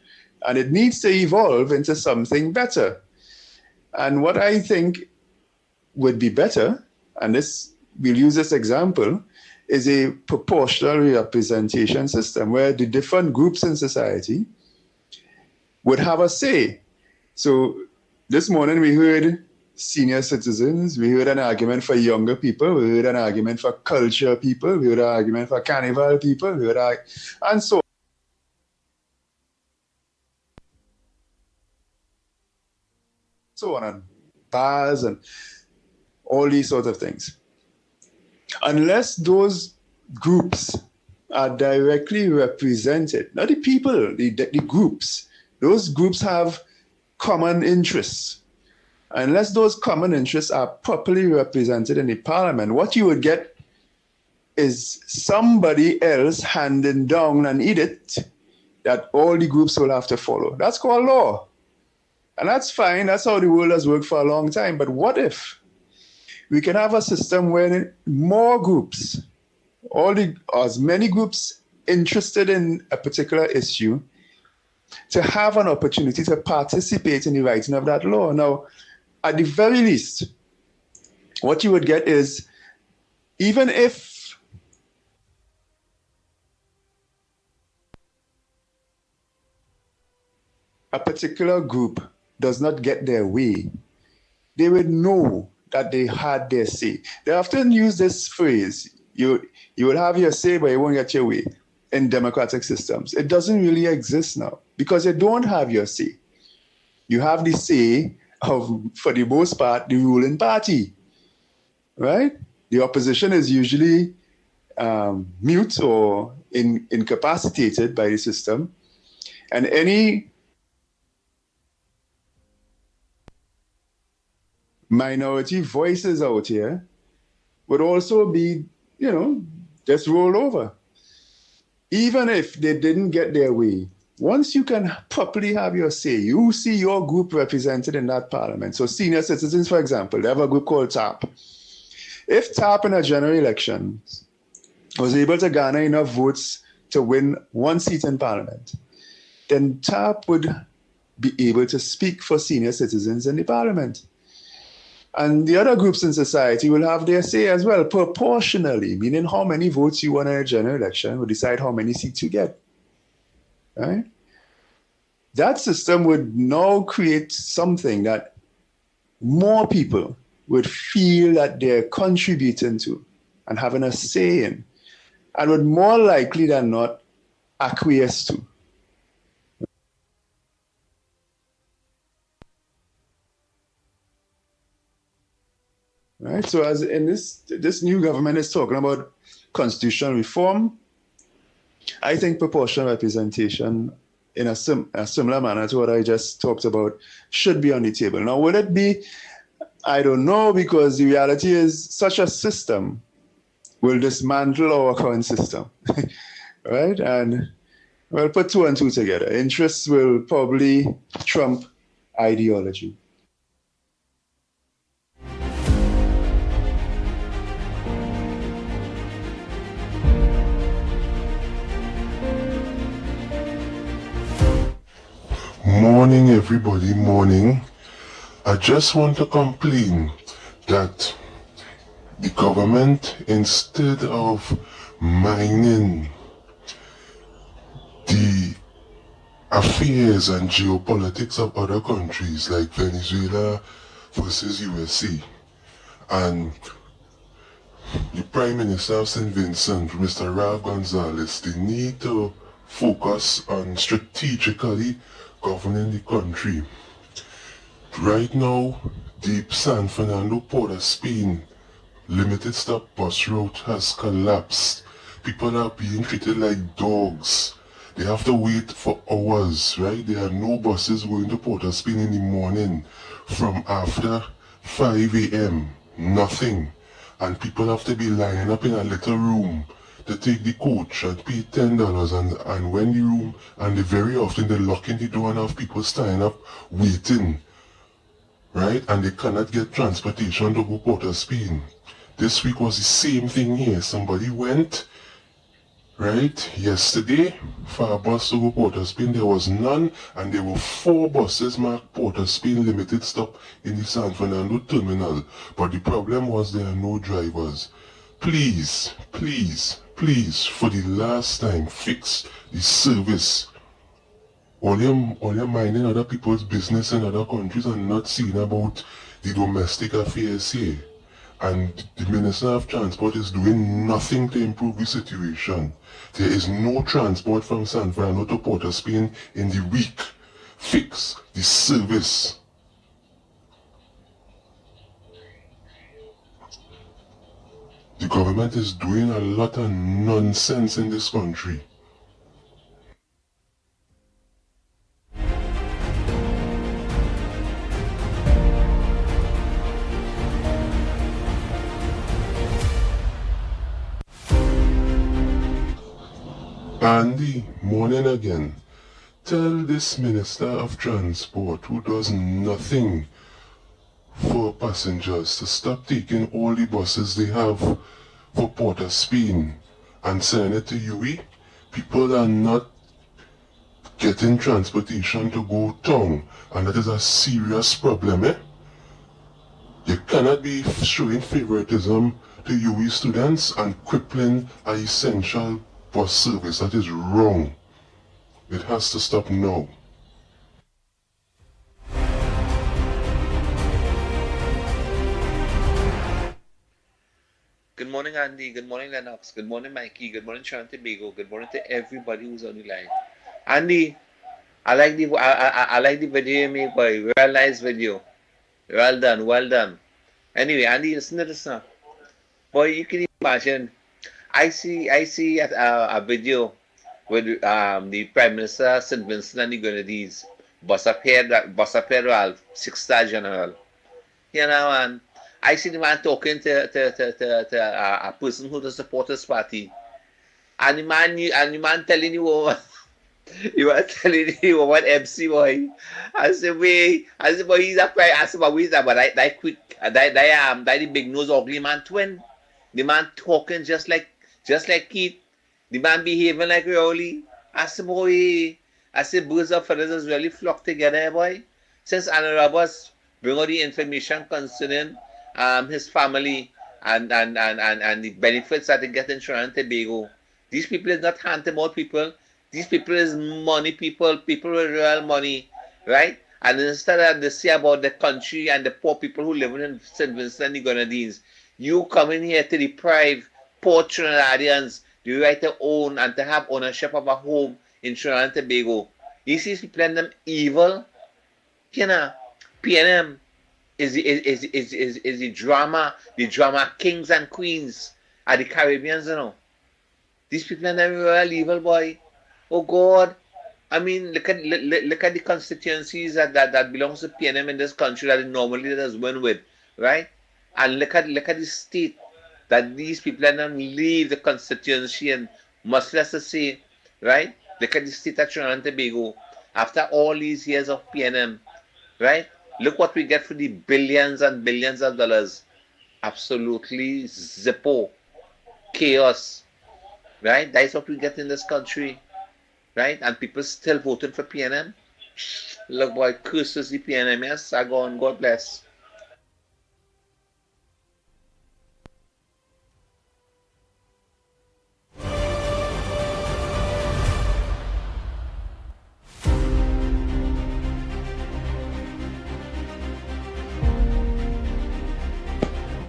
And it needs to evolve into something better. And what I think would be better, and we'll use this example, is a proportional representation system where the different groups in society would have a say. So this morning we heard senior citizens, we heard an argument for younger people, we heard an argument for culture people, we heard an argument for carnival people, and so on, and bars and all these sorts of things. Unless those groups are directly represented, not the people, the groups, those groups have common interess. Unless those common interests are properly represented in the parliament, what you would get is somebody else handing down an edict that all the groups will have to follow. That's called law. And that's fine. That's how the world has worked for a long time. But what if we can have a system where more groups, as many groups interested in a particular issue, to have an opportunity to participate in the writing of that law. Now, at the very least, what you would get is, even if a particular group does not get their way, they would know that they had their say. They often use this phrase, you will have your say, but you won't get your way in democratic systems. It doesn't really exist now because you don't have your say. You have the say, of, for the most part, the ruling party, right? The opposition is usually mute or incapacitated by the system. And any minority voices out here would also be, just rolled over. Even if they didn't get their way, once you can properly have your say, you see your group represented in that parliament. So senior citizens, for example, they have a group called TAP. If TAP in a general election was able to garner enough votes to win one seat in parliament, then TAP would be able to speak for senior citizens in the parliament. And the other groups in society will have their say as well, proportionally, meaning how many votes you won in a general election will decide how many seats you get. Right? That system would now create something that more people would feel that they're contributing to and having a say in, and would more likely than not acquiesce to. Right? So as in this new government is talking about constitutional reform, I think proportional representation in a similar manner to what I just talked about should be on the table. Now, will it be? I don't know, because the reality is such a system will dismantle our current system, right? And we'll put two and two together. Interests will probably trump ideology. Morning, everybody, morning. I just want to complain that the government, instead of mining the affairs and geopolitics of other countries like Venezuela versus USA, and the Prime Minister of St. Vincent, Mr. Ralph Gonzalez, they need to focus on strategically governing the country. Right now, the San Fernando Port of Spain limited stop bus route has collapsed. People are being treated like dogs. They have to wait for hours, right? There are no buses going to Port of Spain in the morning from after 5 a.m. Nothing. And people have to be lining up in a little room to take the coach and pay $10, and when the room, and they very often they lock in the door and have people standing up waiting, right? And they cannot get transportation to go Port of Spain. This week was the same thing here. Somebody went, right, yesterday for a bus to go Port of Spain. There was none, and there were 4 buses marked Port of Spain limited stop in the San Fernando terminal. But the problem was there are no drivers. Please, please, please, for the last time, fix the service. All you're minding other people's business in other countries and not seeing about the domestic affairs here. And the Minister of Transport is doing nothing to improve the situation. There is no transport from San Fernando to Port of Spain in the week. Fix the service. The government is doing a lot of nonsense in this country. Andy, morning again. Tell this Minister of Transport, who does nothing for passengers, to stop taking all the buses they have for Port of Spain and send it to UE. People are not getting transportation to go town, and that is a serious problem, eh? You cannot be showing favoritism to UE students and crippling an essential bus service. That is wrong. It has to stop now. Good morning, Andy. Good morning, Lennox. Good morning, Mikey. Good morning, Tobago. Good morning to everybody who's on the line. Andy, I like the video you made, boy. Real nice video. Well done, well done. Anyway, Andy, listen to this now. Boy, you can imagine. I see a video with the Prime Minister St. Vincent and the Grenadines, bust up here, Ralph, 6-star general. You know, and I see the man talking to a person who does support his party, and the man telling you what, you were telling you what MC boy. I said, boy, he's a prime. I said, but he's a but that quick, that the big nose ugly man twin. The man talking just like Keith. The man behaving like Rowley. I said, boy, birds of feathers really flock together, boy. Since Anna Roberts bring out the information concerning his family and the benefits that they get in Trinidad and Tobago. These people is not hand-to-mouth people. These people is money people with real money, right? And instead of they say about the country and the poor people who live in St. Vincent and the Grenadines, you come in here to deprive poor Trinidadians the right to own and to have ownership of a home in Trinidad and Tobago. You see people and them evil, you know. PNM is the drama kings and queens of the Caribbeans, you know. These people are never real evil, boy. Oh God. I mean, look at the constituencies that belongs to PNM in this country that it normally does win with, right? And look at the state that these people are not leave the constituency and much less to say, right? Look at the state of Trinidad and Tobago after all these years of PNM, right? Look what we get for the billions and billions of dollars. Absolutely zippo. Chaos. Right? That's what we get in this country. Right? And people still voting for PNM. Look, boy, curses the PNM. Yes, I go on. God bless.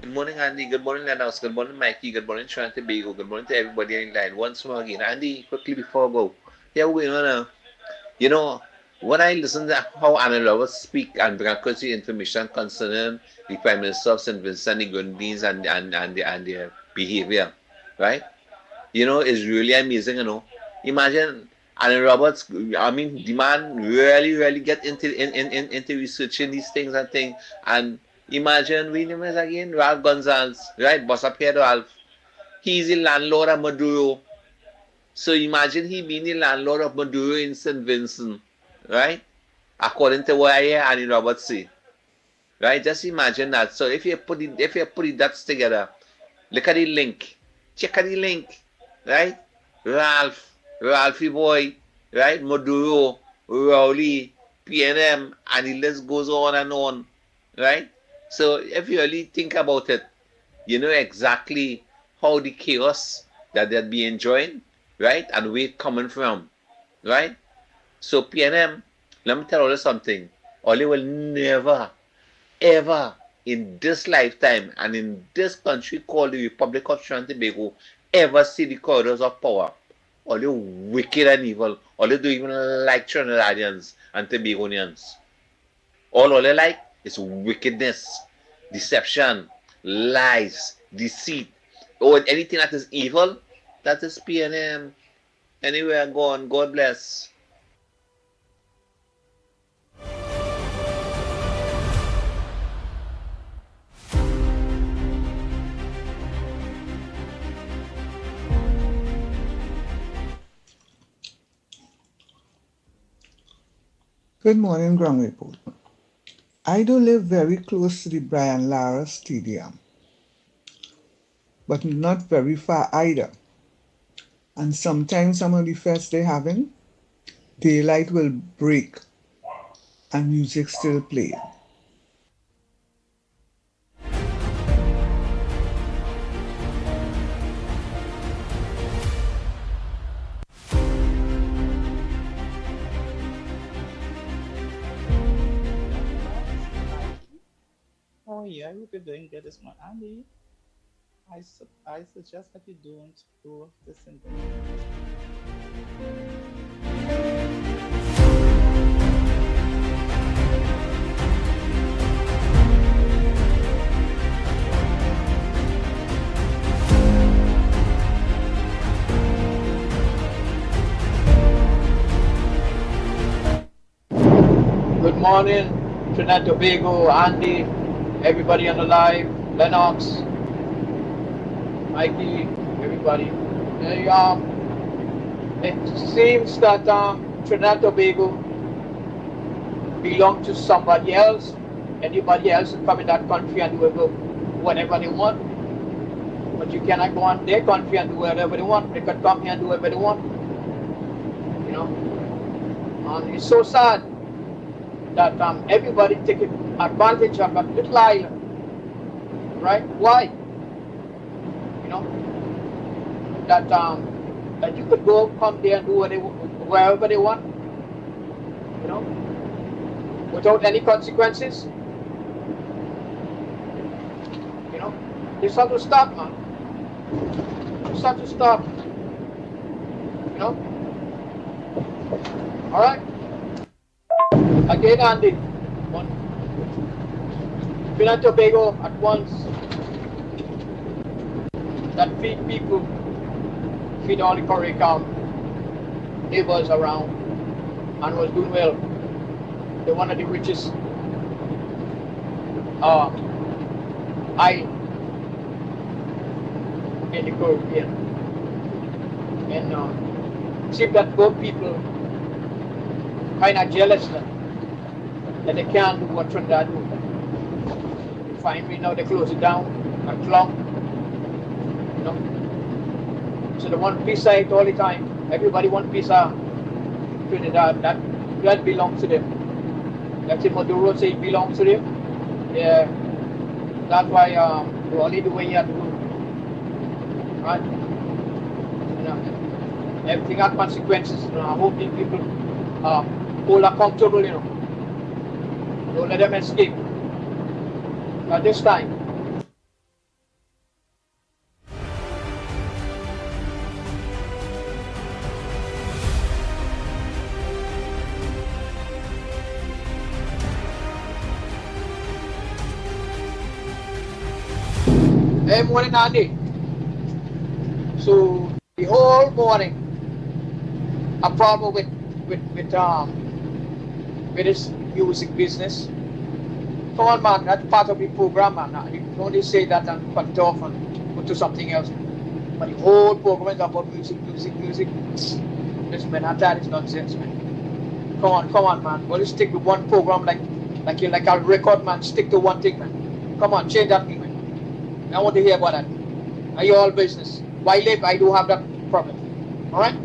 Good morning, Andy. Good morning, Lennox. Good morning, Mickie. Good morning, Trinidad and Tobago. Good morning to everybody in line. Once more again, Andy, quickly before I go. Yeah, we know. You know, when I listen to how Anna Roberts speak and bring across the information concerning the Prime Minister of St. Vincent and the Grenadines and their behavior, right? You know, it's really amazing, you know. Imagine Anna Roberts, I mean, the man really get into researching these things and imagine, we name is again, Ralph Gonzalez, right? Boss up here, Ralph. He's the landlord of Maduro. So imagine he being the landlord of Maduro in St. Vincent, right? According to what I hear Annie Roberts say. Right? Just imagine that. So if you put the dots together, look at the link. Check out the link. Right? Ralphie boy, right? Maduro, Rowley, PNM, and the list goes on and on. Right? So if you really think about it, you know exactly how the chaos that they'd be enjoying, right? And where it's coming from, right? So PNM, let me tell you something. Oli will never, ever in this lifetime and in this country called the Republic of Trinidad and Tobago ever see the corridors of power. Oli wicked and evil. Oli don't even like Trinidadians and Tobagonians. All Oli like is wickedness, deception, lies, deceit, or anything that is evil. That is PNM. Anywhere I go on, God bless. Good morning, Ground Report. I do live very close to the Brian Lara Stadium, but not very far either. And sometimes some of the fests they're having, daylight will break and music still playing. Oh yeah, I hope you're doing good this morning, Andy. I suggest that you don't do this in morning, Trinidad Tobago, Andy, everybody on the live, Lennox, Mickie, everybody. It seems that Trinidad Tobago belong to somebody else. Anybody else can come in that country and do whatever they want. But you cannot go on their country and do whatever they want. They could come here and do whatever they want. You know? And it's so sad that everybody taking advantage of that little island. Right? Why? You know? That you could go, come there and do wherever they want. You know? Without any consequences. You know? This have to stop, man. This have to stop. You know? Alright? Again, Andy. Trinidad Tobago at once that feed people, feed all the Corical neighbors around and was doing well. They're one of the richest island in the Caribbean. And seems that both people kind of jealous that they can't do what Trinidad do. Finally now they close it down and clung. You know. So they want peace out all the time. Everybody want peace out. Trinidad, that belongs to them. That's what Maduro say it belongs to them. Yeah. That's why we only do what you have to do. Right? You know. Everything has consequences. You know. I hope these people hold accountable, you know. Don't let them escape. At this time. Hey, morning, Andy. So the whole morning, a problem with this music business. Come on, man, that's part of the program, man. You can only say that and cut it off and go to something else. But the whole program is about music. This man, I tired, it's nonsense, man. Come on, man. Well, you stick to one program like you're like a record, man. Stick to one thing, man. Come on, change that thing, man. I want to hear about that. Are you all business? Why live? I do have that problem. All right?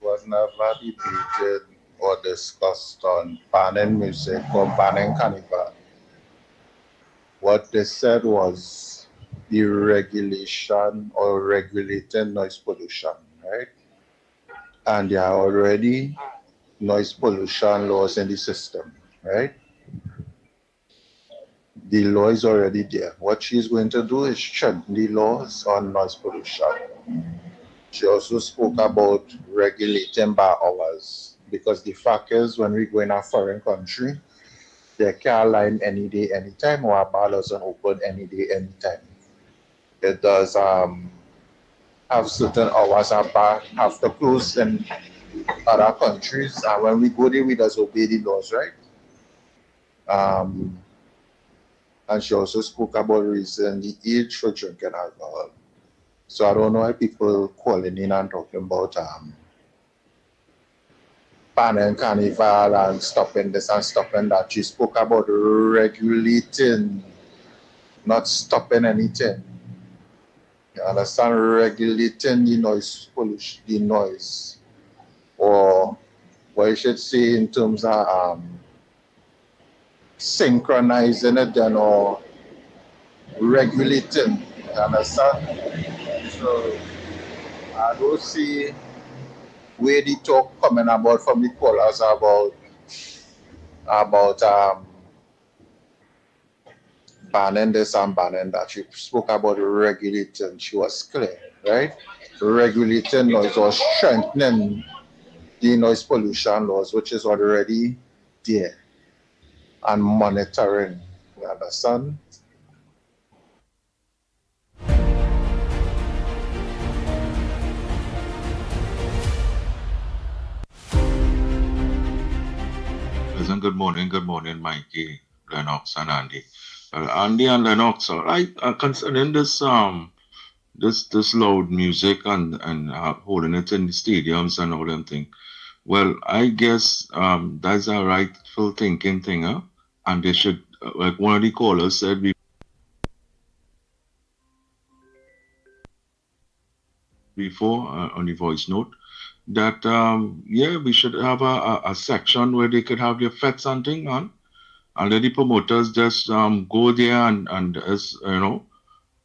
Was never debated or discussed on banning music or banning carnival. What they said was the regulation or regulating noise pollution, right? And there are already noise pollution laws in the system, right? The law is already there. What she's going to do is strengthen the laws on noise pollution. She also spoke about regulating bar hours. Because the fact is, when we go in a foreign country, they can't line any day, anytime, or a bar doesn't open any day, anytime. It does have certain hours a bar have to close in other countries, and when we go there, we just obey the laws, right? And she also spoke about raising the age for drinking alcohol. So I don't know why people calling in and talking about banning carnival and stopping this and stopping that. She spoke about regulating, not stopping anything. You understand? Regulating the noise pollution, the noise. Or what you should say in terms of synchronizing it then or regulating. You understand? So I don't see where the talk coming about from the callers about banning this and banning that. She spoke about regulating. She was clear, right? Regulating noise or strengthening the noise pollution laws, which is already there, and monitoring. You understand? Listen, good morning, Mikey, Lennox, and Andy. Andy and Lennox, all right. Concerning this loud music and holding it in the stadiums and all them thing. Well, I guess that's a rightful thinking thing, huh? And they should, like one of the callers said before on the voice note, that yeah, we should have a section where they could have their fets and thing on, and let the promoters just go there and as you know,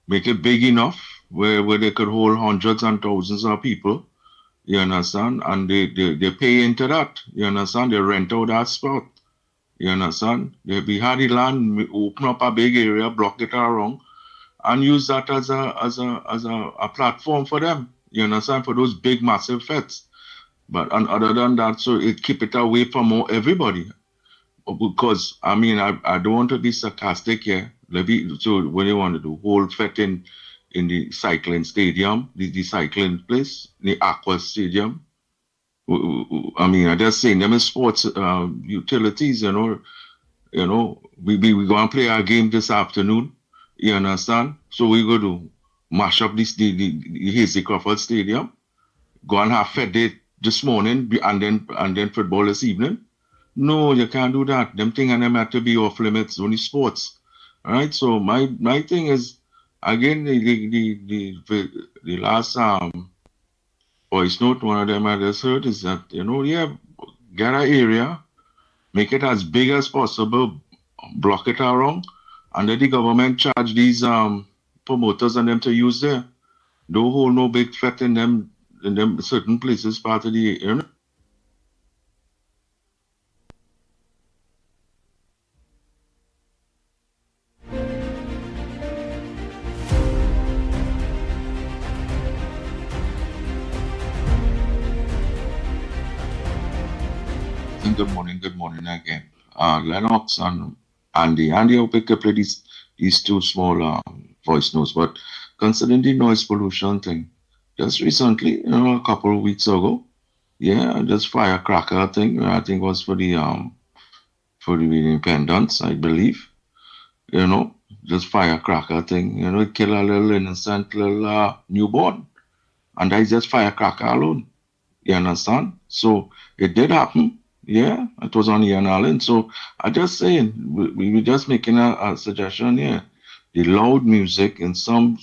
make it big enough where they could hold hundreds and thousands of people. You understand? And they pay into that. You understand? They rent out that spot. You understand? We had the land, open up a big area, block it around, and use that as a platform for them. You understand? For those big massive fets. But and other than that, so it keep it away from everybody. Because I mean I don't want to be sarcastic here. So when you want to do whole fet in the cycling stadium, the cycling place, the aqua stadium. I mean, I just saying them in sports utilities, we go and play our game this afternoon. You understand? So we go to mash up the Hasty Crawford Stadium, go and have Fed Day this morning, and then football this evening. No, you can't do that. Them thing and them have to be off limits. Only sports, all right? So my thing is again the last voice note one of them I just heard is that yeah, get an area, make it as big as possible, block it around, and let the government charge these promoters and them to use there. Don't hold no big fete in them certain places part of the Good morning again. Lennox and Andy. Andy, I'll pick up these two small voice notes, but considering the noise pollution thing, just recently, a couple of weeks ago, yeah, just firecracker thing, I think was for the independence, I believe, just firecracker thing, it kill a little innocent little newborn, and that's just firecracker alone. You understand? So it did happen. Yeah, it was on Ian Allen. So I just saying, we were just making a suggestion here. The loud music in some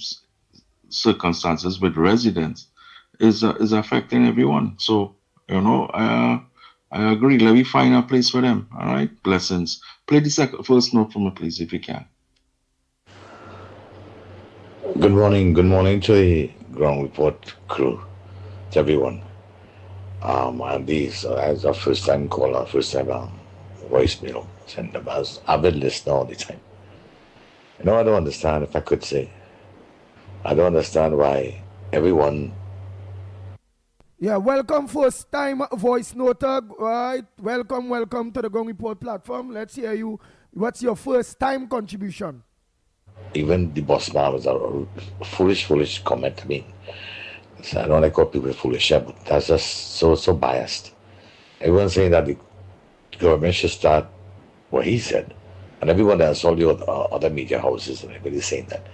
circumstances with residents is affecting everyone. So, I agree. Let me find a place for them. All right? Blessings. Play the first note for me, please, if you can. Good morning to the ground report crew, to everyone. And these as a first time caller, first time voicemail, send them as avid listener all the time. I don't understand, if I could say, I don't understand why everyone. Yeah, welcome first time voice noter, right? Welcome to the Gong Report platform. Let's hear you. What's your first time contribution? Even the boss man was a foolish comment. I mean, so I don't like what people are foolish, but that's just so biased. Everyone's saying that the government should start what he said, and everyone else, all the other media houses, and everybody's saying that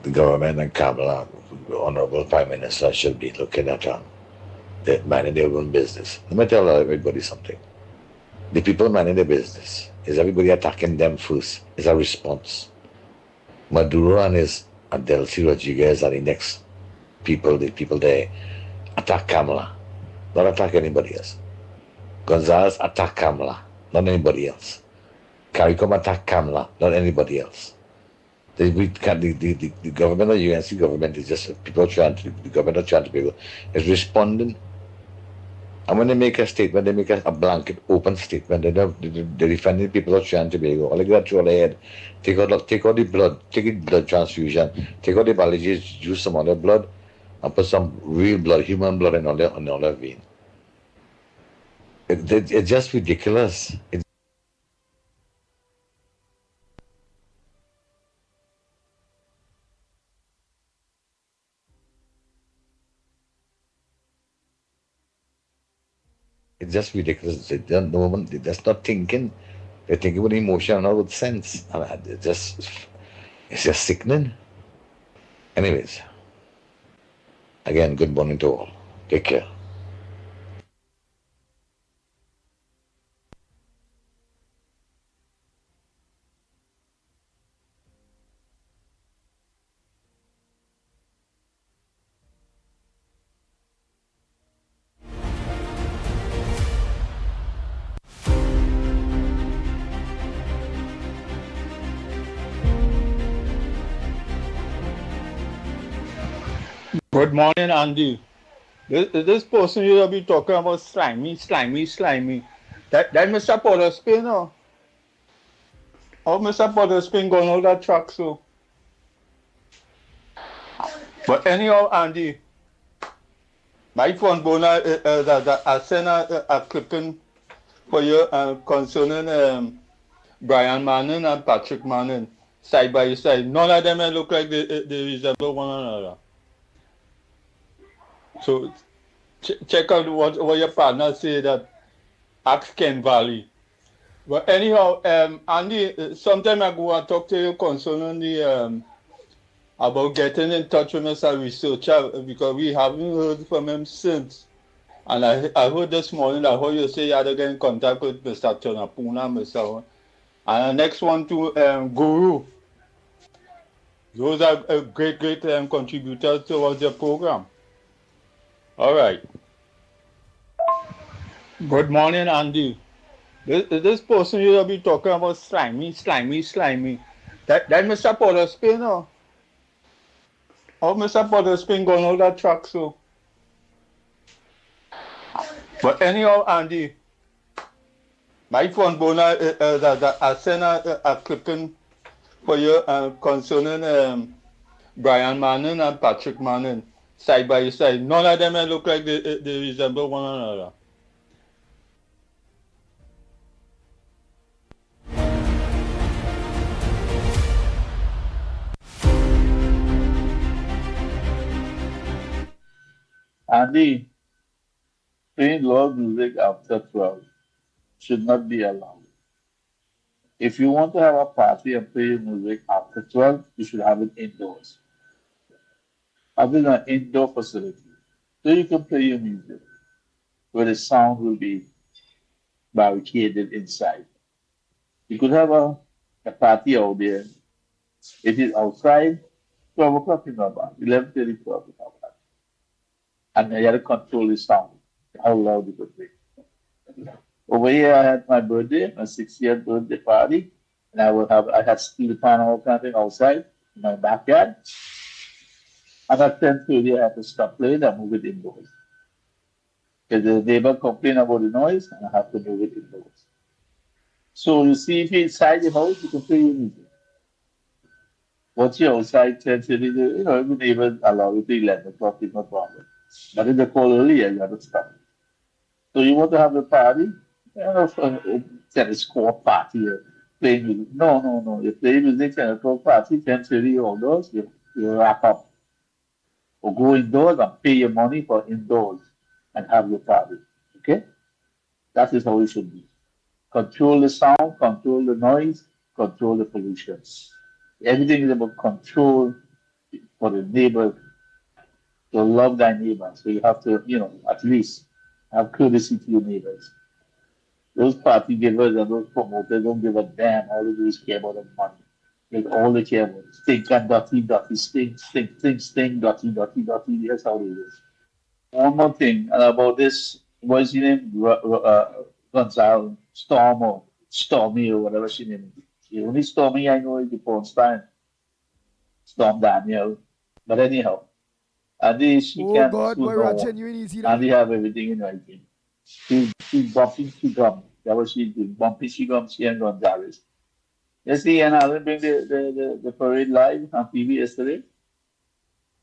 the government and Kamala, the Honorable Prime Minister, should be looking at minding their own business. Let me tell everybody something. The people minding their business, is everybody attacking them first? Is a response. Maduro and Delcy Rodriguez are the next people, the people there attack Kamala, not attack anybody else. Gonzalez attack Kamala, not anybody else. CARICOM attack Kamala, not anybody else. The government or UNC government is just people trying to, the government are trying to be is responding. And when they make a statement, they make a blanket open statement. They're defending people of Tobago. All they got through their head, take out the blood, take it blood transfusion, take out the biologists, use some other blood, and put some real blood, human blood in all their vein. It's just ridiculous. It's just ridiculous. They don't, no one, they're just not thinking. They're thinking with emotion, not with sense. I mean, it's just sickening. Anyways, again, good morning to all. Take care. Good morning, Andy. This person you will be talking about slimy. That Mr. Potterspin, or Mr. Potterspin going all that track, so. But anyhow, Andy, my phone bona I sent a clipping for you concerning Brian Manning and Patrick Manning side by side. None of them look like they resemble one another. So check out what your partner say that ask Ken Valley. But anyhow, Andy, sometime ago I talked to you concerning the about getting in touch with Mr. Researcher because we haven't heard from him since. And I heard this morning, I heard you say you had to get in contact with Mr. Tonapuna, Mr. And the next one to Guru. Those are great contributors towards the program. All right. Good morning, Andy. This person you will be talking about slimy. That Mr. Potterspin, or Mr. Potterspin going all that track, so. But anyhow, Andy, my phone bona I sent a clipping for you concerning Brian Manning and Patrick Manning side by side. None of them look like they resemble one another. Andy, playing loud music after 12 should not be allowed. If you want to have a party and play music after 12, you should have it indoors. Have it an indoor facility so you can play your music where the sound will be barricaded inside. You could have a party out there. It is outside, 12 o'clock is not bad, 11:30, 12 is not bad. And you have to control the sound, how loud you could play. Over here, I had my birthday, my 60th birthday party, and I had steel panel camping outside in my backyard. And at 10:30, I had to stop playing and move it indoors. Because the neighbor complained about the noise, and I have to move it indoors. So you see, if you're inside the house, you can play your music. Once you're outside 10:30, if the neighbors allow you to 11 o'clock, it's no problem. But if they call earlier, you have to stop. So you want to have a party? Tennis court party, playing music. No. You play music, tennis court party, 10:30 outdoors, you wrap up. Or go indoors and pay your money for indoors and have your party. Okay? That is how it should be. Control the sound, control the noise, control the pollution. Everything is about control for the neighbor, to love thy neighbor. So you have to, at least have courtesy to your neighbors. Those party givers and those promoters don't give a damn. All they do is care about the money. Like all they care about. Stink and dirty, stink, dirty. That's how it is. One more thing about this, what's your name? Gonzalo, Storm or Stormy or whatever she name is. The only Stormy I know is the porn star, Storm Daniel. But anyhow, and she can't God, sue boy, no Roger, one. you ain't easy And they have everything in writing. She's bumping she gum. That was she's doing. Bumping she gum, she and Gonzalez. You see, and Alan bring the parade live on TV yesterday.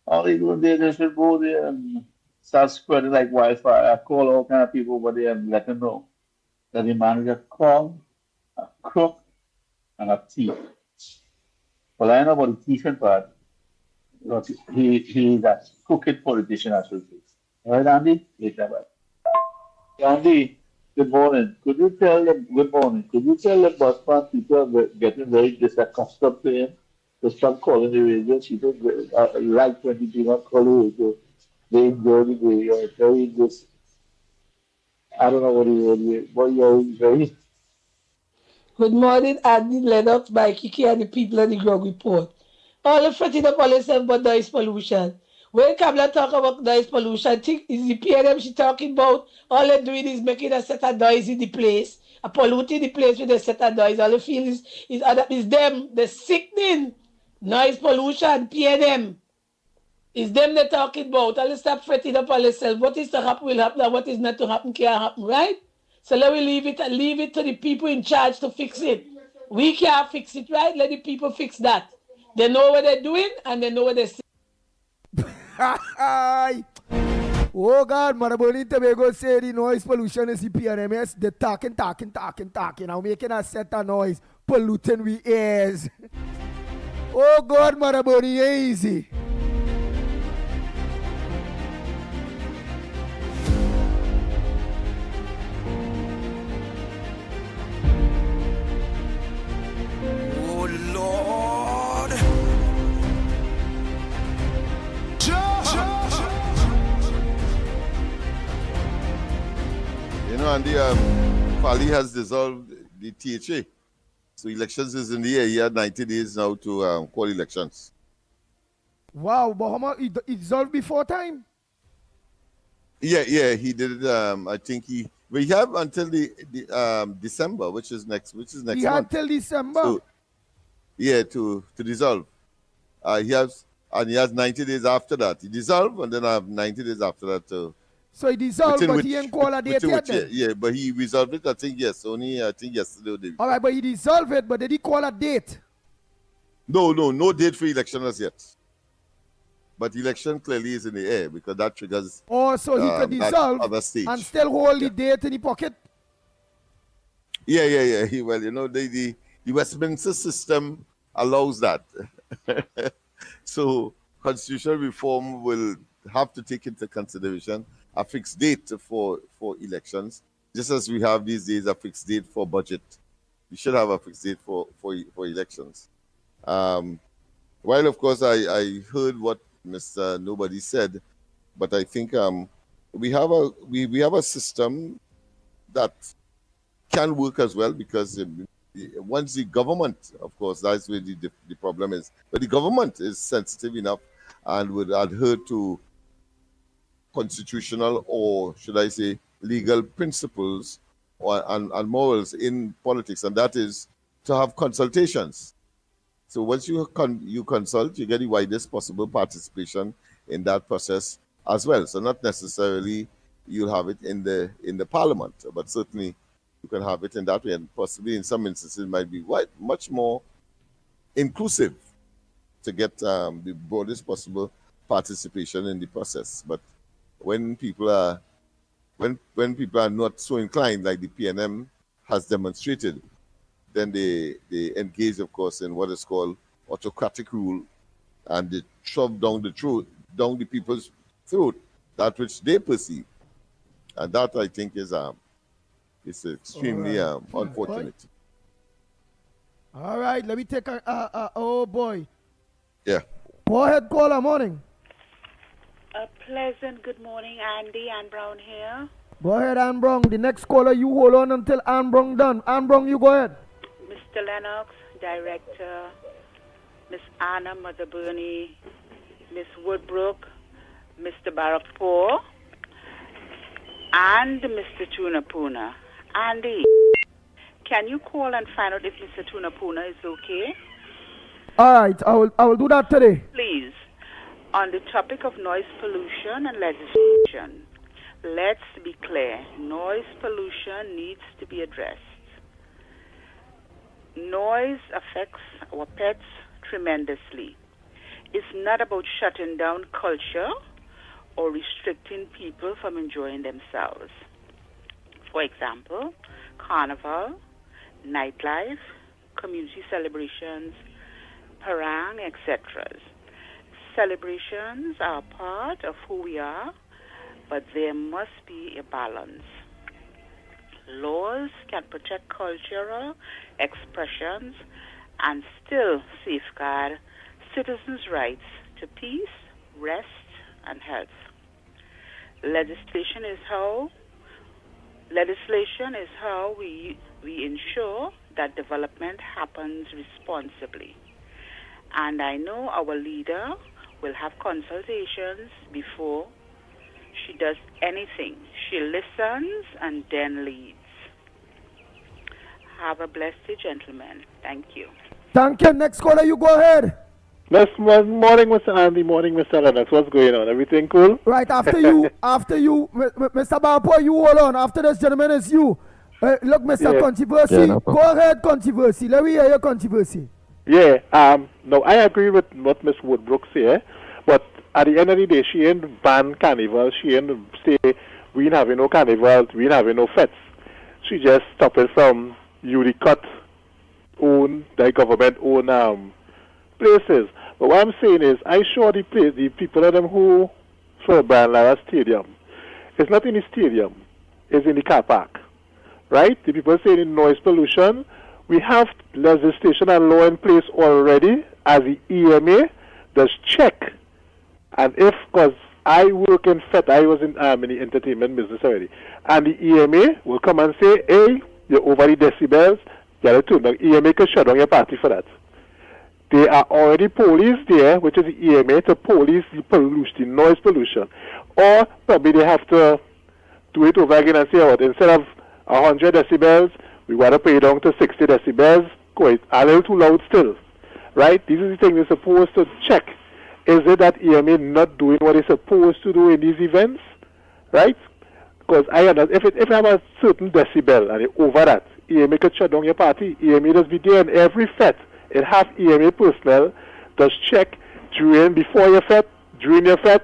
All they do, they should go there and start spreading like wildfire. I call all kind of people over there and let them know that the man is a con, a crook, and a thief. Well, I know about the thieving part, but he's a crooked politician, I should say. All right, Andy? Later, bye. Andy, Good morning. Could you tell them, good morning, could you tell the busman people are getting very disaccustomed to him to stop calling the radio? People like when he do not call the radio. They enjoy the radio. Very I don't know what he is, but you're very. Good morning, Andy, Lennox, Mickie, and the people on the ground report. All the fretting up all themselves about noise pollution. When Kamala talk about noise pollution, think is the PNM she talking about? All they're doing is making a set of noise in the place, polluting the place with a set of noise. All they feel is them, the sickening noise pollution, PNM. Is them they're talking about. All they stop fretting up all themselves. What is to happen will happen, and what is not to happen can't happen, right? So let me leave it to the people in charge to fix it. We can't fix it, right? Let the people fix that. They know what they're doing and they know what they're saying. Oh God, Maraboni Tobago say the noise pollution is the PNMS. They're talking. Now making a set of noise, polluting we ears. Oh God, Maraboni, easy. Lord. You know, Andy, Pali has dissolved the THA. So elections is in the air. He had 90 days now to call elections. Wow, Bahama, it dissolved before time? Yeah, he did it. I think we have until the December, which is next month. He had till December. So, yeah, to dissolve. He has 90 days after that. He dissolved, and then I have 90 days after that to. So he dissolved, but he didn't call a date yet then? Yeah, but he resolved it, I think, yes. I think yesterday. All right, but he dissolved it, but did he call a date? No date for election as yet. But election clearly is in the air because that triggers. Oh, so he could dissolve and still hold the date in the pocket? Yeah. Well, you know, the Westminster system allows that. So constitutional reform will have to take into consideration a fixed date for elections, just as we have these days a fixed date for budget. We should have a fixed date for elections. While of course I heard what Mr. Nobody said, but I think we have a system that can work as well, because once the government, of course, that's where the problem is. But the government is sensitive enough and would adhere to constitutional, or should I say legal principles and morals in politics, and that is to have consultations. So once you consult, you get the widest possible participation in that process as well. So not necessarily you'll have it in the parliament, but certainly you can have it in that way, and possibly in some instances it might be much more inclusive to get the broadest possible participation in the process. But when people are not so inclined, like the PNM has demonstrated, then they engage, of course, in what is called autocratic rule, and they shove down the people's throat that which they perceive, and that I think is extremely unfortunate. All right, let me take oh boy. Yeah. Go ahead, caller. Morning. A pleasant good morning, Andy. Ann Brown here. Go ahead, Ann Brown. The next caller, you hold on until Ann Brown done. Ann Brown, you go ahead. Mr. Lennox, Director, Miss Anna, Mother Bernie, Miss Woodbrook, Mr. Barakpour, and Mr. Tunapuna. Andy, can you call and find out if Mr. Tunapuna is okay? All right, I will do that today. Please. On the topic of noise pollution and legislation, let's be clear. Noise pollution needs to be addressed. Noise affects our pets tremendously. It's not about shutting down culture or restricting people from enjoying themselves. For example, carnival, nightlife, community celebrations, parang, etc. Celebrations are part of who we are, but there must be a balance. laws can protect cultural expressions and still safeguard citizens' rights to peace, rest, and health. Legislation is how we ensure that development happens responsibly. And I know our leader will have consultations before she does anything. She listens and then leads. Have a blessed day, gentlemen. Thank you. Thank you. Next caller, you go ahead. Morning, Mr. Andy. Morning, Mr. Lennox. What's going on? Everything cool? Right, after you, Mr. Balpo, you hold on. After this gentleman is you. Look, Mr. Controversy, Yeah, no problem. go ahead, Controversy. Let me hear your controversy. Yeah, no, I agree with what Miss Woodbrook say, but at the end of the day, she ain't ban carnival. She ain't say we ain't having no carnivals, we ain't having no fets. She just stop it from Udicut own, the government own places. But what I'm saying is, I saw the people of them who for Brian Lara Stadium. It's not in the stadium, it's in the car park, right? The people saying in noise pollution. We have legislation and law in place already as the EMA does check. And if, because I work in FET, I was in the entertainment business already, and the EMA will come and say, hey, you're over the decibels, get it too. Now, EMA can shut down your party for that. There are already police there, which is the EMA, to police the pollution, the noise pollution. Or probably they have to do it over again and say, what, instead of 100 decibels, we want to pay down to 60 decibels. Quite a little too loud still, right? This is the thing we're supposed to check. Is it that EMA not doing what it's supposed to do in these events, right? Because I understand if you have a certain decibel and you're over that, EMA could shut down your party. EMA does be there in every fete. It has EMA personnel does check before your fete, during your fete.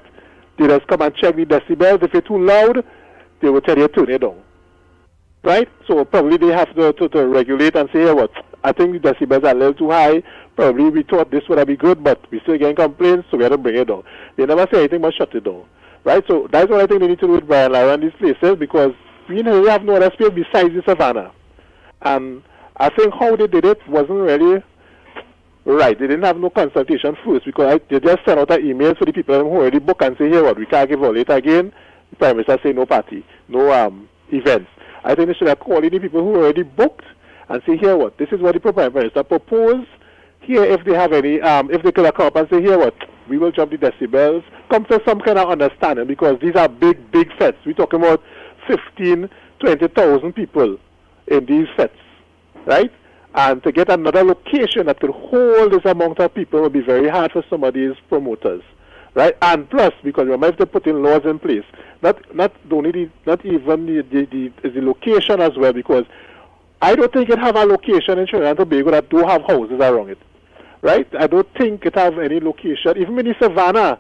They just come and check the decibels. If it's too loud, they will tell you to turn it down. Right? So probably they have to regulate and say, hey, what, I think the decibels are a little too high. Probably we thought this would be good, but we still getting complaints, so we have to bring it down. They never say anything but shut it down. Right? So that's what I think they need to do with Brian Lara and these places, because we really have no other space besides the savannah. And I think how they did it wasn't really right. They didn't have no consultation first, because they just sent out an email to the people who already booked and say, hey, what, we can't give it again. The Prime Minister say no party, no events. I think they should have called in the people who already booked and say, here what, this is what the Prime Minister proposed. Here, if they have any, if they could come up and say, here what, we will drop the decibels, come to some kind of understanding, because these are big fetes. We're talking about 15, 20,000 people in these fetes, right? And to get another location that could hold this amount of people would be very hard for some of these promoters. Right, and plus, because remember, if they put in laws in place, not even the location as well, because I don't think it have a location in Trinidad and Tobago that don't have houses around it, right? I don't think it have any location. Even in the savannah,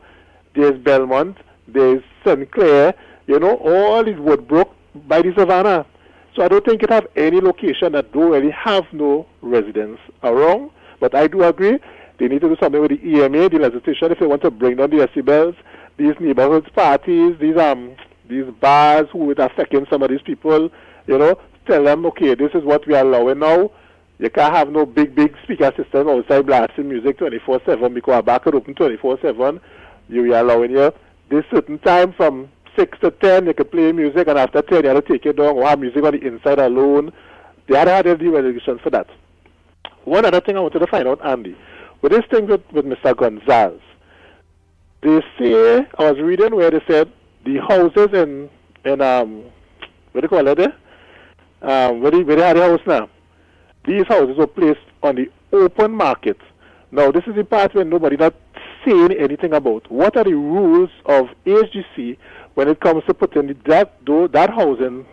there's Belmont, there's St. Clair, all is Woodbrook by the savannah. So I don't think it have any location that don't really have no residents around. But I do agree. They need to do something with the EMA, the legislation, if they want to bring down the decibels. These neighborhood parties, these bars who would affecting some of these people, tell them, okay, this is what we are allowing now. You can't have no big speaker system outside blasting music 24/7 because our bar could open 24/7. You are allowing you this certain time from 6 to 10, you can play music, and after 10, you have to take it down or have music on the inside alone. They had the regulations for that. One other thing I wanted to find out, Andy. With this thing with Mr. Gonzalez, they say, I was reading where they said the houses in what do you call it there? Where they had the house now? These houses were placed on the open market. Now, this is the part where nobody not saying anything about. What are the rules of HGC when it comes to putting that housing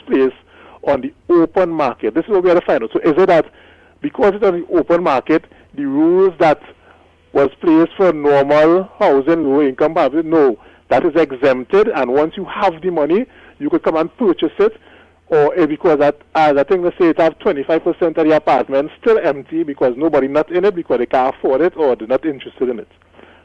space on the open market? This is what we have to find out. So is it that because it's on the open market, the rules that was placed for normal housing, low income housing, no, that is exempted, and once you have the money, you could come and purchase it, or because that, as I think they say, it have 25% of the apartment still empty because nobody not in it because they can't afford it or they're not interested in it,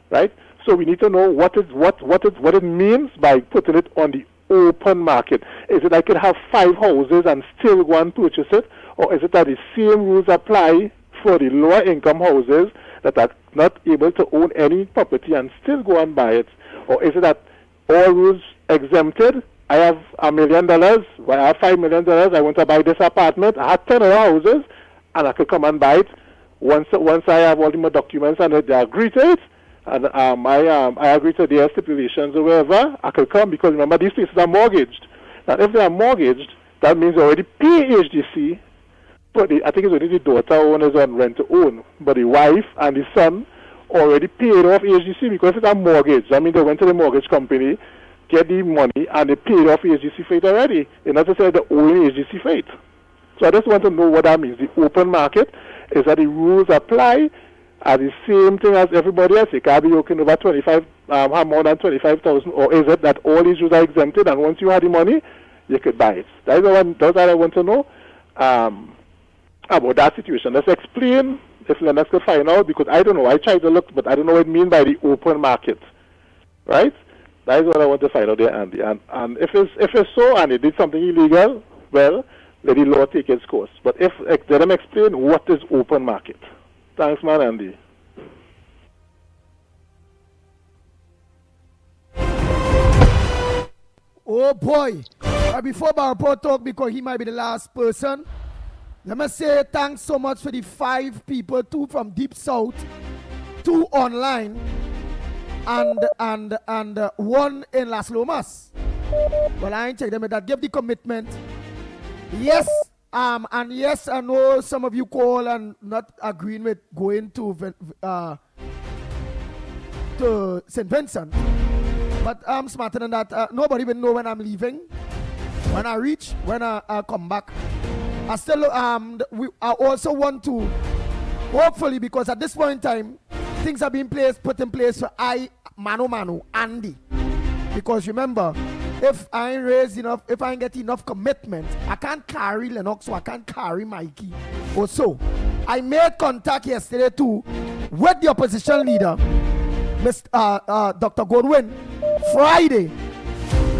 right? So we need to know what it means by putting it on the open market? Is it I could have 5 houses and still go and purchase it? Or is it that the same rules apply for the lower income houses that are not able to own any property and still go and buy it? Or is it that all rules exempted? I have $1 million, well, I have $5 million, I want to buy this apartment, I have 10 other houses, and I could come and buy it once I have all my documents and they agree to it, and I agree to their stipulations or whatever, I could come, because remember, these places are mortgaged. Now, if they are mortgaged, that means they already pay HDC, but I think it's only the daughter owners on rent to own, but the wife and the son already paid off HDC, because it's a mortgage. I mean, they went to the mortgage company, get the money, and they paid off HDC fate already. It's not to say they're owing HDC fate. So I just want to know what that means. The open market is that the rules apply are the same thing as everybody else. It can't be working over 25, have more than 25,000, or is it that all these rules are exempted, and once you have the money, you could buy it? That's what I want to know about that situation. Let's explain if Lennox could find out, because I don't know. I tried to look, but I don't know what it means by the open market, right? That is what I want to find out there, Andy. And if it's so, and it did something illegal, well, let the law take its course. But let them explain what is open market. Thanks, man, Andy. Oh boy! Before Barapo talk, because he might be the last person, let me say thanks so much for the 5 people, 2 from Deep South, 2 online, and 1 in Las Lomas. Well, I ain't check them, that give the commitment. Yes, and yes, I know some of you call and not agreeing with going to St. Vincent, but I'm smarter than that. Nobody will know when I'm leaving, when I reach, when I come back. I still I also want to, hopefully, because at this point in time, things are being put in place for Manu Andy, because remember, if I ain't raised enough, if I ain't get enough commitment, I can't carry Lennox, so I can't carry Mickie. Also, I made contact yesterday too with the opposition leader, Dr. Godwin. Friday,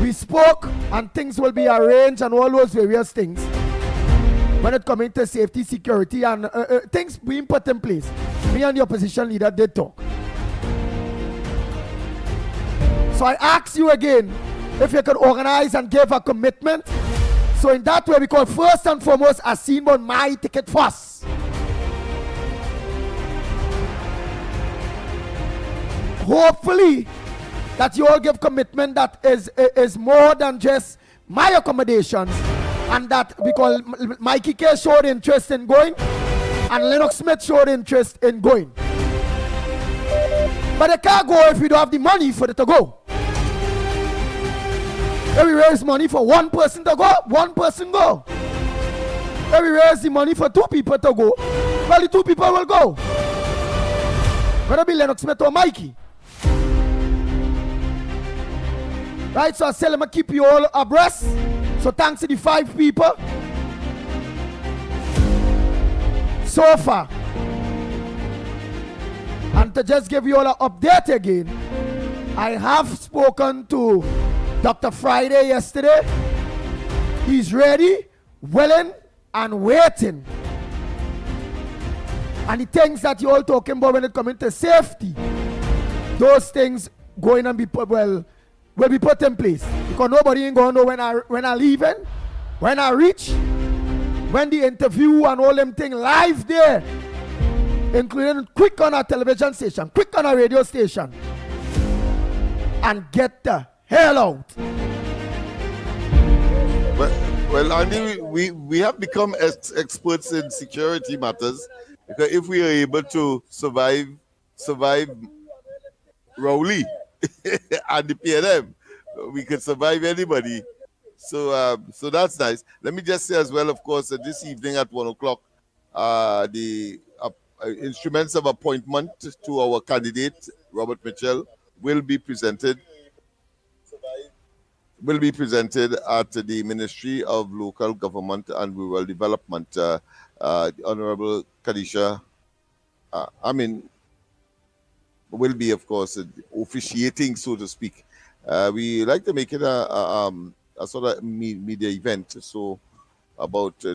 we spoke and things will be arranged and all those various things when it comes to safety, security, and things being put in place. Me and the opposition leader did talk. So I ask you again, if you could organize and give a commitment, so in that way, because first and foremost, I seen on my ticket first. Hopefully, that you all give commitment that is more than just my accommodations, and that because Mickie Kerr showed interest in going, and Lennox Smith showed interest in going. But they can't go if we don't have the money for it to go. If we raise money for 1 person to go, 1 person go. If we raise the money for 2 people to go, well, the 2 people will go. Whether it be Lennox Smith or Mickie. Right, so I said, let me keep you all abreast. So thanks to the 5 people so far. And to just give you all an update again, I have spoken to Dr. Friday yesterday. He's ready, willing, and waiting. And the things that you all talking about when it comes to safety, those things going and will be put in place. Because nobody ain't gonna know when I leaving, when I reach, when the interview and all them things live there, including quick on a television station, quick on a radio station, and get the hell out. Well, Andy, we have become experts in security matters, because if we are able to survive Rowley and the PNM, we can survive anybody. So that's nice. Let me just say as well, of course, this evening at 1 o'clock, the instruments of appointment to our candidate, Robert Mitchell, will be presented at the Ministry of Local Government and Rural Development. Honorable Kadisha, will be, of course, officiating, so to speak. We like to make it a sort of media event. So about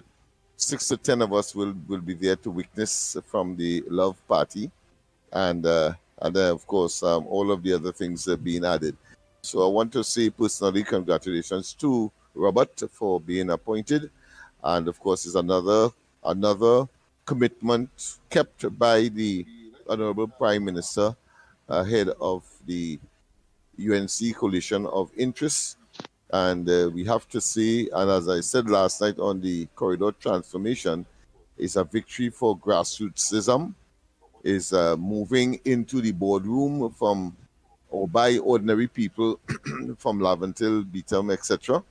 6 to 10 of us will be there to witness from the Love Party, and then of course all of the other things being added. So I want to say personally congratulations to Robert for being appointed, and of course is another commitment kept by the Honorable Prime Minister ahead of the UNC coalition of interests. And we have to say, and as I said last night on the corridor transformation, is a victory for grassrootsism, is moving into the boardroom from or by ordinary people from Laventil, Beetham, etc.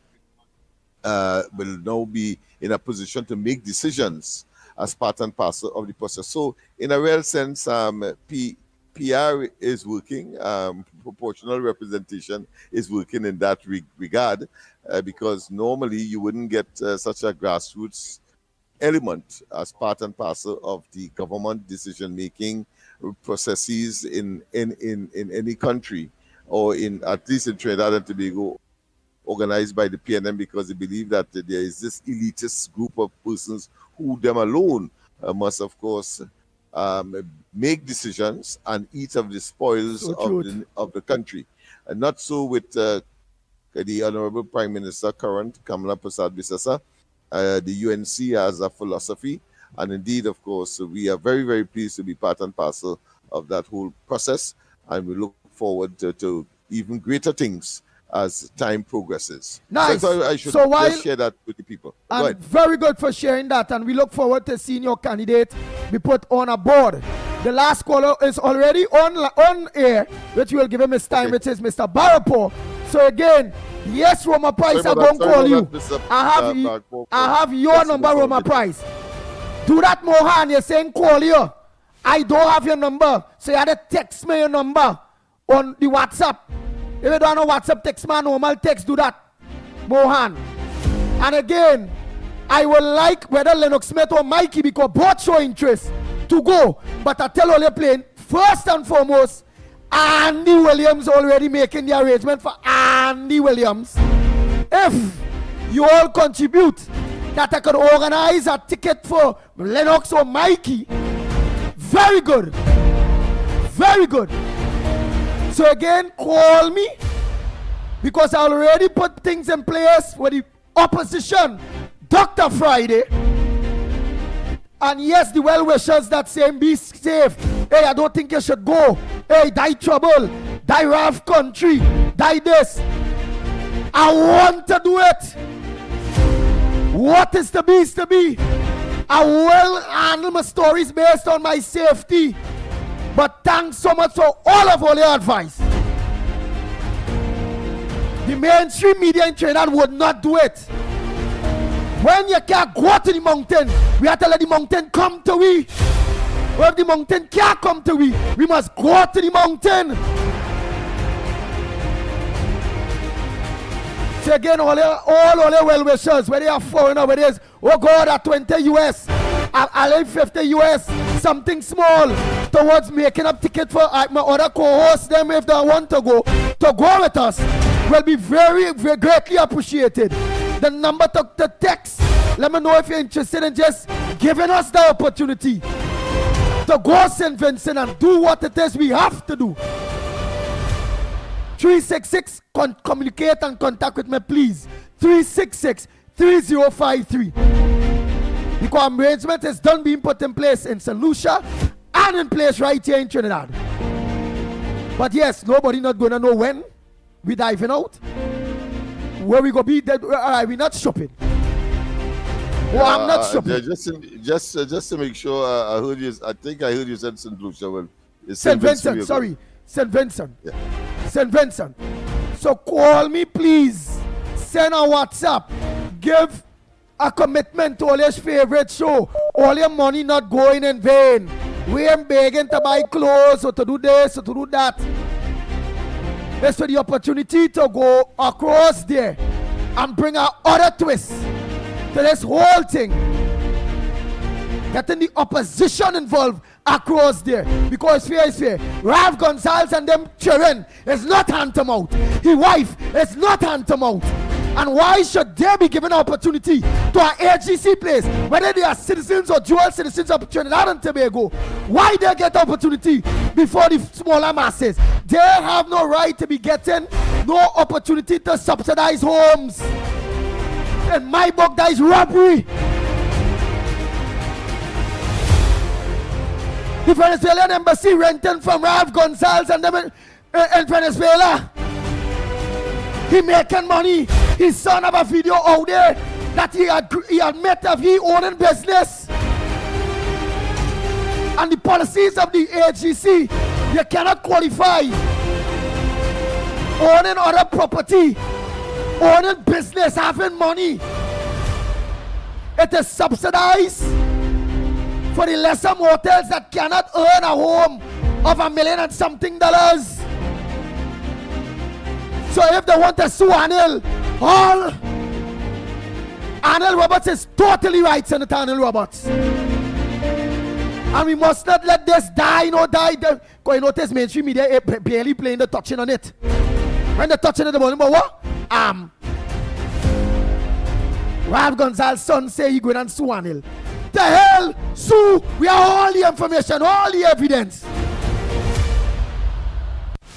Will now be in a position to make decisions as part and parcel of the process. So in a real sense, PR is working, proportional representation is working in that regard, because normally you wouldn't get such a grassroots element as part and parcel of the government decision-making processes in any country, or in at least in Trinidad and Tobago, organized by the PNM, because they believe that there is this elitist group of persons who them alone must, of course, make decisions and eat of the spoils of the country. And not so with the Honorable Prime Minister, current Kamala Persad-Bissessar. The UNC has a philosophy, and indeed, of course, we are very, very pleased to be part and parcel of that whole process, and we look forward to even greater things as time progresses. Nice. So I should just share that with the people. And very good for sharing that, and we look forward to seeing your candidate be put on a board. The last caller is already on air, which we'll give him his time, which is Mr. Barapo. So again, yes, Roma Price, I'm going to call you. I have your number, Roma Price. Do that, Mohan. You're saying call you. I don't have your number, so you have to text me your number on the WhatsApp. If you don't know WhatsApp, text man, normal text, do that, Mohan. And again, I will like whether Lennox Smith or Mickie, because both show interest to go. But I tell all your playing, first and foremost, Andy Williams already making the arrangement for Andy Williams. If you all contribute, that I could organize a ticket for Lennox or Mickie, very good. Very good. So again, call me, because I already put things in place for the opposition, Dr. Friday. And yes, the well-wishers that say be safe. Hey, I don't think you should go. Hey, die trouble, die rough country, die this. I want to do it. What is the beast to be? I will handle my stories based on my safety. But thanks so much for all your advice. The mainstream media in Trinidad would not do it. When you can't go to the mountain, we have to let the mountain come to we. Or if the mountain can't come to we must go to the mountain. So again, all your well-wishers, whether you're foreigner, whether it's, oh God, at 20 US, I'll 50 US, something small, towards making up ticket for my other co-hosts, them if they want to go with us, will be very, very greatly appreciated. The number to text, let me know if you're interested in just giving us the opportunity to go St. Vincent and do what it is we have to do. 366, communicate and contact with me, please. 366-3053. The arrangement is done being put in place in St. Lucia and in place right here in Trinidad. But yes, nobody not gonna know when we diving out. Where we gonna be? We're not shopping. I'm not shopping. Just to make sure, I heard you. I think I heard you said St. Lucia. Well, it's St. Vincent. Sorry, St. Vincent. Yeah. St. Vincent. So call me, please. Send a WhatsApp. Give a commitment to all your favorite show. All your money not going in vain. We ain't begging to buy clothes or to do this or to do that. It's for the opportunity to go across there and bring a other twist to this whole thing. Getting the opposition involved across there. Because fair is fair. Rav Gonzalez and them children is not hand to mouth. His wife is not hand to mouth. And why should they be given an opportunity to an AGC place, whether they are citizens or dual citizens of Trinidad and Tobago? Why they get the opportunity before the smaller masses? They have no right to be getting no opportunity to subsidize homes. In my book, that is robbery. The Venezuelan embassy renting from Ralph Gonzalez and them in Venezuela. He making money. His son have a video out there that he admit of he owning business. And the policies of the AGC, you cannot qualify. Owning other property, owning business, having money. It is subsidized for the lesser mortals that cannot earn a home of $1 million and something. So if they want to sue Anil, Anil Roberts is totally right, Senator Anil Roberts. And we must not let this die, die. Because you notice mainstream media barely playing the touching on it. When they're touching it, the morning, but what? Ralph Gonzalez's son say he going and sue Anil. The hell, sue? We have all the information, all the evidence.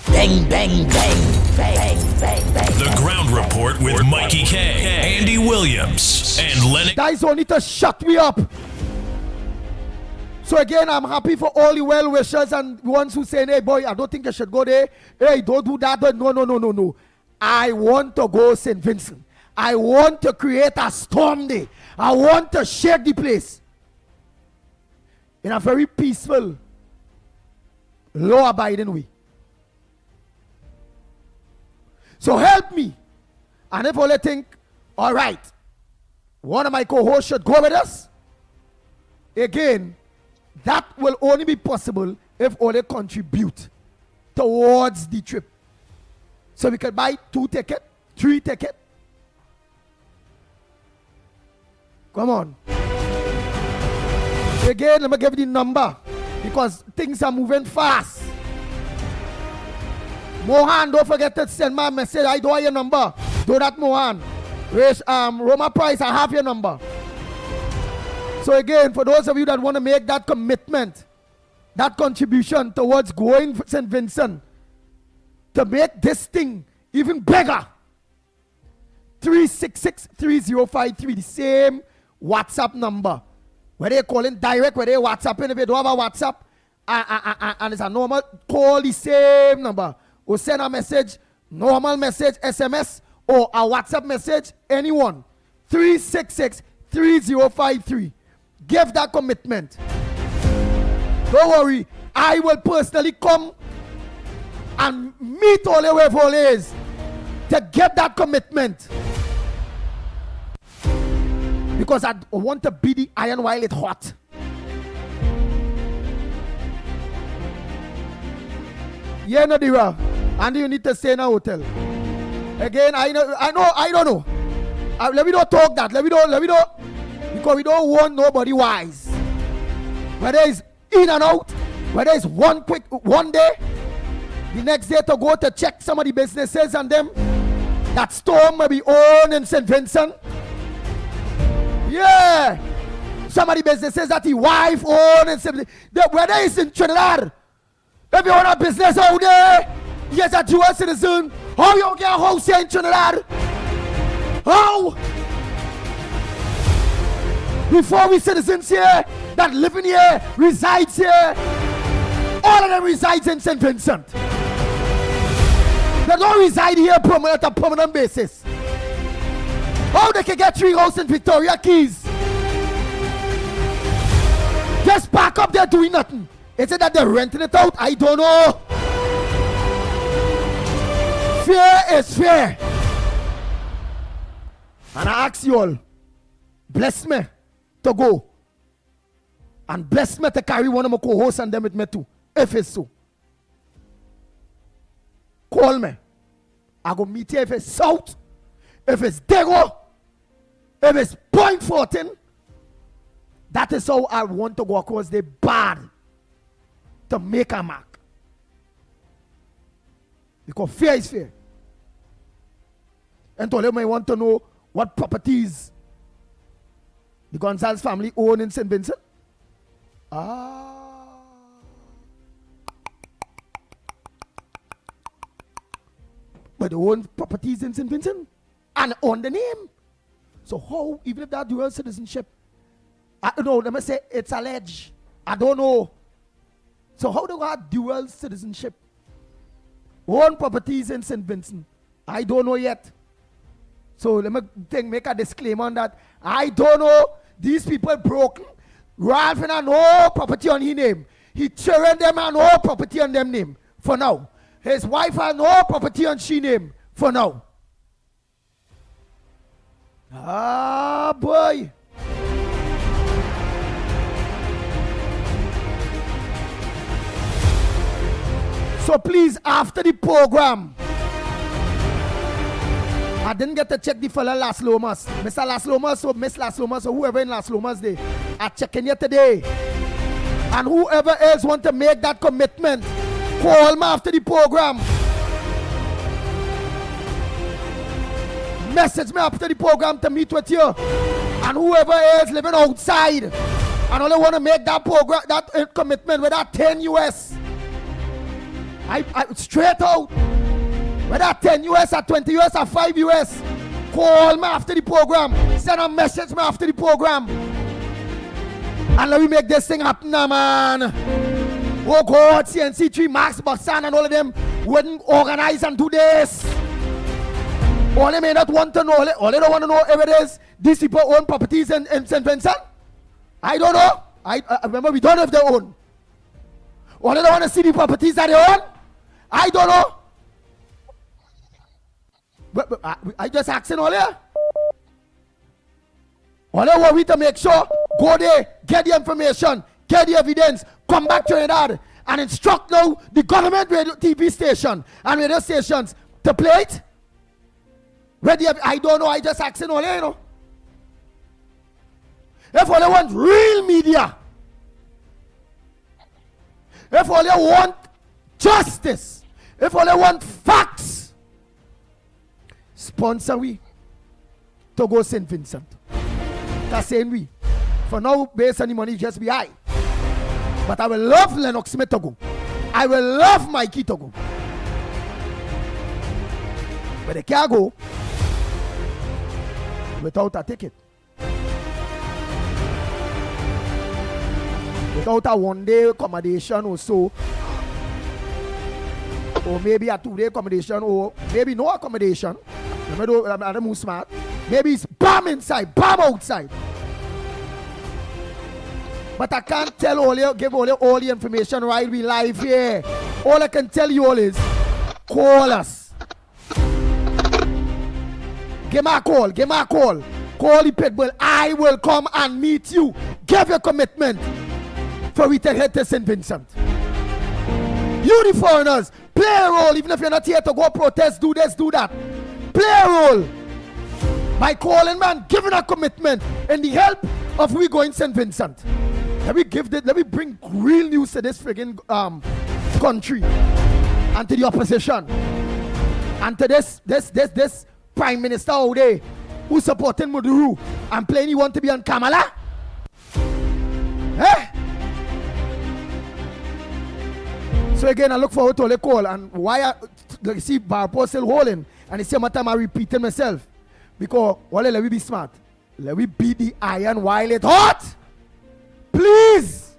Bang, bang, bang, bang, bang, bang. The Ground Report with Mikey K, Andy Williams, and Lennox. That is only to shut me up. So again, I'm happy for all the well-wishers and ones who say, hey boy, I don't think you should go there. Hey, don't do that. No. I want to go St. Vincent. I want to create a storm day. I want to shake the place in a very peaceful, law-abiding way. So help me. And if only think, all right, one of my co-hosts should go with us. Again, that will only be possible if only contribute towards the trip. So we can buy 2 tickets, 3 tickets. Come on. Again, let me give you the number because things are moving fast. Mohan, don't forget to send my message. I do have your number. Do that, Mohan. Roma Price, I have your number. So again, for those of you that want to make that commitment, that contribution towards going to St. Vincent, to make this thing even bigger, 366-3053, the same WhatsApp number. Whether you're calling direct, whether you're WhatsApping, if you don't have a WhatsApp, and it's a normal, call the same number. Or send a message, normal message, SMS, or a WhatsApp message, anyone. 366-3053. Give that commitment. Don't worry, I will personally come and meet all the way for is to get that commitment. Because I want to be the iron while it's hot. Yeah, no, Dira. And you need to stay in a hotel. Again, I don't know. Let me not talk that. Let me not. Because we don't want nobody wise. Whether it's in and out, whether it's one day, the next day to go to check some of the businesses and them. That store may be owned in St. Vincent. Yeah. Some of the businesses that the wife owned in St. Vincent. Whether it's in Trinidad. If you own a business out there, yes, a dual citizen. How you get a house here in Trinidad? How? Before we citizens here that live in here, resides here, all of them resides in St. Vincent. They don't reside here on a permanent basis. How they can get 3 houses in Victoria Keys? Just park up there doing nothing. Is it that they're renting it out? I don't know. Fear is fear. And I ask you all, bless me to go. And bless me to carry one of my co-hosts and them with me too. If it's so. Call me. I go meet you if it's South. If it's Dago. If it's Point 14. That is how I want to go across the bar. To make a mark. Because fear is fear. And all you may want to know what properties the Gonzalez family own in St. Vincent. But they own properties in St. Vincent and own the name. So how, even if that dual citizenship, I don't know, let me say it's alleged. I don't know. So how do I have dual citizenship? Own properties in St. Vincent. I don't know yet. So let me make a disclaimer on that. I don't know. These people broken. Ralph and no property on his name. He children them and no property on them name for now. His wife has no property on she name for now. Ah boy. So please, after the program, I didn't get to check the fella Las Lomas. Mr. Las Lomas or Miss Las Lomas or whoever in Las Lomas day. I checking you today. And whoever else want to make that commitment, call me after the program. Message me after the program to meet with you. And whoever else living outside and only want to make that program, that commitment with that 10 US. I straight out. Whether 10 US or 20 US or 5 US, call me after the program. Send a message me after the program. And let me make this thing happen now, man. Oh God, CNC3, Max, Boxan and all of them wouldn't organize and do this. All they may not want to know, all they don't want to know if it is these people own properties in St. Vincent. I don't know. I remember we don't know if they own. All they don't want to see the properties that they own. I don't know. But I just asking all here. All they want we to make sure, go there, get the information, get the evidence, come back to Trinidad and instruct now the government radio TV station and radio stations to play it. I don't know, I just asking all here, you know. If all they want real media, if all they want justice, if all they want facts, sponsor we to go St. Vincent. That's saying we. For now, based on the money, just be high. But I will love Lennox Smith to go. I will love Mickie to go. But they can't go without a ticket. Without a one-day accommodation or so. Or maybe a two-day accommodation or maybe no accommodation. I don't move smart. Maybe it's bomb inside, bomb outside. But I can't tell all you, give all the information right. We live here. All I can tell you all is call us. Give me a call. Call the Pitbull. I will come and meet you. Give your commitment for we to head to St. Vincent. You the foreigners, play a role. Even if you're not here to go protest, do this, do that. Play a role by calling man, giving a commitment in the help of we going St. Vincent. Let me bring real news to this friggin' country and to the opposition and to this prime minister out there who's supporting Muduru and playing he want to be on Kamala. Eh? So again, I look forward to the call and why you see Barpo still holding and the same time I repeating myself. Because, let me be smart. Let me beat the iron while it's hot. Please.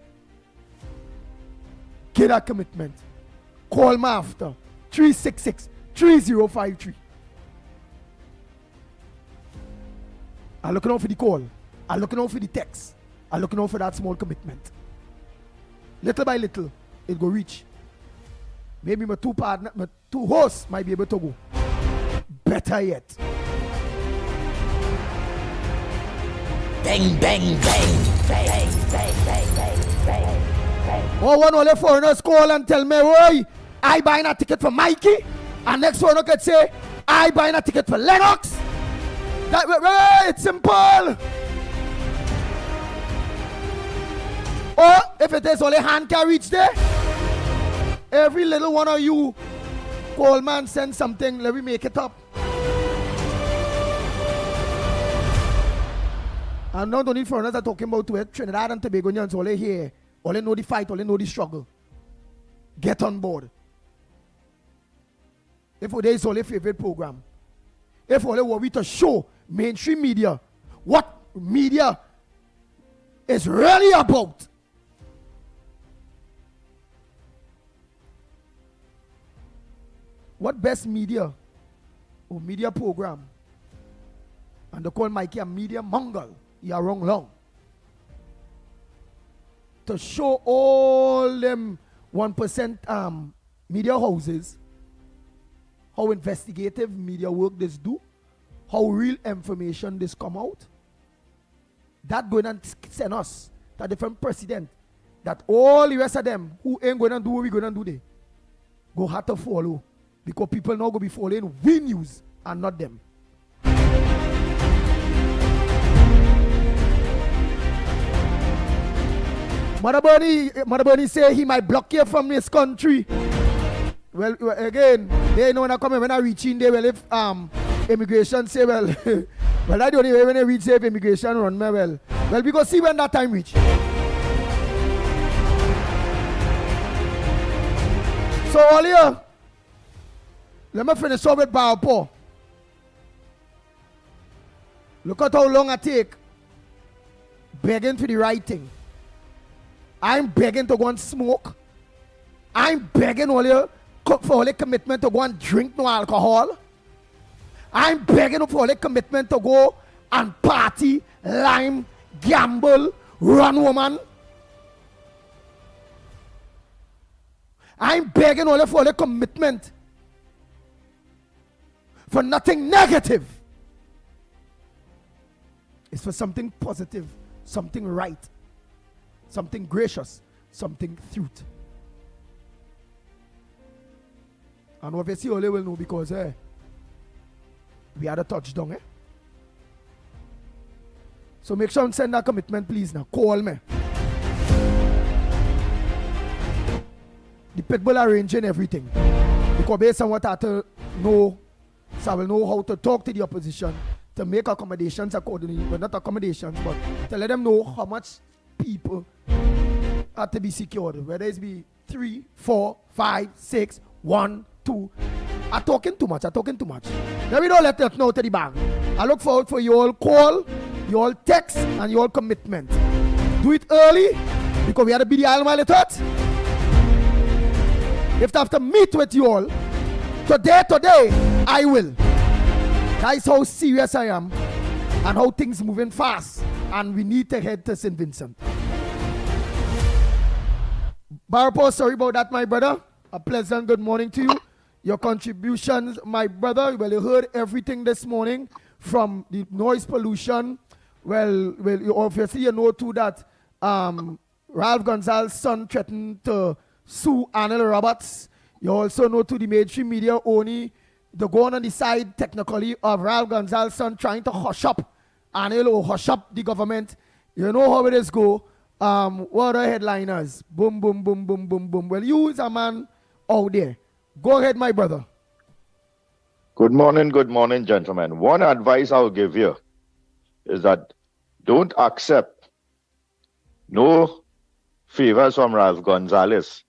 Get that commitment. Call me after. 366-3053. I'm looking out for the call. I'm looking out for the text. I'm looking out for that small commitment. Little by little, it go reach. Maybe my two hosts might be able to go. Better yet. Bang, bang, bang, bang, bang, bang, bang, bang, bang. Oh, one of the foreigners call and tell me, "Roy, I buying a ticket for Mickie," and next foreigner could say, "I buying a ticket for Lennox." That way, it's simple. Or if it is only hand can reach there, every little one of you call man, send something, let me make it up. And not only foreigners are talking about it, Trinidad and Tobagonians, all they hear, all they know the fight, all they know the struggle. Get on board. If there is only favorite program. If only what we to show mainstream media what media is really about. What best media or media program? And they call Mickie a media mongol. You are wrong long. To show all them 1% media houses how investigative media work this do, how real information this come out. That going to send us to a different precedent that all the rest of them who ain't going to do what we going to do they go have to follow, because people now go be following we news and not them. Mother Bernie say he might block you from this country. Well, again, they know when I come when I reach in there, well, if immigration say, well, well, I don't know when I reach if immigration run me, well, because see when that time reach. So earlier, let me finish up with Paul. Look at how long I take begging for the right thing. I'm begging to go and smoke. I'm begging for all the commitment to go and drink no alcohol. I'm begging for all the commitment to go and party, lime, gamble, run woman. I'm begging for all the commitment for nothing negative. It's for something positive, something right, something gracious, something truth. And obviously, all they will know because we had a touchdown. So make sure and send that commitment, please. Now, call me. The Pitbull arranging everything. Because based on what I know, so I will know how to talk to the opposition to make accommodations accordingly. Well, not accommodations, but to let them know how much people are to be secured. Whether it's be 3, 4, 5, 6, 1, 2. I'm talking too much. Let me don't let that know to the bank. I look forward for you all call, you all text, and you all commitment. Do it early because we had to be the island while it hurt. If I have to meet with you all today, I will. That's how serious I am and how things moving fast. And we need to head to St. Vincent. Barapo, sorry about that, my brother. A pleasant good morning to you. Your contributions, my brother. Well, you heard everything this morning from the noise pollution. Well, you obviously you know too that Ralph Gonzalez's son threatened to sue Arnold Roberts. You also know to the mainstream media only the go on the side technically of Ralph Gonzalez's son trying to hush up Arnold or hush up the government. You know how it is go. What are the headliners? Boom, boom, boom, boom, boom, boom. Well, you is a man out there. Go ahead, my brother. Good morning, gentlemen. One advice I'll give you is that don't accept no favors from Ralph Gonzalez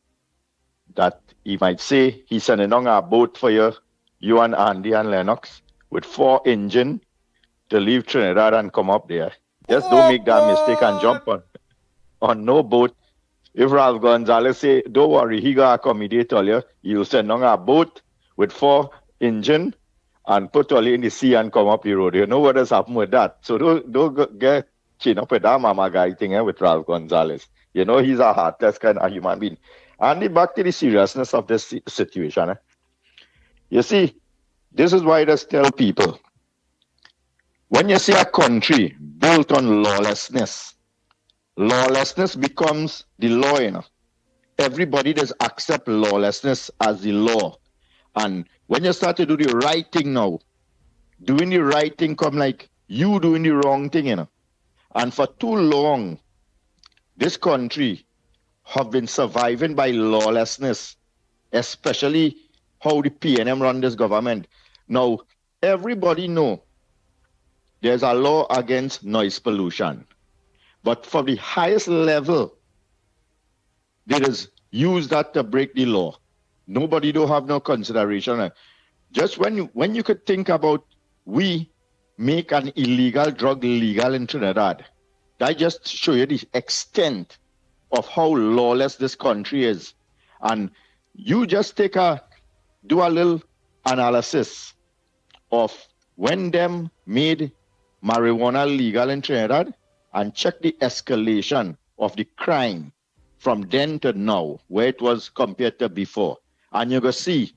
that he might say he's sending on a boat for you and Andy and Lennox with 4 engines to leave Trinidad and come up there. Just don't make that mistake and jump on no boat. If Ralph Gonzalez say, don't worry, he gonna accommodate all you, you'll send on a boat with 4 engines and put all you in the sea and come up the road. You know what has happened with that. So don't get chain up with that mama guy thing with Ralph Gonzalez. You know he's a heartless kind of human being. And back to the seriousness of this situation. You see, this is why I just tell people, when you see a country built on lawlessness, lawlessness becomes the law, you know. Everybody does accept lawlessness as the law. And when you start to do the right thing now, doing the right thing come like you doing the wrong thing, you know. And for too long, this country have been surviving by lawlessness, especially how the PNM run this government. Now, everybody know there's a law against noise pollution. But for the highest level, they just use that to break the law. Nobody don't have no consideration. Just when you could think about we make an illegal drug legal in Trinidad, that just show you the extent of how lawless this country is. And you just do a little analysis of when them made marijuana legal in Trinidad and check the escalation of the crime from then to now, where it was compared to before. And you're going to see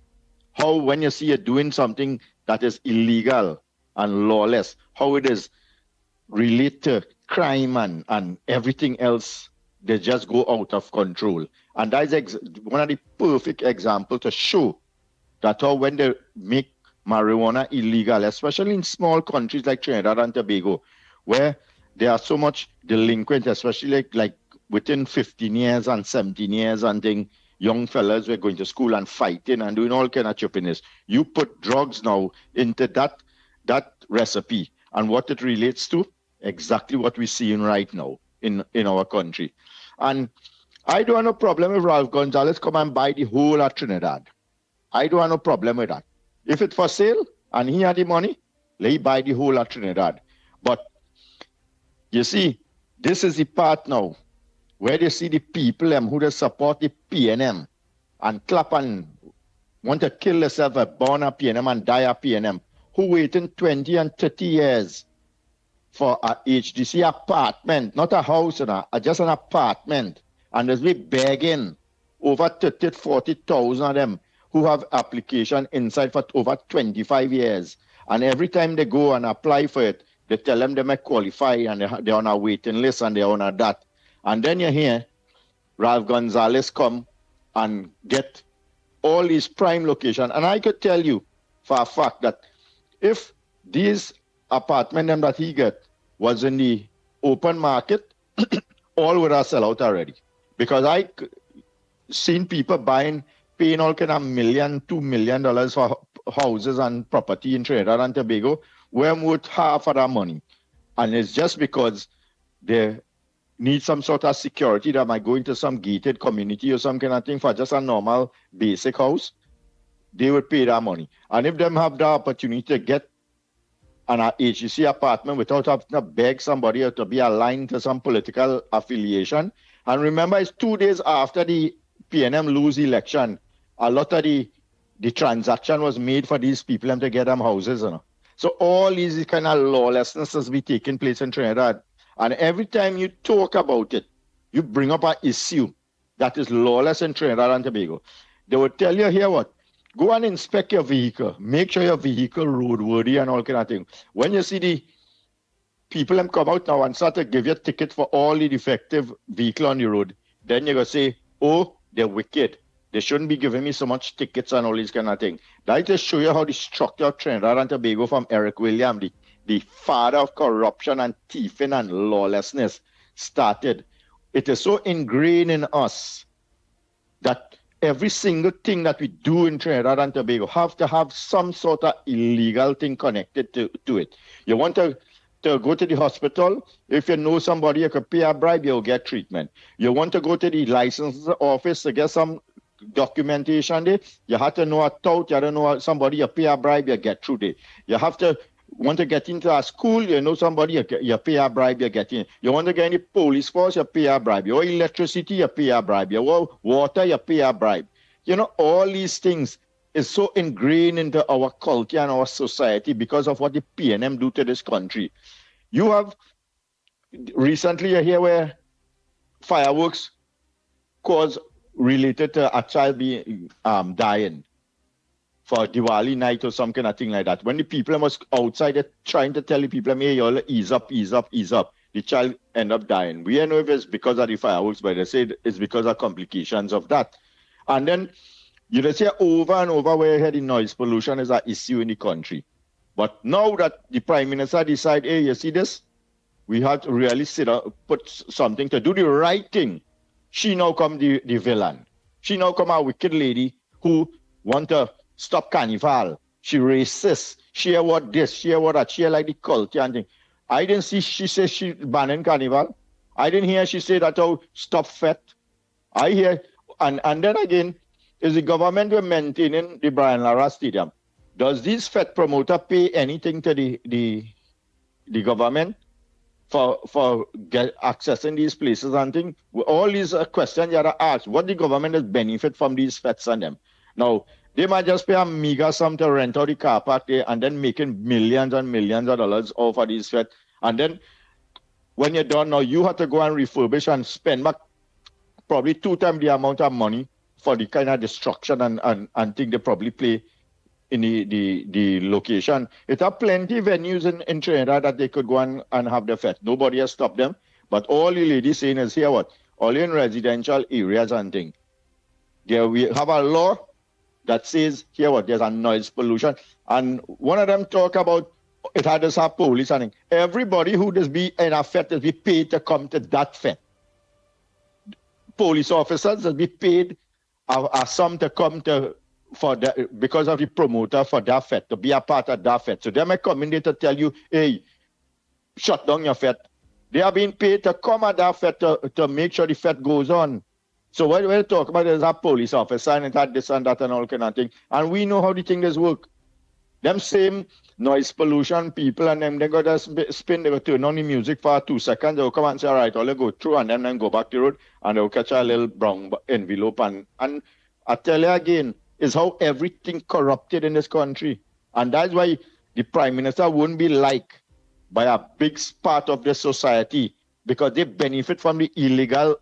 how when you see it doing something that is illegal and lawless, how it is related to crime and everything else, they just go out of control. And that's one of the perfect examples to show that how when they make marijuana illegal, especially in small countries like Trinidad and Tobago, where there are so much delinquent, especially like within 15 years and 17 years and thing, young fellas were going to school and fighting and doing all kind of choppiness. You put drugs now into that recipe, and what it relates to, exactly what we're seeing right now in our country. And I don't have no problem if Ralph Gonzalez come and buy the whole of Trinidad. I don't have no problem with that. If it's for sale and he had the money, let him buy the whole of Trinidad. But you see, this is the part now where they see the people who they support the PNM and clap and want to kill themselves at born a PNM and die a PNM, who waiting 20 and 30 years for a HDC apartment, not a house, just an apartment. And there's be begging over 30, 40,000 of them who have application inside for over 25 years. And every time they go and apply for it, they tell them they may qualify and they're on a waiting list and they're on a that. And then you hear Ralph Gonzalez come and get all these prime location. And I could tell you for a fact that if these apartment that he get was in the open market, all would have sell out already. Because I seen people paying all kind of $1 million, $2 million for houses and property in Trinidad and Tobago, where worth half of that money. And it's just because they need some sort of security that might go into some gated community or some kind of thing for just a normal basic house, they would pay that money. And if them have the opportunity to get an HGC apartment without having to beg somebody or to be aligned to some political affiliation, and remember it's 2 days after the PNM lose election, a lot of the transaction was made for these people to get them houses. So all these kind of lawlessnesses be taking place in Trinidad. And every time you talk about it, you bring up an issue that is lawless in Trinidad and Tobago. They will tell you here what? Go and inspect your vehicle. Make sure your vehicle roadworthy and all kind of thing. When you see the people them come out now and start to give you a ticket for all the defective vehicle on the road, then you're going to say, oh, they're wicked. They shouldn't be giving me so much tickets and all these kind of thing. That just show you how the structure of Trinidad and Tobago from Eric Williams, the father of corruption and thieving and lawlessness, started. It is so ingrained in us that every single thing that we do in Trinidad and Tobago have to have some sort of illegal thing connected to it. You want to go to the hospital, if you know somebody you can pay a bribe, you'll get treatment. You want to go to the license office to get some documentation there, you have to know a tout, you have to know somebody, you pay a bribe, you get through there. You have to want to get into a school, you know somebody, you pay a bribe, you get in. You want to get in the police force, you pay a bribe. Your electricity, you pay a bribe. Your water, you pay a bribe. You know, all these things is so ingrained into our culture and our society because of what the PNM do to this country. You have recently you hear where fireworks cause related to a child being dying for Diwali night or some kind of thing like that. When the people was outside trying to tell the people, hey, y'all ease up, the child end up dying. We don't know if it's because of the fireworks, but they say it's because of complications of that. And then you just say over and over where the noise pollution is an issue in the country. But now that the Prime Minister decide, hey, you see this? We have to really sit down, put something to do the right thing. She now come the villain. She now come a wicked lady who want to stop carnival. She racist. she what this, she what that, she like the culture and thing. I didn't see she say she banning carnival. I didn't hear she say that stop fete. I hear and then again is the government were maintaining the Brian Lara Stadium. Does this fete promoter pay anything to the government for get accessing these places and things? All these questions you have to ask. What the government does benefit from these fetes and them? Now, they might just pay a meager sum to rent out the car park there and then making millions and millions of dollars off of these fetes. And then when you're done, now you have to go and refurbish and spend back probably 2 times the amount of money for the kind of destruction and thing they probably play in the location. It are plenty venues in Trinidad that they could go and have the fete. Nobody has stopped them. But all the ladies saying is here what? All in residential areas and things. There we have a law that says here what? There's a noise pollution. And one of them talk about it had this police and thing. Everybody who does be in a fete is be paid to come to that fete. Police officers will be paid a sum to come to for that because of the promoter for that fete, to be a part of that fete. So they may come in there to tell you, hey, shut down your fete. They are being paid to come at that fete to make sure the fete goes on. So what we're talking about is a police officer and it had this and that and all kind of thing. And we know how the thing does work. Them same noise pollution people and them, they got to spin, they go turn on the music for 2 seconds, they'll come and say, all right, I'll go through and then go back the road and they'll catch a little brown envelope. And I tell you again, is how everything corrupted in this country. And that's why the Prime Minister wouldn't be liked by a big part of the society because they benefit from the illegal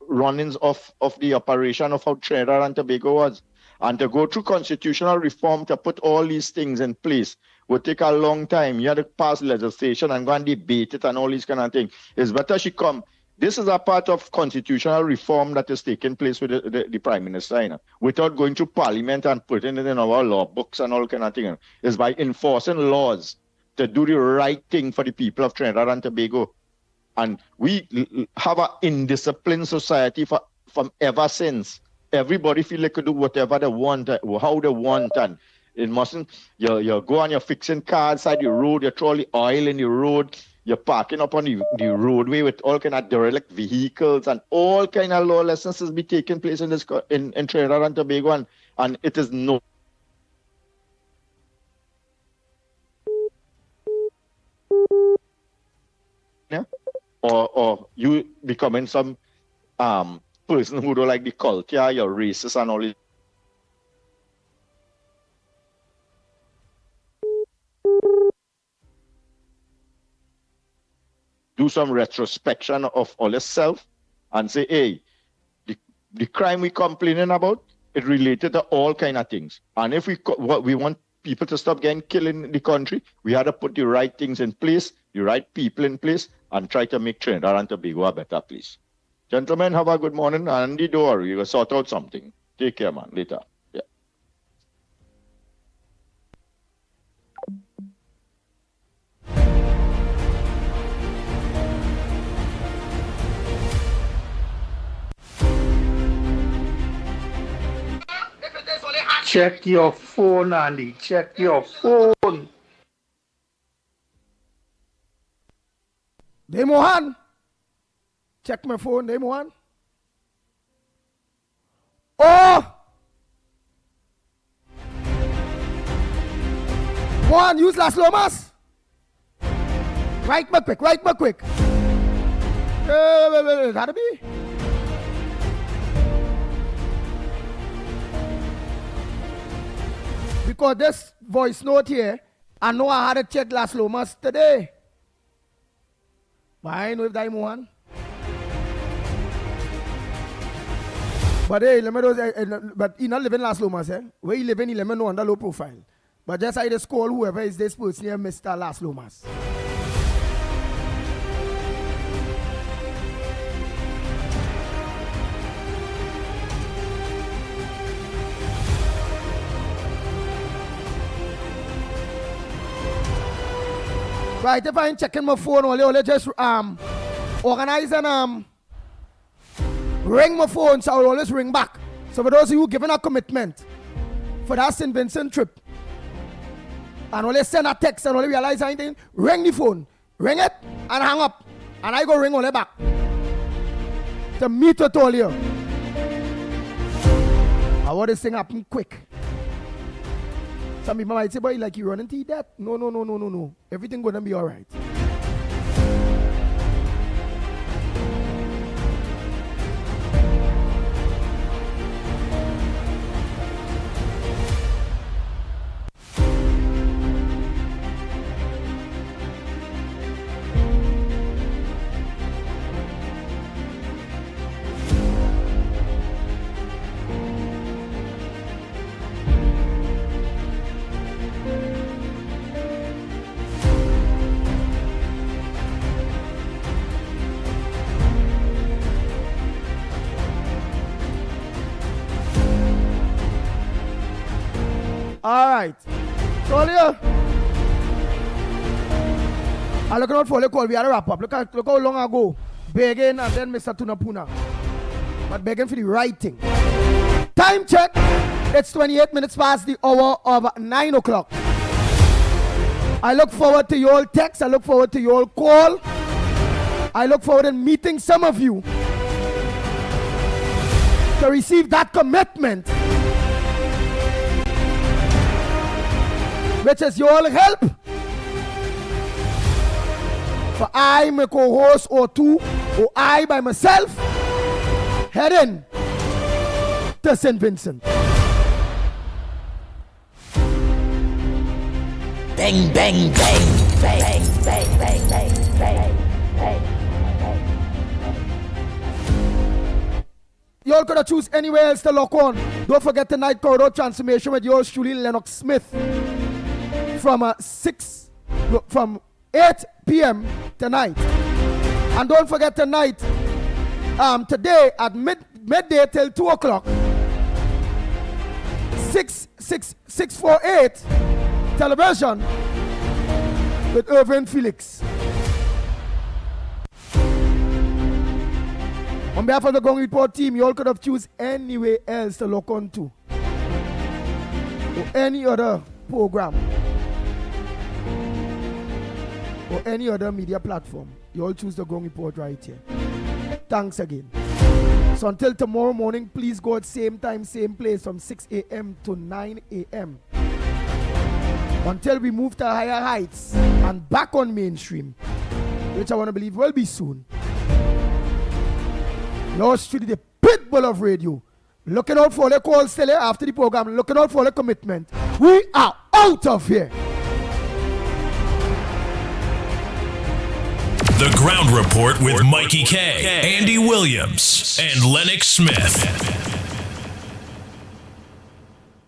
runnings of the operation of how Trinidad and Tobago was. And to go through constitutional reform to put all these things in place would take a long time. You have to pass legislation and go and debate it and all these kind of things. It's better she come. This is a part of constitutional reform that is taking place with the Prime Minister, you know, without going to Parliament and putting it in our law books and all kind of thing. You know. It's by enforcing laws to do the right thing for the people of Trinidad and Tobago. And we have an indisciplined society from ever since. Everybody feel they could do whatever they want, how they want, and it mustn't. You go and you're fixing cars side the road, you throw the oil in the road, you're parking up on the roadway with all kind of derelict vehicles, and all kind of lawlessnesses be taking place in in Trinidad and Tobago, and it is no. Yeah? Or you becoming some person who don't like the culture, you're racist and all this. Do some retrospection of all yourself and say, hey, the crime we complaining about, it related to all kind of things. And if we want people to stop getting killed in the country, we had to put the right things in place, the right people in place, and try to make Trinidad and Tobago a better place. Gentlemen, have a good morning. Andy, don't worry, you'll sort out something. Take care, man. Later. Yeah. Check your phone, Andy. Check your phone. Demohan. Check my phone, Demohan. Oh! Mohan, use Las Lomas. Right me quick, right me quick. That'll be. Because this voice note here, I know I had to check Las Lomas today. But I know if that Mohan. But hey, let me know, but he not living Las Lomas, eh? Where he living, he let me know under low profile. But just I just call whoever is this person here, Mr. Las Lomas. Right, if I ain't checking my phone, only just organize and ring my phone, so I'll always ring back. So for those of you giving a commitment for that St. Vincent trip, and only send a text and only realize anything, ring the phone. Ring it and hang up. And I go ring only back. To meet with all you. I want this thing happen quick. Some people might say, boy, like you running to that? No. Everything gonna be alright. All right. So, Leah, I'm looking out for the call. We had a wrap up. Look how long ago. Begging and then Mr. Tunapuna. But begging for the right thing. Time check. It's 28 minutes past the hour of 9 o'clock. I look forward to your text. I look forward to your call. I look forward to meeting some of you to receive that commitment, which is your help. For I, my co-host, or two, or I by myself, heading to St. Vincent. Bang, bang, bang, bang, bang, bang, bang, bang, bang. You all could have choose anywhere else to lock on. Don't forget tonight corridor transformation with yours truly, Lennox Smith, from 8 p.m. tonight. And don't forget tonight, today at midday till 2 o'clock, 648 television with Irvin Felix. On behalf of the Gong Report team, you all could have choose anywhere else to look on to, or any other program, or any other media platform. You all choose the Gong Report right here. Thanks again. So until tomorrow morning, please go at same time, same place from 6 a.m. to 9 a.m. until we move to higher heights and back on mainstream, which I want to believe will be soon. Yours truly, the Pitbull of radio. Looking out for the call still after the program. Looking out for the commitment. We are out of here. The Ground Report with Mickie K, Andy Williams, and Lennox Smith.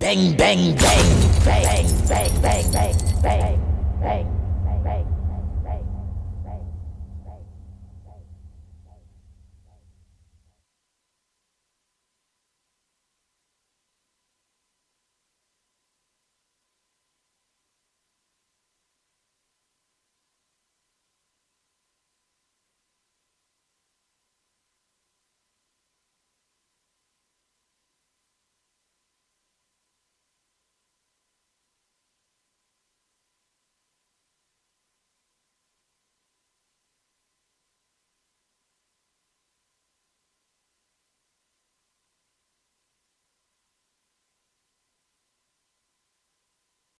Bang, bang, bang, bang, bang, bang, bang, bang, bang.